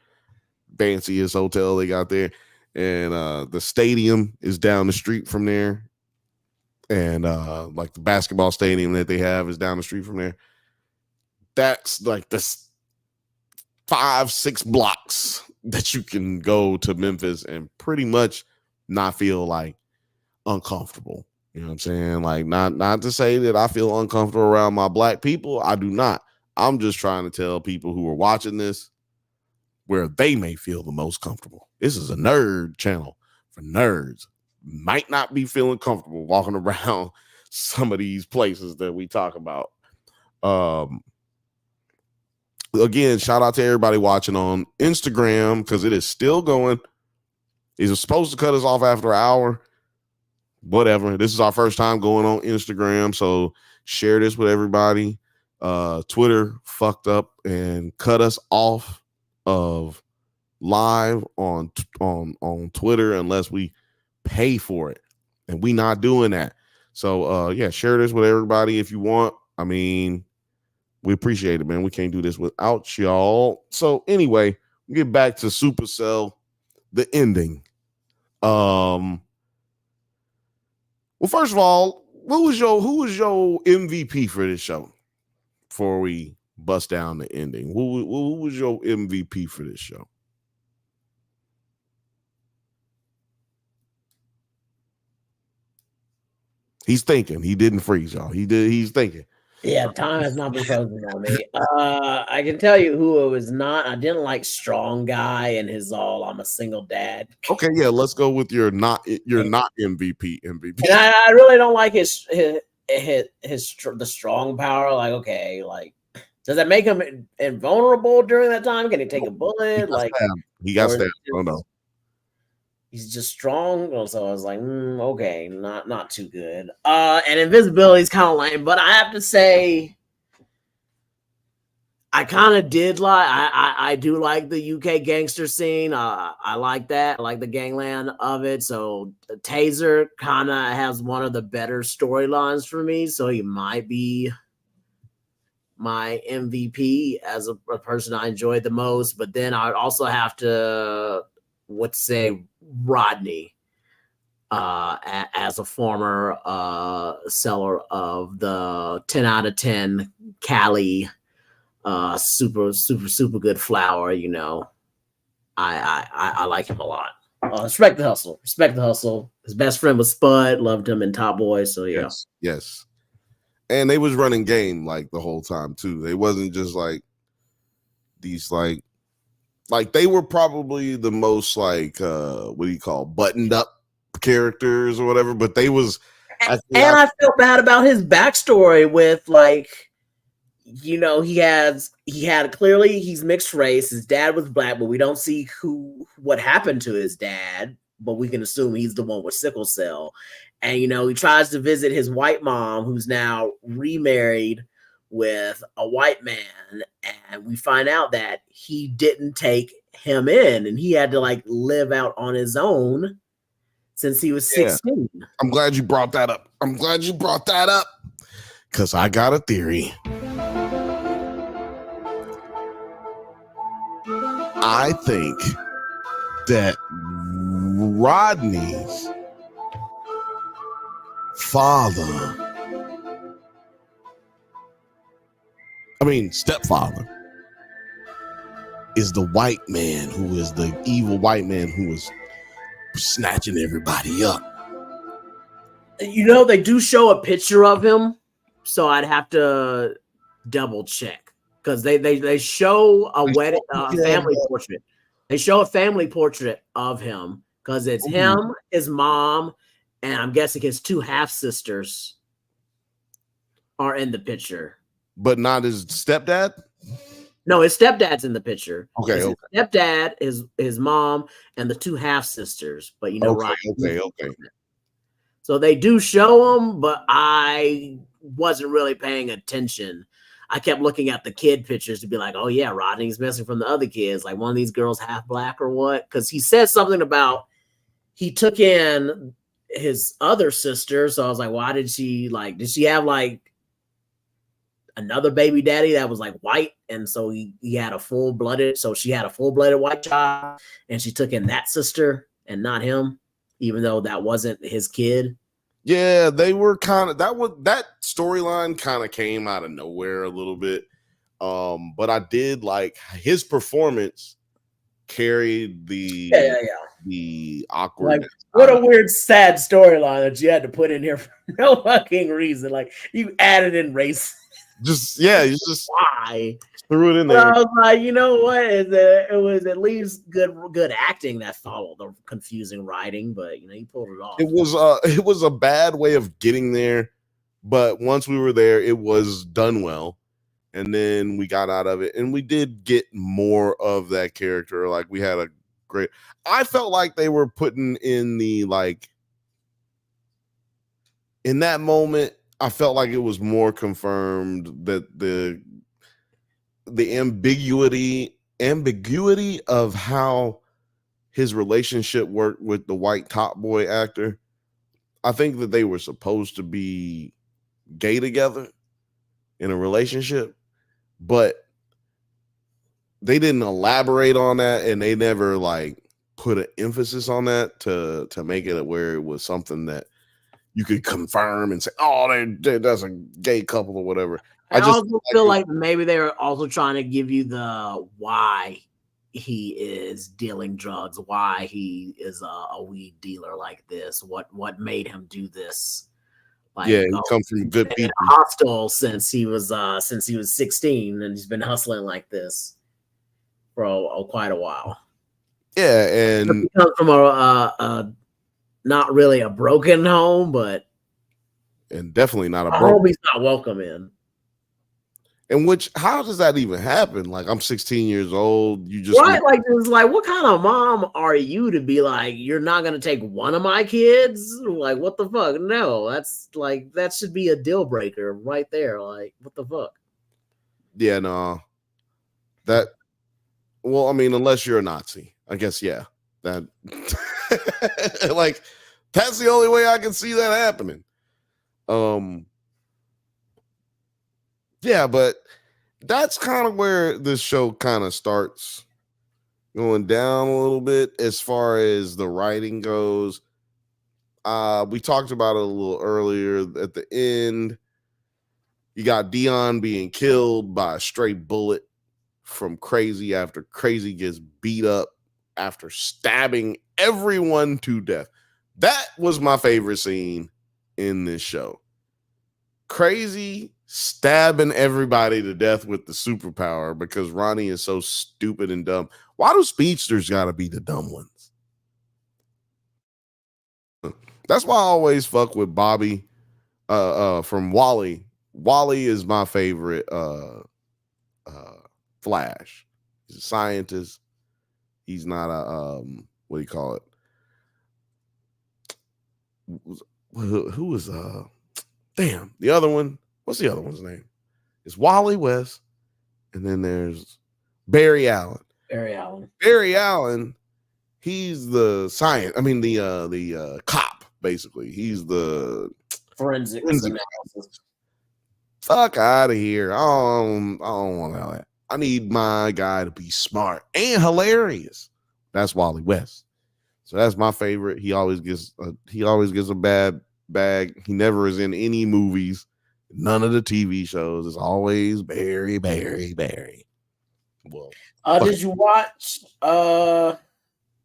fanciest hotel they got there. And the stadium is down the street from there. And like the basketball stadium that they have is down the street from there. That's like this 5-6 blocks that you can go to Memphis and pretty much not feel like uncomfortable. You know what I'm saying? Like not to say that I feel uncomfortable around my black people. I do not. I'm just trying to tell people who are watching this where they may feel the most comfortable. This is a nerd channel for nerds. Might not be feeling comfortable walking around some of these places that we talk about. Again, shout out to everybody watching on Instagram because it is still going. He's supposed to cut us off after an hour. Whatever. This is our first time going on Instagram, so share this with everybody. Twitter fucked up and cut us off of live on Twitter unless we pay for it, and we not doing that. So yeah, share this with everybody if you want. I mean, we appreciate it, man. We can't do this without y'all. So anyway, we get back to Supercell, the ending. Well, first of all, who was your MVP for this show? Before we bust down the ending, who was your MVP for this show? He's thinking. He didn't freeze, y'all. He's thinking. Yeah, time has not been frozen on me. I can tell you who it was not. I didn't like Strong Guy and his I'm a single dad. Okay, yeah, let's go with your not MVP. And I really don't like his the strong power. Like, okay, like, does that make him invulnerable during that time? Can he take a bullet? He got stabbed. Oh no. He's just strong. So I was like, okay, not too good. And invisibility is kind of lame, but I have to say, I kind of did like. I do like the UK gangster scene. I like that. I like the gangland of it. So Taser kind of has one of the better storylines for me. So he might be my MVP as a person I enjoyed the most. But then I also have to say Rodney as a former seller of the 10 out of 10 Cali super good flour. You know, I like him a lot. Respect the hustle. His best friend was Spud, loved him in Top Boy. So yeah. Yes. And they was running game like the whole time too. They wasn't just like these like they were probably the most like buttoned up characters or whatever, but they was and I felt bad about his backstory with like, you know, he's mixed race. His dad was black, but we don't see what happened to his dad, but we can assume he's the one with sickle cell. And you know, he tries to visit his white mom, who's now remarried with a white man, and we find out that he didn't take him in, and he had to like live out on his own since he was 16. I'm glad you brought that up. Because I got a theory. I think that Rodney's stepfather is the white man who is the evil white man who was snatching everybody up. You know, they do show a picture of him, so I'd have to double check because they show a family portrait. They show a family portrait of him because it's him, his mom, and I'm guessing his two half sisters are in the picture. But not his stepdad? No, his stepdad's in the picture. Okay. His stepdad, his mom, and the two half sisters. But you know, okay. So they do show him, but I wasn't really paying attention. I kept looking at the kid pictures to be like, oh yeah, Rodney's missing from the other kids. Like one of these girls half black or what? Because he said something about he took in his other sister. So I was like, why did she have like another baby daddy that was like white? And so he had she had a full-blooded white child, and she took in that sister and not him, even though that wasn't his kid. Yeah, they were kind of that storyline kind of came out of nowhere a little bit. But I did like his performance carried the awkward. Like, what a weird, sad storyline that you had to put in here for no fucking reason. Like you added in race. Just yeah, you just why. threw it in But I there. was like, you know what? It was at least good acting that followed the confusing writing, but you know, he pulled it off. It was a bad way of getting there, but once we were there, it was done well. And then we got out of it, and we did get more of that character. Like we had a great. I felt like they were putting in the like. In that moment, I felt like it was more confirmed that the ambiguity of how his relationship worked with the white top boy actor. I think that they were supposed to be gay together in a relationship, but they didn't elaborate on that, and they never like put an emphasis on that to make it where it was something that you could confirm and say, "Oh, that's a gay couple" or whatever. I also feel like maybe they were also trying to give you the why he is dealing drugs, why he is a weed dealer like this, what made him do this. Like, yeah, he come from good people. Hostile since he was 16, and he's been hustling like this for quite a while. Yeah, and he comes from a not really a broken home, but definitely not a home he's not welcome in. And how does that even happen? Like, I'm 16 years old. You just right? Like, it's like, what kind of mom are you to be like, you're not gonna take one of my kids? Like, what the fuck? No, that's like that should be a deal breaker right there. Like, what the fuck? Yeah, no. That well, I mean, unless you're a Nazi, I guess, yeah. That like that's the only way I can see that happening. Yeah, but that's kind of where this show kind of starts going down a little bit as far as the writing goes. We talked about it a little earlier. At the end, you got Dion being killed by a stray bullet from Crazy after Crazy gets beat up after stabbing everyone to death. That was my favorite scene in this show. Crazy stabbing everybody to death with the superpower because Ronnie is so stupid and dumb. Why do speedsters gotta be the dumb ones? That's why I always fuck with Bobby from Wally. Wally is my favorite Flash. He's a scientist. He's not a what do you call it? Who was damn, the other one? What's the other one's name? It's Wally West, and then there's Barry Allen. Barry Allen, he's the science. I mean the cop, basically. He's the forensic. Fuck out of here. I don't want all that. I need my guy to be smart and hilarious. That's Wally West. So that's my favorite. He always gets a bad bag. He never is in any movies, none of the TV shows. It's always Barry. Well, did you watch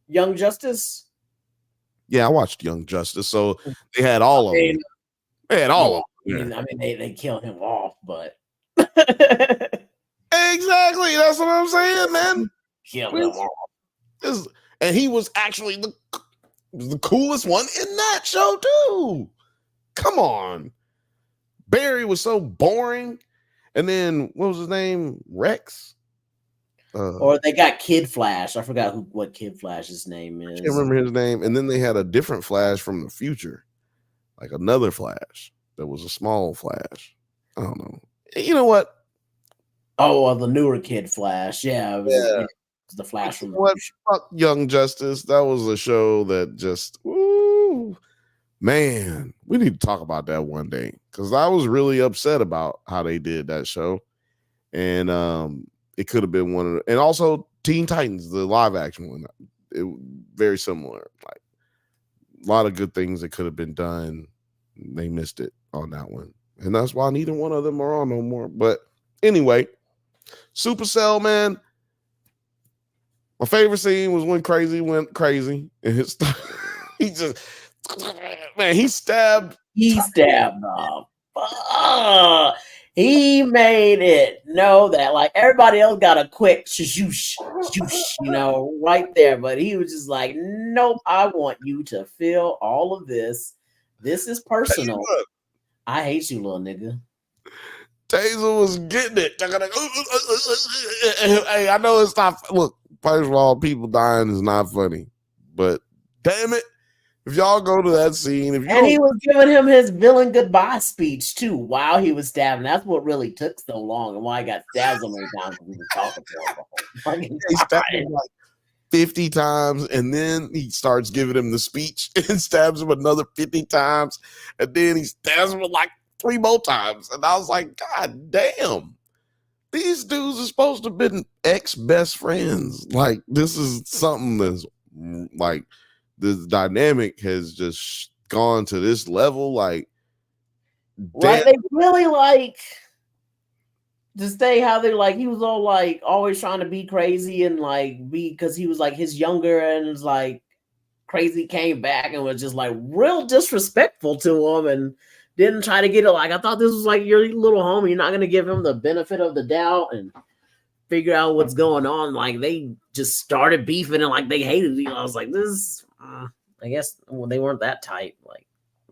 Young Justice? Yeah, I watched Young Justice. So they had all of them. They had all of them. I mean, they killed him off, but exactly. That's what I'm saying, man. Kill him off. And he was actually the coolest one in that show too. Come on. Barry was so boring. And then what was his name? Rex? Or they got Kid Flash. I forgot what Kid Flash's name is. I can't remember his name. And then they had a different Flash from the future. Like another Flash that was a small Flash. I don't know. You know what? Oh, the newer Kid Flash. Yeah, it was the Flash from the future. Fuck Young Justice. That was a show that just, ooh, man, we need to talk about that one day because I was really upset about how they did that show. And it could have been one of the, and also Teen Titans, the live action one. Very similar. Like a lot of good things that could have been done. They missed it on that one. And that's why neither one of them are on no more. But anyway, Supacell, man. My favorite scene was when Crazy went crazy. And he just, man, he stabbed. He stabbed He made it know that like everybody else got a quick shoosh, right there. But he was just like, nope, I want you to feel all of this. This is personal. I hate you, little nigga. Taser was getting it. Hey, I know it's not. Look, first of all, people dying is not funny, but damn it, if y'all go to that scene, And he was giving him his villain goodbye speech too while he was stabbing. That's what really took so long and why he got stabbed so many times because he was talking to him. He stabbed him like 50 times, and then he starts giving him the speech and stabs him another 50 times, and then he stabs him like 3 more times. And I was like, God damn, these dudes are supposed to have been ex-best friends. Like, this is something that's like, this dynamic has just gone to this level. Like, right? They really like to say how they're like, he was all like always trying to be crazy and like be because he was like his younger and was like crazy came back and was just like real disrespectful to him and didn't try to get it. Like, I thought this was like your little homie. You're not going to give him the benefit of the doubt and figure out what's going on. Like, they just started beefing and like they hated you. I was like, this, I guess they weren't that tight. Like,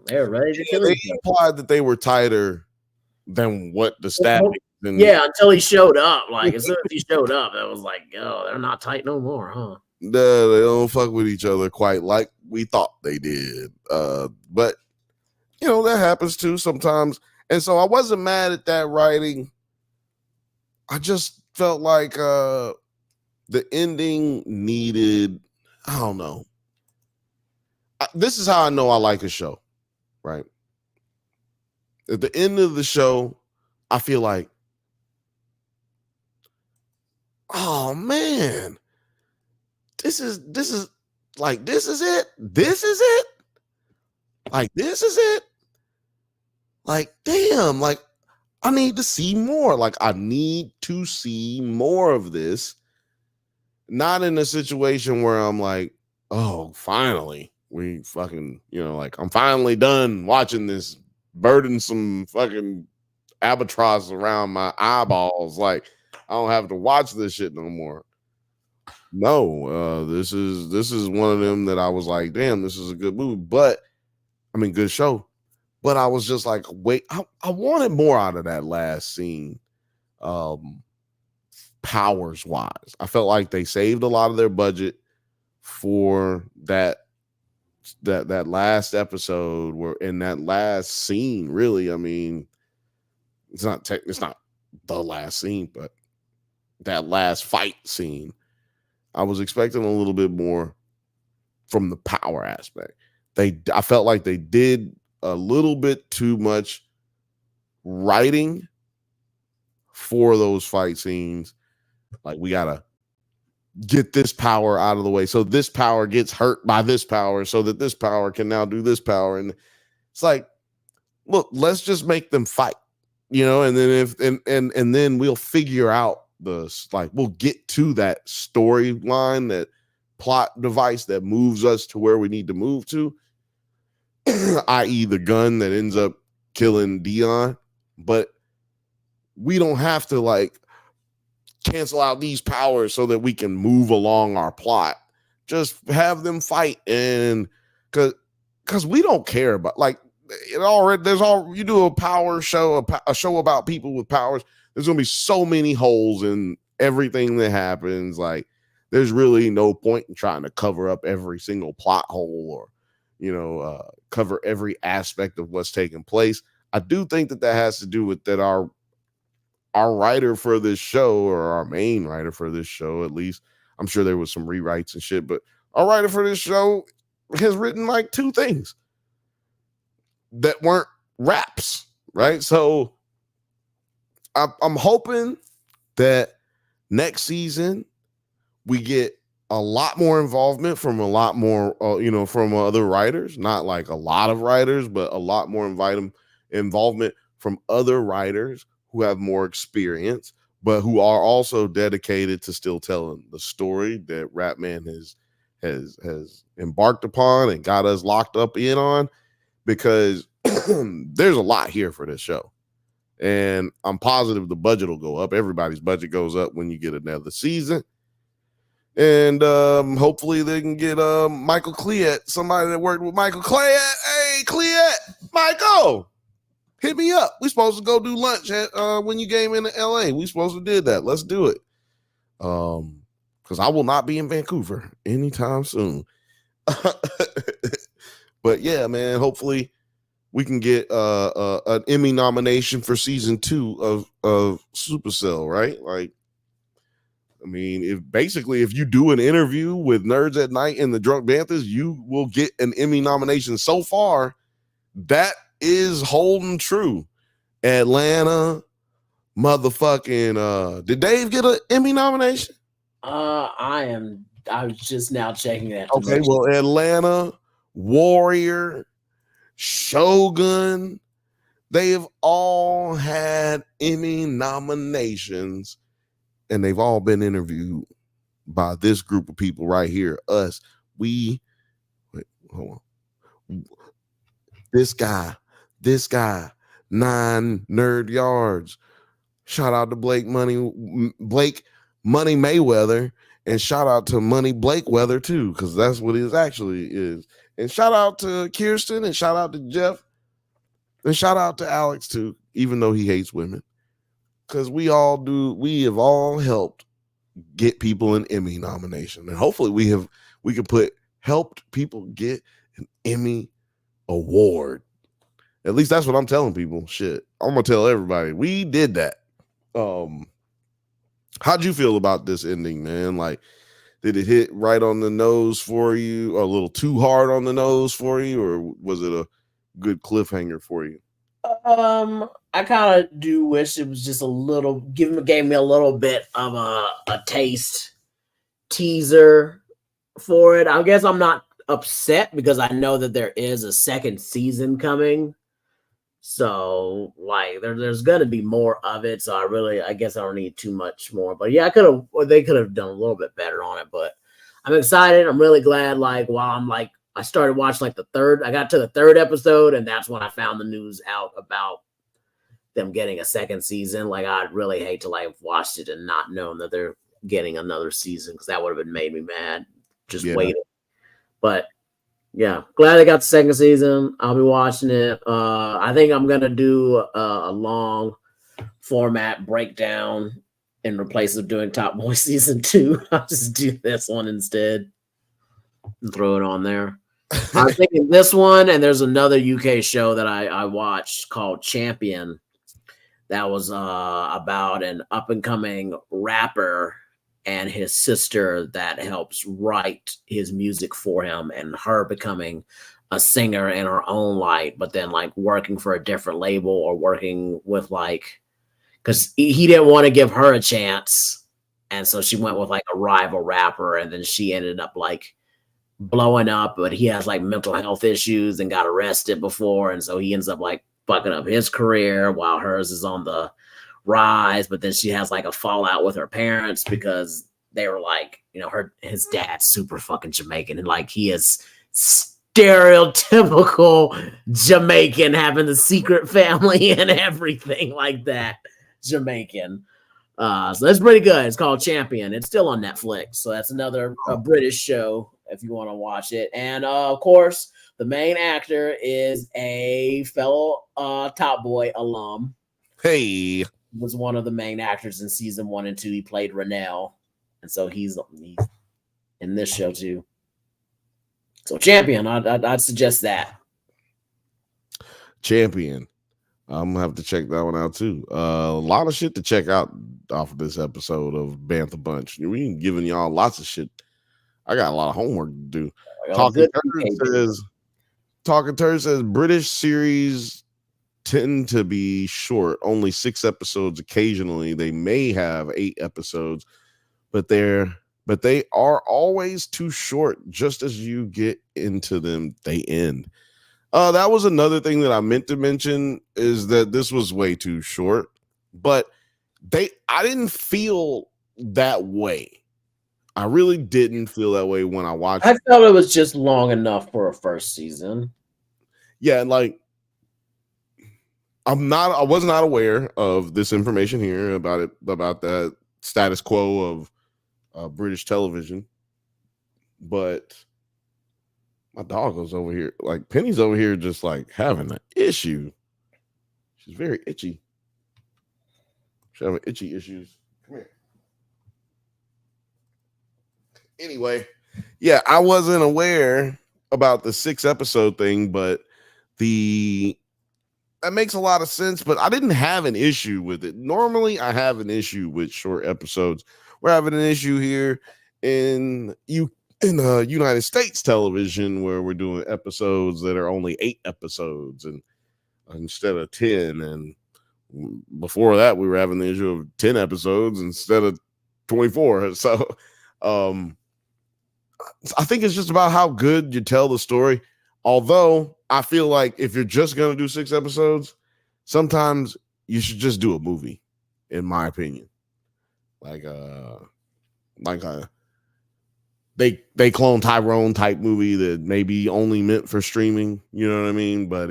they were ready to kill each other. They implied that they were tighter than what the stabbing. Until he showed up. Like, as soon as he showed up, it was like, oh, they're not tight no more, huh? No, they don't fuck with each other quite like we thought they did. But you know, that happens too sometimes. And so I wasn't mad at that writing. I just felt like the ending needed, I don't know. This is how I know I like a show, right? At the end of the show, I feel like, oh man, this is like, this is it. This is it. Like, this is it. Like, damn, like, I need to see more. Like, I need to see more of this. Not in a situation where I'm like, oh, finally, we fucking, you know, like, I'm finally done watching this burdensome fucking albatross around my eyeballs. Like, I don't have to watch this shit no more. No, this is one of them that I was like, damn, this is a good movie, but I mean, good show. But I was just like, wait, I wanted more out of that last scene. Powers wise, I felt like they saved a lot of their budget for that last episode, where in that last scene, really, I mean, it's not the last scene, but that last fight scene, I was expecting a little bit more from the power aspect. I felt like they did a little bit too much writing for those fight scenes. Like, we gotta get this power out of the way, so this power gets hurt by this power, so that this power can now do this power. And it's like, look, let's just make them fight, you know, and then and then we'll figure out we'll get to that storyline, that plot device that moves us to where we need to move to, i.e. the gun that ends up killing Dion. But we don't have to like cancel out these powers so that we can move along our plot. Just have them fight, and because we don't care about, like, it already, you do a power show, a show about people with powers, there's gonna be so many holes in everything that happens. Like, there's really no point in trying to cover up every single plot hole, or, you know, cover every aspect of what's taking place. I do think that has to do with that our writer for this show, or our main writer for this show, at least, I'm sure there was some rewrites and shit, but our writer for this show has written like 2 things that weren't raps, right? So I'm hoping that next season we get a lot more involvement from a lot more, from other writers, not like a lot of writers, but a lot more involvement from other writers who have more experience, but who are also dedicated to still telling the story that Ratman has embarked upon and got us locked up in on, because there's a lot here for this show. And I'm positive the budget will go up. Everybody's budget goes up when you get another season. And hopefully they can get Michael Cleat, somebody that worked with Michael Cleat. Hey, Cleat, Michael, hit me up. We supposed to go do lunch when you came into LA. We supposed to did that. Let's do it. Because I will not be in Vancouver anytime soon. But yeah, man, hopefully we can get an Emmy nomination for season 2 of Supacell, right? Like, I mean, if you do an interview with Nerds at Night and the Drunk Banthas, you will get an Emmy nomination. So far, that is holding true. Atlanta, motherfucking, did Dave get an Emmy nomination? I was just now checking that. Okay, well, Atlanta, Warrior, Shogun, they have all had Emmy nominations. And they've all been interviewed by this group of people right here. Us. Wait, hold on. This guy, 9 nerd yards. Shout out to Blake Money Mayweather, and shout out to Money Blake Weather too, because that's what it actually is. And shout out to Kirsten, and shout out to Jeff, and shout out to Alex too, even though he hates women. Because we have all helped get people an Emmy nomination. And hopefully we can helped people get an Emmy award. At least that's what I'm telling people. Shit. I'm gonna tell everybody. We did that. How'd you feel about this ending, man? Like, did it hit right on the nose for you, or a little too hard on the nose for you, or was it a good cliffhanger for you? I kind of do wish it was just a little, gave me a little bit of a teaser for it. I guess I'm not upset because I know that there is a second season coming. So like there's gonna be more of it. So I guess I don't need too much more. But yeah, they could have done a little bit better on it. But I'm excited. I'm really glad. Like I started watching I got to the 3rd episode, and that's when I found the news out about them getting a second season. Like, I'd really hate to have watched it and not known that they're getting another season, because that would have made me mad. Just waiting. But yeah, glad I got the second season. I'll be watching it. I think I'm gonna do a long format breakdown in replace of doing Top Boy season 2. I'll just do this one instead and throw it on there. I'm thinking this one, and there's another UK show that I watched called Champion. That was about an up-and-coming rapper and his sister that helps write his music for him, and her becoming a singer in her own right, but then working for a different label, or working with because he didn't want to give her a chance, and so she went with a rival rapper, and then she ended up blowing up, but he has mental health issues and got arrested before, and so he ends up fucking up his career while hers is on the rise. But then she has a fallout with her parents because they were his dad's super fucking Jamaican, and he is stereotypical Jamaican, having the secret family and everything like that. Jamaican. So that's pretty good. It's called Champion. It's still on Netflix, so that's another British show if you want to watch it. And of course, the main actor is a fellow Top Boy alum. Hey, he was one of the main actors in season 1 and 2. He played Renell, and so he's in this show too. So Champion, I'd suggest that. Champion. I'm gonna have to check that one out too. A lot of shit to check out off of this episode of Bantha Bunch. We giving y'all lots of shit. I got a lot of homework to do. Talking Turd says British series tend to be short, only 6 episodes occasionally. They may have 8 episodes, but they are always too short. Just as you get into them, they end. That was another thing that I meant to mention, is that this was way too short, but I didn't feel that way. I really didn't feel that way when I watched it. I felt it was just long enough for a first season. Yeah, I was not aware of this information here about the status quo of British television, but my dog was over here, like Penny's over here, just like having an issue. She's very itchy. She's having itchy issues. Come here. Anyway, yeah, I wasn't aware about the 6-episode thing, but that makes a lot of sense, but I didn't have an issue with it. Normally, I have an issue with short episodes. We're having an issue here in United States television where we're doing episodes that are only 8 episodes and instead of 10. And before that, we were having the issue of 10 episodes instead of 24. So I think it's just about how good you tell the story. Although I feel like if you're just going to do 6 episodes, sometimes you should just do a movie, in my opinion. They clone Tyrone type movie that may be only meant for streaming, you know what I mean? But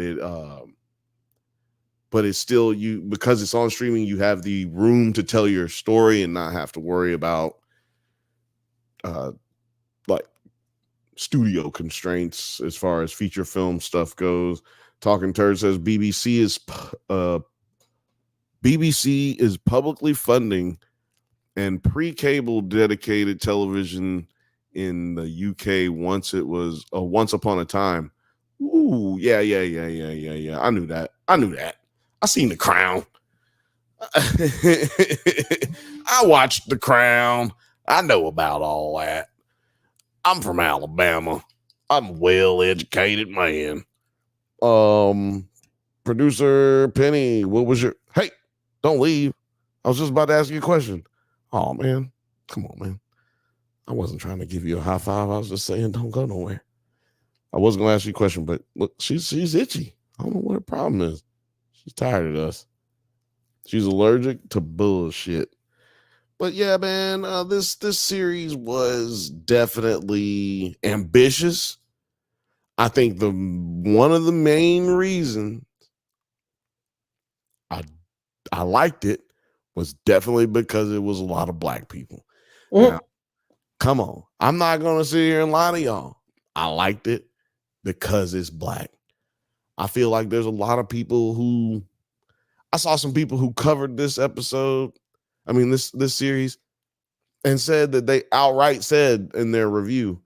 it's still, because it's on streaming, you have the room to tell your story and not have to worry about like studio constraints as far as feature film stuff goes. Talking Turd says BBC is publicly funding and pre-cable dedicated television in the UK once it was Once Upon a Time. Ooh, yeah. I knew that. I seen The Crown. I watched The Crown. I know about all that. I'm from Alabama. I'm a well-educated man. Producer Penny, what was your... Hey, don't leave. I was just about to ask you a question. Oh, man. Come on, man. I wasn't trying to give you a high five. I was just saying don't go nowhere. I wasn't going to ask you a question, but look, she's itchy. I don't know what her problem is. She's tired of us. She's allergic to bullshit. But yeah, man, this series was definitely ambitious. I think one of the main reasons I liked it was definitely because it was a lot of black people. Now, come on, I'm not gonna sit here and lie to y'all. I liked it because it's black. I feel like there's a lot of people I saw some people who covered this series, and said that they outright said in their review,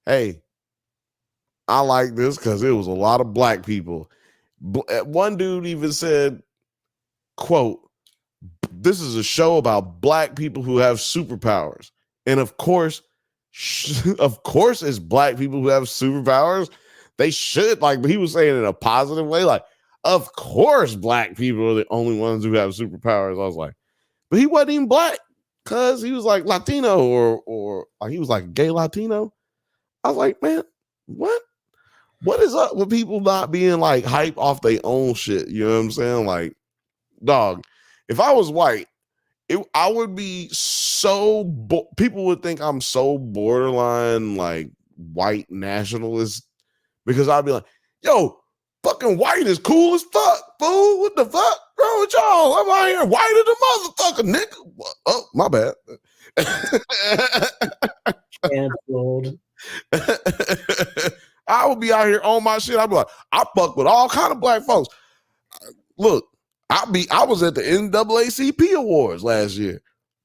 hey, I like this because it was a lot of black people. One dude even said, quote, this is a show about black people who have superpowers. And of course it's black people who have superpowers. They should, but he was saying it in a positive way, like, of course black people are the only ones who have superpowers. I was like, but he wasn't even black because he was like Latino or he was like gay Latino. I was like, man, what is up with people not being like hype off their own shit? You know what I'm saying? Like, dog, if I was white, I would be so people would think I'm so borderline like white nationalist because I'd be like, yo, fucking white is cool as fuck, fool. What the fuck wrong with y'all? I'm out here white as a motherfucker, nigga. Oh, my bad. Canceled. I would be out here on my shit. I'd be like, I fuck with all kind of black folks. Look, I was at the NAACP awards last year,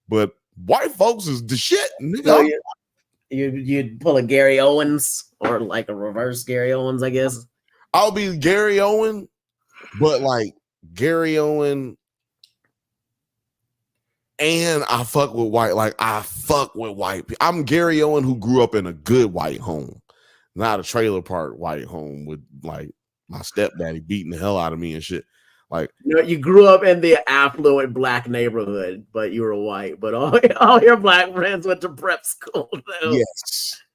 but white folks is the shit, nigga. So you'd pull a Gary Owens or like a reverse Gary Owens, I guess. I'll be Gary Owen, but like Gary Owen, and I fuck with white. Like I fuck with white people. I'm Gary Owen who grew up in a good white home, not a trailer park white home with like my stepdaddy beating the hell out of me and shit. Like, you grew up in the affluent black neighborhood, but you were white. But all your black friends went to prep school. Though.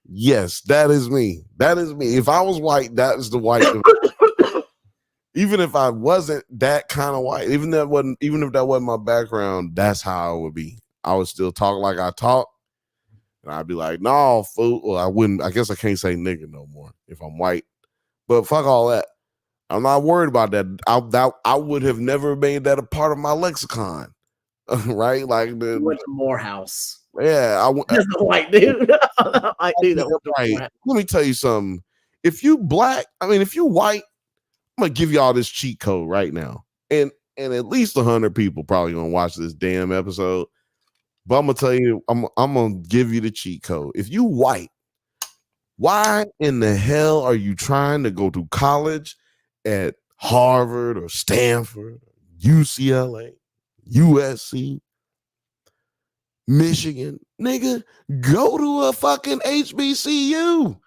Yes, that is me. If I was white, that is the white. Even if I wasn't that kind of white, even if that wasn't my background, that's how I would be. I would still talk like I talk, and I'd be like, "No, fool." Well, I wouldn't. I guess I can't say nigga no more if I'm white. But fuck all that. I'm not worried about that. I would have never made that a part of my lexicon, right? Like He went to Morehouse. yeah, That's the white dude. White dude that went to right. Morehouse. Let me tell you something. If you black, if you white, I'm gonna give y'all this cheat code right now, and at least 100 people probably gonna watch this damn episode. But I'm gonna tell you, I'm gonna give you the cheat code. If you white, why in the hell are you trying to go to college at Harvard or Stanford, UCLA, USC, Michigan? Nigga, go to a fucking HBCU.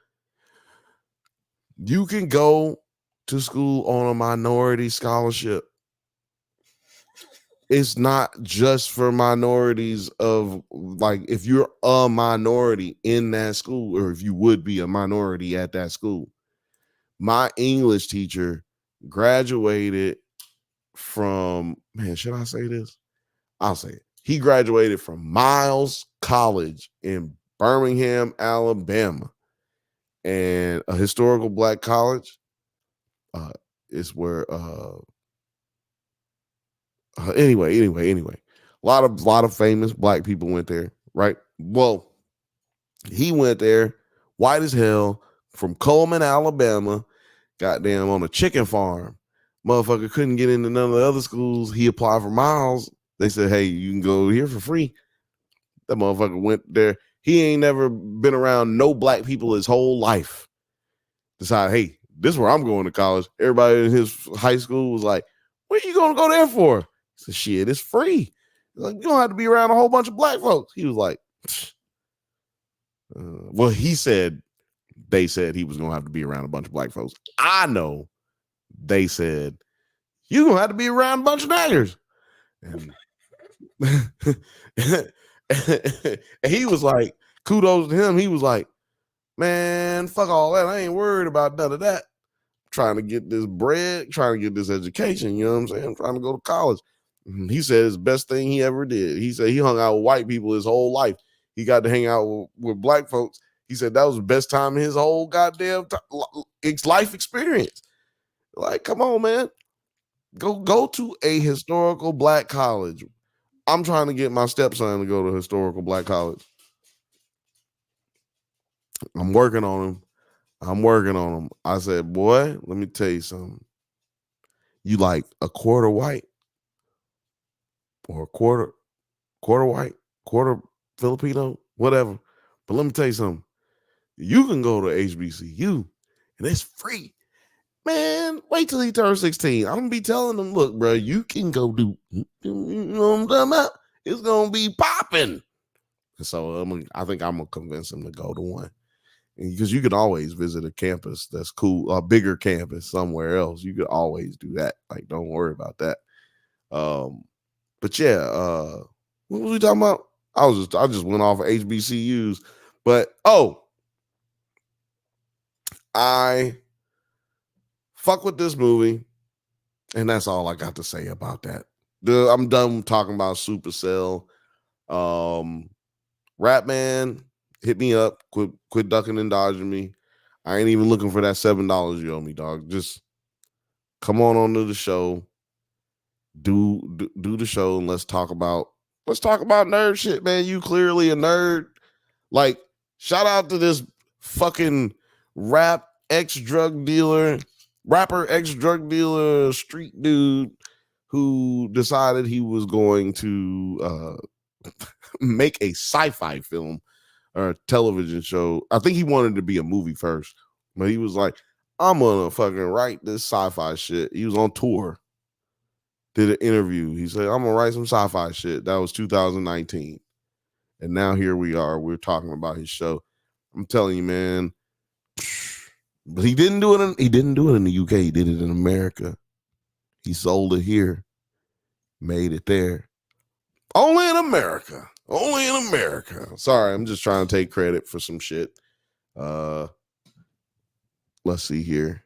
You can go to school on a minority scholarship. It's not just for minorities of like if you're a minority in that school or if you would be a minority at that school. My English teacher graduated from, man, should I say this? I'll say it. He graduated from Miles College in Birmingham, Alabama, and a historical black college is where anyway, a lot of famous black people went there, right? Well, he went there, white as hell, from Coleman, Alabama, goddamn on a chicken farm. Motherfucker couldn't get into none of the other schools. He applied for Miles. They said, hey, you can go here for free. That motherfucker went there. He ain't never been around no black people his whole life. Decided, hey, this is where I'm going to college. Everybody in his high school was like, what are you going to go there for? He said, shit, it's free. Like, you don't have to be around a whole bunch of black folks. He was like, well, they said he was going to have to be around a bunch of black folks. I know they said, you're going to have to be around a bunch of niggers. And, and he was like, kudos to him. He was like, man, fuck all that. I ain't worried about none of that. I'm trying to get this bread, trying to get this education. You know what I'm saying? I'm trying to go to college. He said it's the best thing he ever did. He said he hung out with white people his whole life. He got to hang out with black folks. He said that was the best time in his whole goddamn life experience. Like, come on, man. Go to a historical black college. I'm trying to get my stepson to go to historical black college. I'm working on him. I said, boy, let me tell you something. You like a quarter white or a quarter white, quarter Filipino, whatever. But let me tell you something. You can go to HBCU and it's free. Man, wait till he turns 16. I'm gonna be telling him, look, bro, you can go do, you know what I'm talking about? It's gonna be popping. So I think I'm gonna convince him to go to one. Because you can always visit a campus that's cool, a bigger campus somewhere else. You could always do that. Like, don't worry about that. But yeah, what was we talking about? I just went off of HBCUs. But I fuck with this movie, and that's all I got to say about that. I'm done talking about Supacell. Ratman, hit me up. Quit ducking and dodging me. I ain't even looking for that $7 you owe me, dog. Just come on to the show. Do the show and let's talk about nerd shit, man. You clearly a nerd. Like, shout out to this fucking rapper ex-drug dealer, street dude who decided he was going to make a sci-fi film or a television show. I think he wanted to be a movie first, but he was like, I'm gonna fucking write this sci-fi shit. He was on tour, did an interview. He said, I'm gonna write some sci-fi shit. That was 2019. And now here we are. We're talking about his show. I'm telling you, man. But he didn't do it in the UK. He did it in America. He sold it here, made it there. Only in America. Sorry, I'm just trying to take credit for some shit. Let's see here.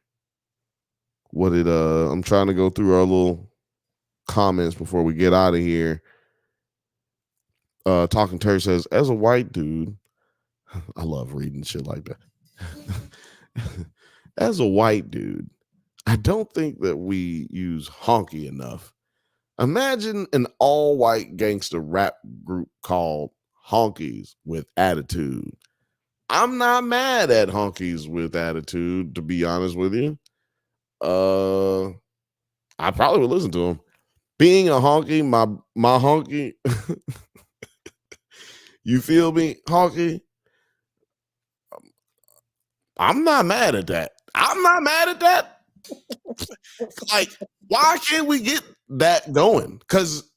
I'm trying to go through our little comments before we get out of here. Talking Terry says, as a white dude, I love reading shit like that. As a white dude, I don't think that we use honky enough. Imagine an all-white gangster rap group called Honkies with Attitude. I'm not mad at Honkies with Attitude, to be honest with you. I probably would listen to them. Being a honky, my honky, you feel me, honky? I'm not mad at that. I'm not mad at that. Like, why can't we get that going? Because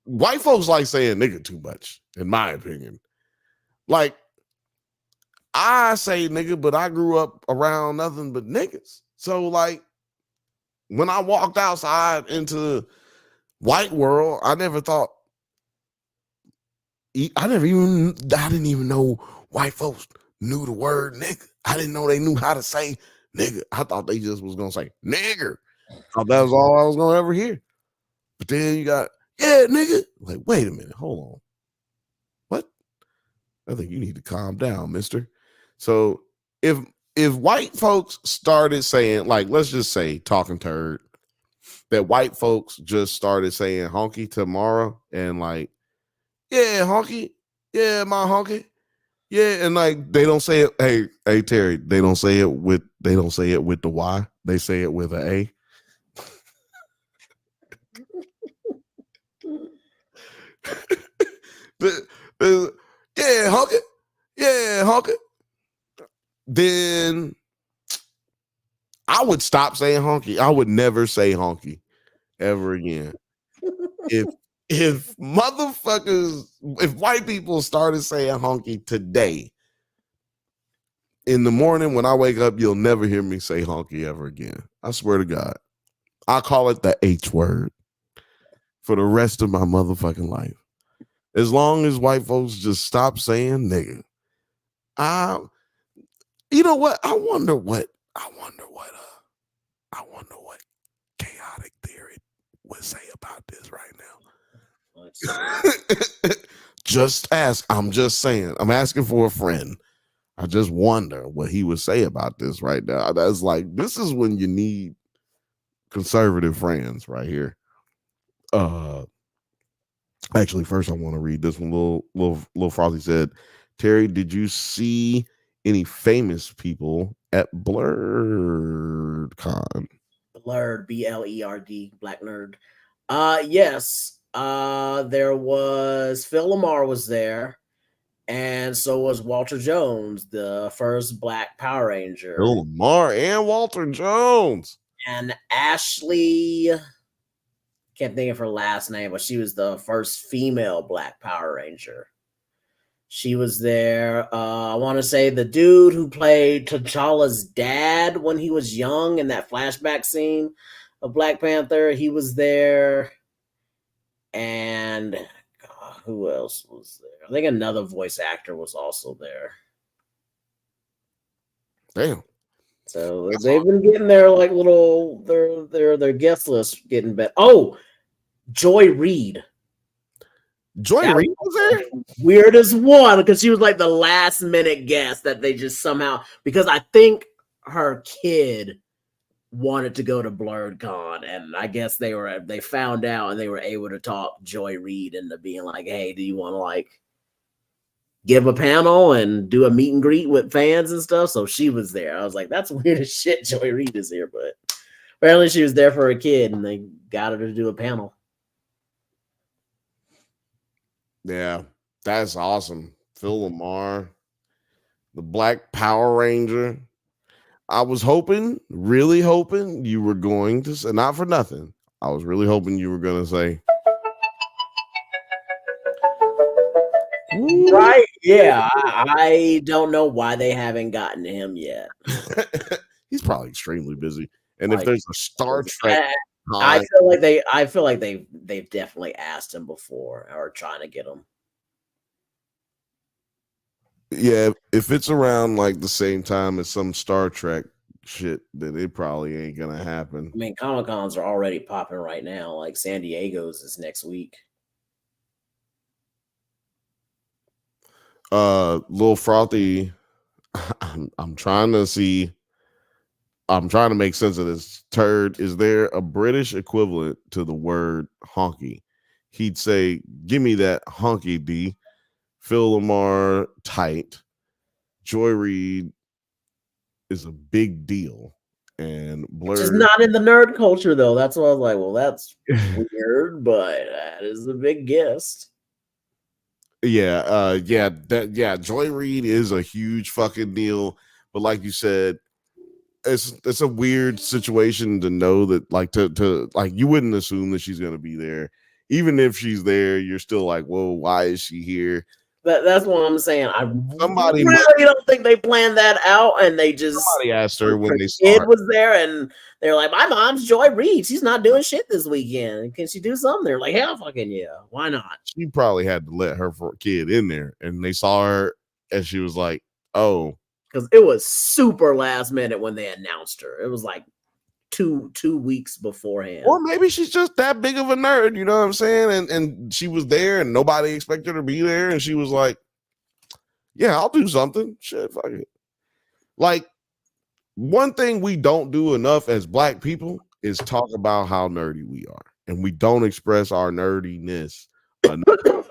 white folks like saying nigga too much, in my opinion. Like, I say nigga, but I grew up around nothing but niggas. So, like, when I walked outside into white world, I didn't even know white folks knew the word nigga. I didn't know they knew how to say nigga. I thought they just was gonna say nigger. I thought that was all I was gonna ever hear. But then you got, yeah, nigga. Like, wait a minute, hold on. What? I think you need to calm down, mister. So if white folks started saying, like, let's just say talking turd, that white folks just started saying honky tomorrow and like, yeah, honky, yeah, my honky. Yeah, and like they don't say it. Hey, Terry, they don't say it with the Y. They say it with an A. Yeah, honky. Yeah, honky. Then I would stop saying honky. I would never say honky ever again. If motherfuckers, if white people started saying honky today, in the morning when I wake up, you'll never hear me say honky ever again. I swear to God. I call it the H word for the rest of my motherfucking life. As long as white folks just stop saying nigga. You know what? I wonder what chaotic theory would say about this right now. Just ask. I'm just saying. I'm asking for a friend. I just wonder what he would say about this right now. That's like, this is when you need conservative friends right here. Actually, first I want to read this one. Little Frosty said, Terry, did you see any famous people at BlurredCon? Blurred, BLERD, Black Nerd. Yes. There was Phil Lamar was there, and so was Walter Jones, the first Black Power Ranger. Phil Lamar and Walter Jones. And Ashley, can't think of her last name, but she was the first female Black Power Ranger. She was there. I want to say the dude who played T'Challa's dad when he was young in that flashback scene of Black Panther, he was there. And God, who else was there? I think another voice actor was also there. Damn. So they've been getting their like little their guest list getting better. Oh, Joy Reid. Joy Reid was there? Weirdest one, because she was like the last minute guest that they just somehow, because I think her kid wanted to go to BlurredCon, and I guess they found out and they were able to talk Joy Reid into being like, hey, do you want to like give a panel and do a meet and greet with fans and stuff? So she was there. I was like, that's weird as shit. Joy Reid is here, but apparently she was there for a kid and they got her to do a panel. Yeah, that's awesome. Phil Lamar, the Black Power Ranger. I was hoping, really hoping you were going to say, not for nothing, I was really hoping you were going to say, right? Yeah, I don't know why they haven't gotten him yet. He's probably extremely busy. And if there's a Star Trek, I feel like they've definitely asked him before or trying to get him. Yeah, if it's around like the same time as some Star Trek shit, then it probably ain't gonna happen. I mean, Comic-Cons are already popping right now. Like San Diego's is next week. Little Frothy, I'm trying to see I'm trying to make sense of this. Turd, is there a British equivalent to the word honky? He'd say, give me that honky D. Phil Lamar tight. Joy Reid is a big deal. And Just Blur. not in the nerd culture though. That's why I was like, well, that's weird, but that is a big guest. Yeah, Joy Reid is a huge fucking deal. But like you said, it's a weird situation to know that like to like you wouldn't assume that she's gonna be there. Even if she's there, you're still like, whoa, why is she here? That's what I'm saying. I Somebody really don't think they planned that out, and they just Somebody asked her when they saw kid her. was there, and they're like, "My mom's Joy Reid. She's not doing shit this weekend. Can she do something?" They're like, "Hell, fucking yeah, why not?" She probably had to let her kid in there, and they saw her, and she was like, "Oh." Because it was super last minute when they announced her. It was like two weeks beforehand. Or maybe she's just that big of a nerd, you know what I'm saying? And she was there and nobody expected her to be there. And she was like, yeah, I'll do something. Shit, fuck it. Like, one thing we don't do enough as Black people is talk about how nerdy we are. And we don't express our nerdiness enough.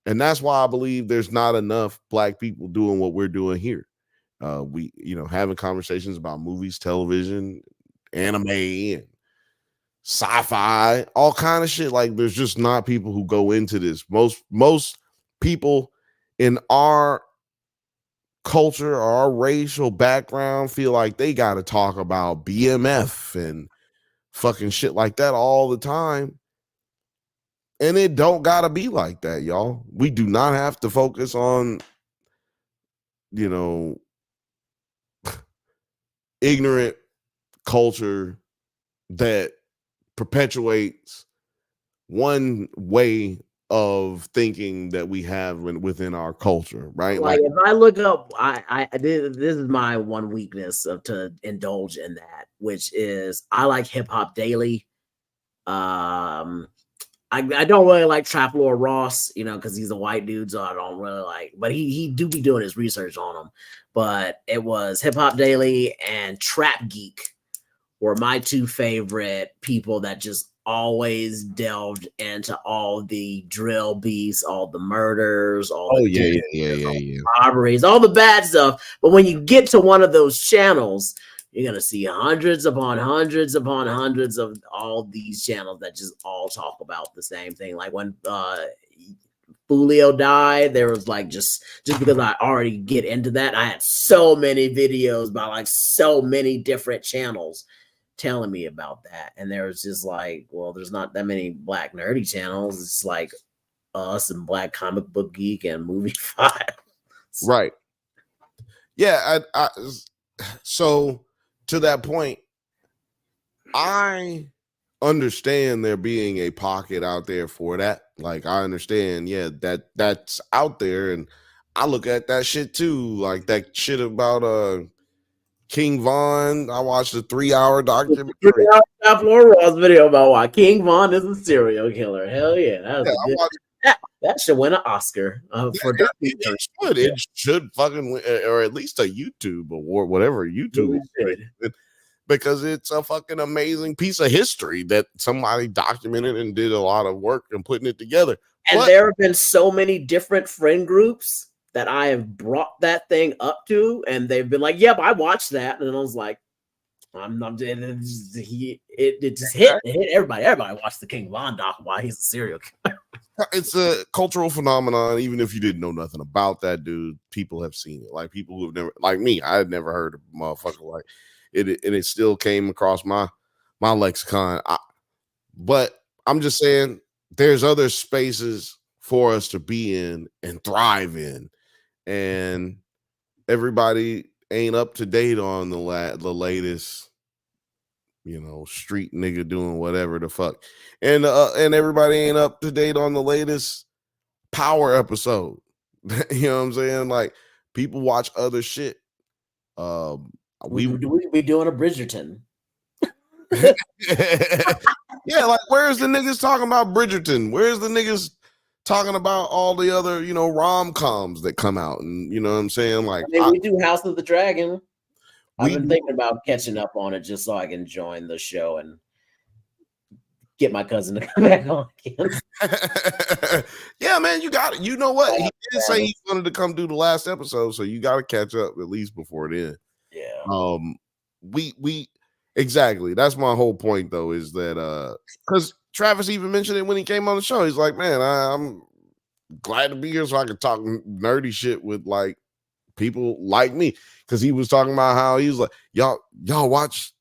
And that's why I believe there's not enough Black people doing what we're doing here. We, having conversations about movies, television, anime, and sci-fi, all kind of shit. Like, there's just not people who go into this. Most people in our culture or our racial background feel like they got to talk about BMF and fucking shit like that all the time. And it don't gotta be like that, y'all. We do not have to focus on, ignorant culture that perpetuates one way of thinking that we have within our culture, right? Like if I look up, I did. This is my one weakness to indulge in that, which is I like Hip Hop Daily. I don't really like Trap Lord Ross, because he's a white dude, so I don't really like. But he do be doing his research on him. But it was Hip Hop Daily and Trap Geek were my two favorite people that just always delved into all the drill beats, all the murders, all the robberies, all the bad stuff. But when you get to one of those channels, you're gonna see hundreds upon hundreds upon hundreds of all these channels that just all talk about the same thing. Like when Julio died, there was like just because I already get into that, I had so many videos by like so many different channels telling me about that. And there was just like, well, there's not that many Black nerdy channels. It's like us and Black Comic Book Geek and Movie Files. Right. Yeah. So to that point, I understand there being a pocket out there for that. Like, I understand, that's out there, and I look at that shit too. Like that shit about King Von. I watched a 3-hour documentary. 3-hour Lord Ross video about why King Von is a serial killer. Hell yeah, that should win an Oscar for documentary. It should fucking win, or at least a YouTube award, whatever YouTube is, because it's a fucking amazing piece of history that somebody documented and did a lot of work and putting it together. And there have been so many different friend groups that I have brought that thing up to, and they've been like, "Yep, I watched that," and I was like, it just hit everybody. Everybody watched the King Von doc while he's a serial killer. It's a cultural phenomenon. Even if you didn't know nothing about that dude, people have seen it. Like people who have never, like me, I had never heard of a motherfucker like it, and it still came across my lexicon. But I'm just saying, there's other spaces for us to be in and thrive in, and everybody ain't up to date on the latest, street nigga doing whatever the fuck, and everybody ain't up to date on the latest Power episode. You know what I'm saying? Like, people watch other shit. We be doing a Bridgerton. Yeah, like, where's the niggas talking about Bridgerton? Where's the niggas talking about all the other, rom-coms that come out? And you know what I'm saying? Like, we do House of the Dragon. I've been thinking about catching up on it just so I can join the show and get my cousin to come back on again. Yeah, man, you got it. You know what? He did say he wanted to come do the last episode, so you got to catch up at least before then. Yeah. We exactly. That's my whole point, though, is that because Travis even mentioned it when he came on the show. He's like, man, I'm glad to be here so I can talk nerdy shit with like people like me, because he was talking about how he was like, y'all watch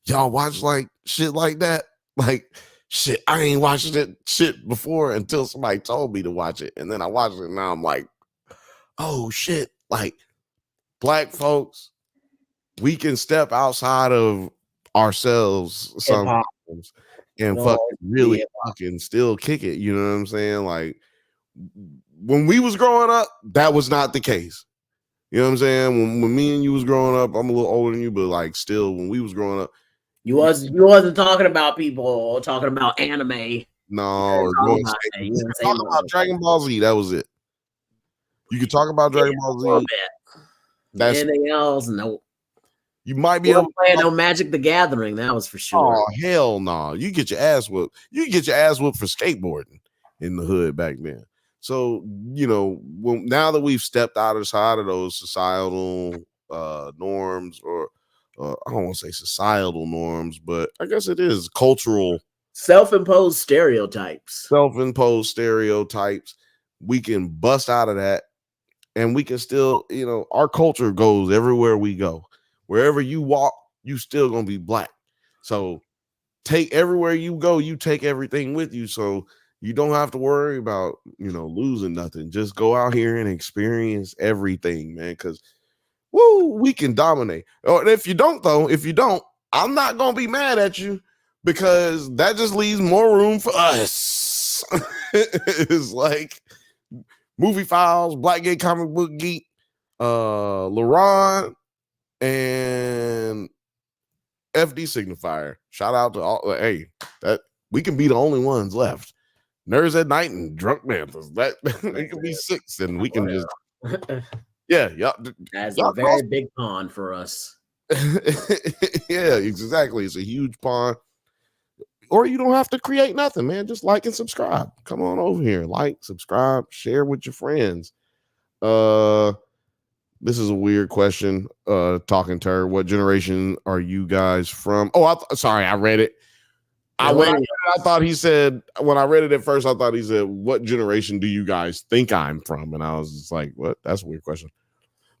y'all watch like shit like that, like shit. I ain't watched it shit before until somebody told me to watch it, and then I watched it, and now I'm like, oh shit, like Black folks, we can step outside of ourselves sometimes and really fucking still kick it. You know what I'm saying? Like, when we was growing up, that was not the case. You know what I'm saying? When me and you was growing up, I'm a little older than you, but like still, when we was growing up, you wasn't talking about people talking about anime. No, you could talk about Dragon Ball Z. That was it. You could talk about Dragon Ball Z. That's anything else? No. You might be able to play no Magic the Gathering. That was for sure. Oh hell no! You get your ass whooped. You get your ass whooped for skateboarding in the hood back then. So now that we've stepped outside of those societal norms, or I don't want to say societal norms, but I guess it is cultural, self-imposed stereotypes. We can bust out of that, and we can still, our culture goes everywhere we go. Wherever you walk, you still gonna be Black. So everywhere you go, you take everything with you. So you don't have to worry about, losing nothing. Just go out here and experience everything, man. Because, we can dominate. Or if you don't, I'm not going to be mad at you, because that just leaves more room for us. It's like Movie Files, Black Gay Comic Book Geek, LaRon, and FD Signifier. Shout out to all. Hey, that we can be the only ones left. Nerds at Night and Drunk Banthas. That it can be 6, and we can just That's a very big pond for us. Yeah, exactly. It's a huge pond. Or you don't have to create nothing, man. Just like and subscribe. Come on over here. Like, subscribe, share with your friends. This is a weird question. Talking to her. What generation are you guys from? Oh, sorry, I read it. I thought he said, when I read it at first, I thought he said, what generation do you guys think I'm from? And I was just like, what? That's a weird question.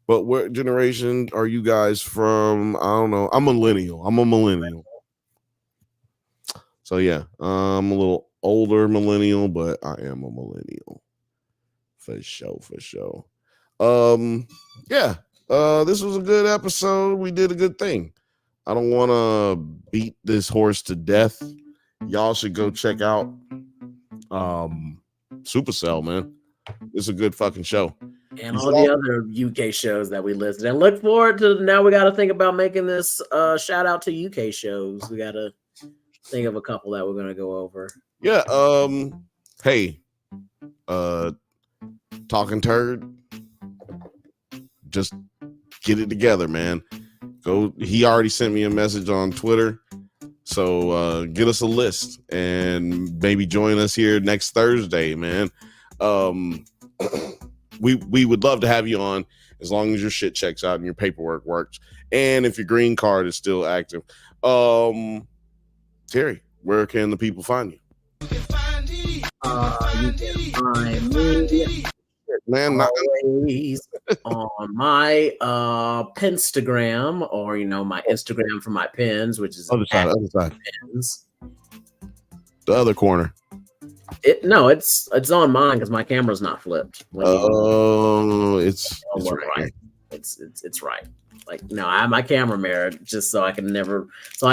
But what generation are you guys from? I don't know. I'm a millennial. So yeah, I'm a little older millennial, but I am a millennial. For sure. Yeah. This was a good episode. We did a good thing. I don't want to beat this horse to death. Y'all should go check out Supacell, man. It's a good fucking show. And all the other UK shows that we listed. And look forward to, now we got to think about making this shout out to UK shows. We got to think of a couple that we're going to go over. Yeah. Hey, Talking Turd, just get it together, man. He already sent me a message on Twitter. So get us a list and maybe join us here next Thursday, man. We would love to have you on, as long as your shit checks out and your paperwork works, and if your green card is still active. Terry, where can the people find you? You can find me, man, always on my Pinstagram, or my Instagram for my pins, which is other side. Pins. The other corner. It's on mine because my camera's not flipped. It's right. It's right. Like, no, I have my camera mirror just so I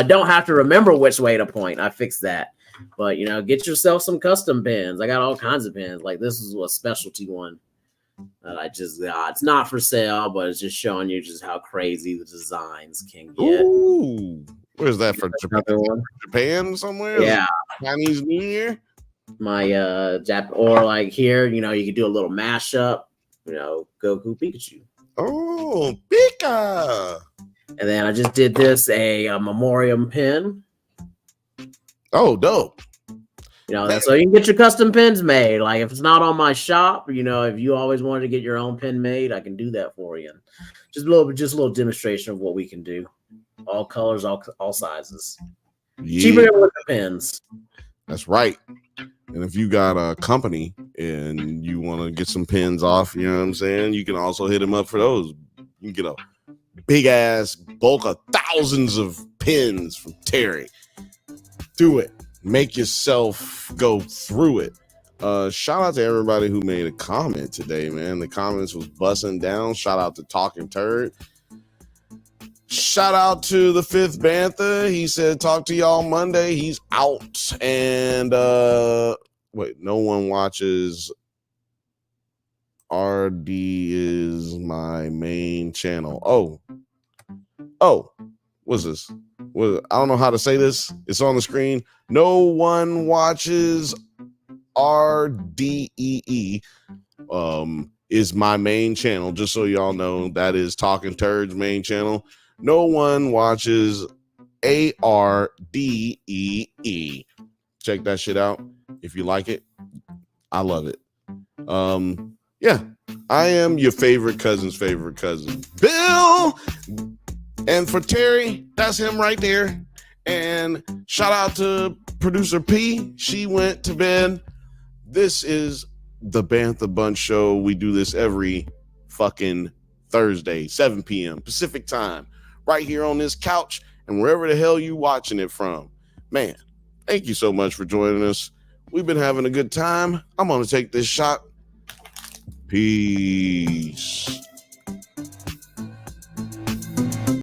don't have to remember which way to point. I fixed that. But get yourself some custom pins. I got all kinds of pins. Like, this is a specialty one that I just got. It's not for sale, but it's just showing you just how crazy the designs can get. Ooh, where's that for? Japan somewhere? Yeah, Chinese New Year. My or like here, you could do a little mashup. Goku Pikachu. Oh, Pika. And then I just did this a memoriam pin. Oh, dope. You know, so you can get your custom pins made. Like if it's not on my shop, you know, if you always wanted to get your own pin made, I can do that for you. And just a little demonstration of what we can do. All colors, all sizes. Yeah. Cheaper than liquor pins. That's right. And if you got a company and you want to get some pins off, you know what I'm saying? You can also hit them up for those. You can get a big ass bulk of thousands of pins from Terry. Do it. Make yourself go through it. Shout out to everybody who made a comment today, man. The comments was busting down. Shout out to Talking Turd. Shout out to the fifth Bantha. He said, talk to y'all Monday. He's out. And wait, no one watches. RD is my main channel. Oh, what's this? I don't know how to say this. It's on the screen. No one watches RDEE. Is my main channel. Just so y'all know, that is Talking Turd's main channel. No one watches ARDEE. Check that shit out. If you like it, I love it. Yeah, I am your favorite cousin's favorite cousin, Bill. And for Terry, that's him right there. And shout out to producer P. She went to bed. This is the Bantha Bunch Show. We do this every fucking Thursday, 7 p.m. Pacific time, right here on this couch and wherever the hell you watching it from. Man, thank you so much for joining us. We've been having a good time. I'm going to take this shot. Peace.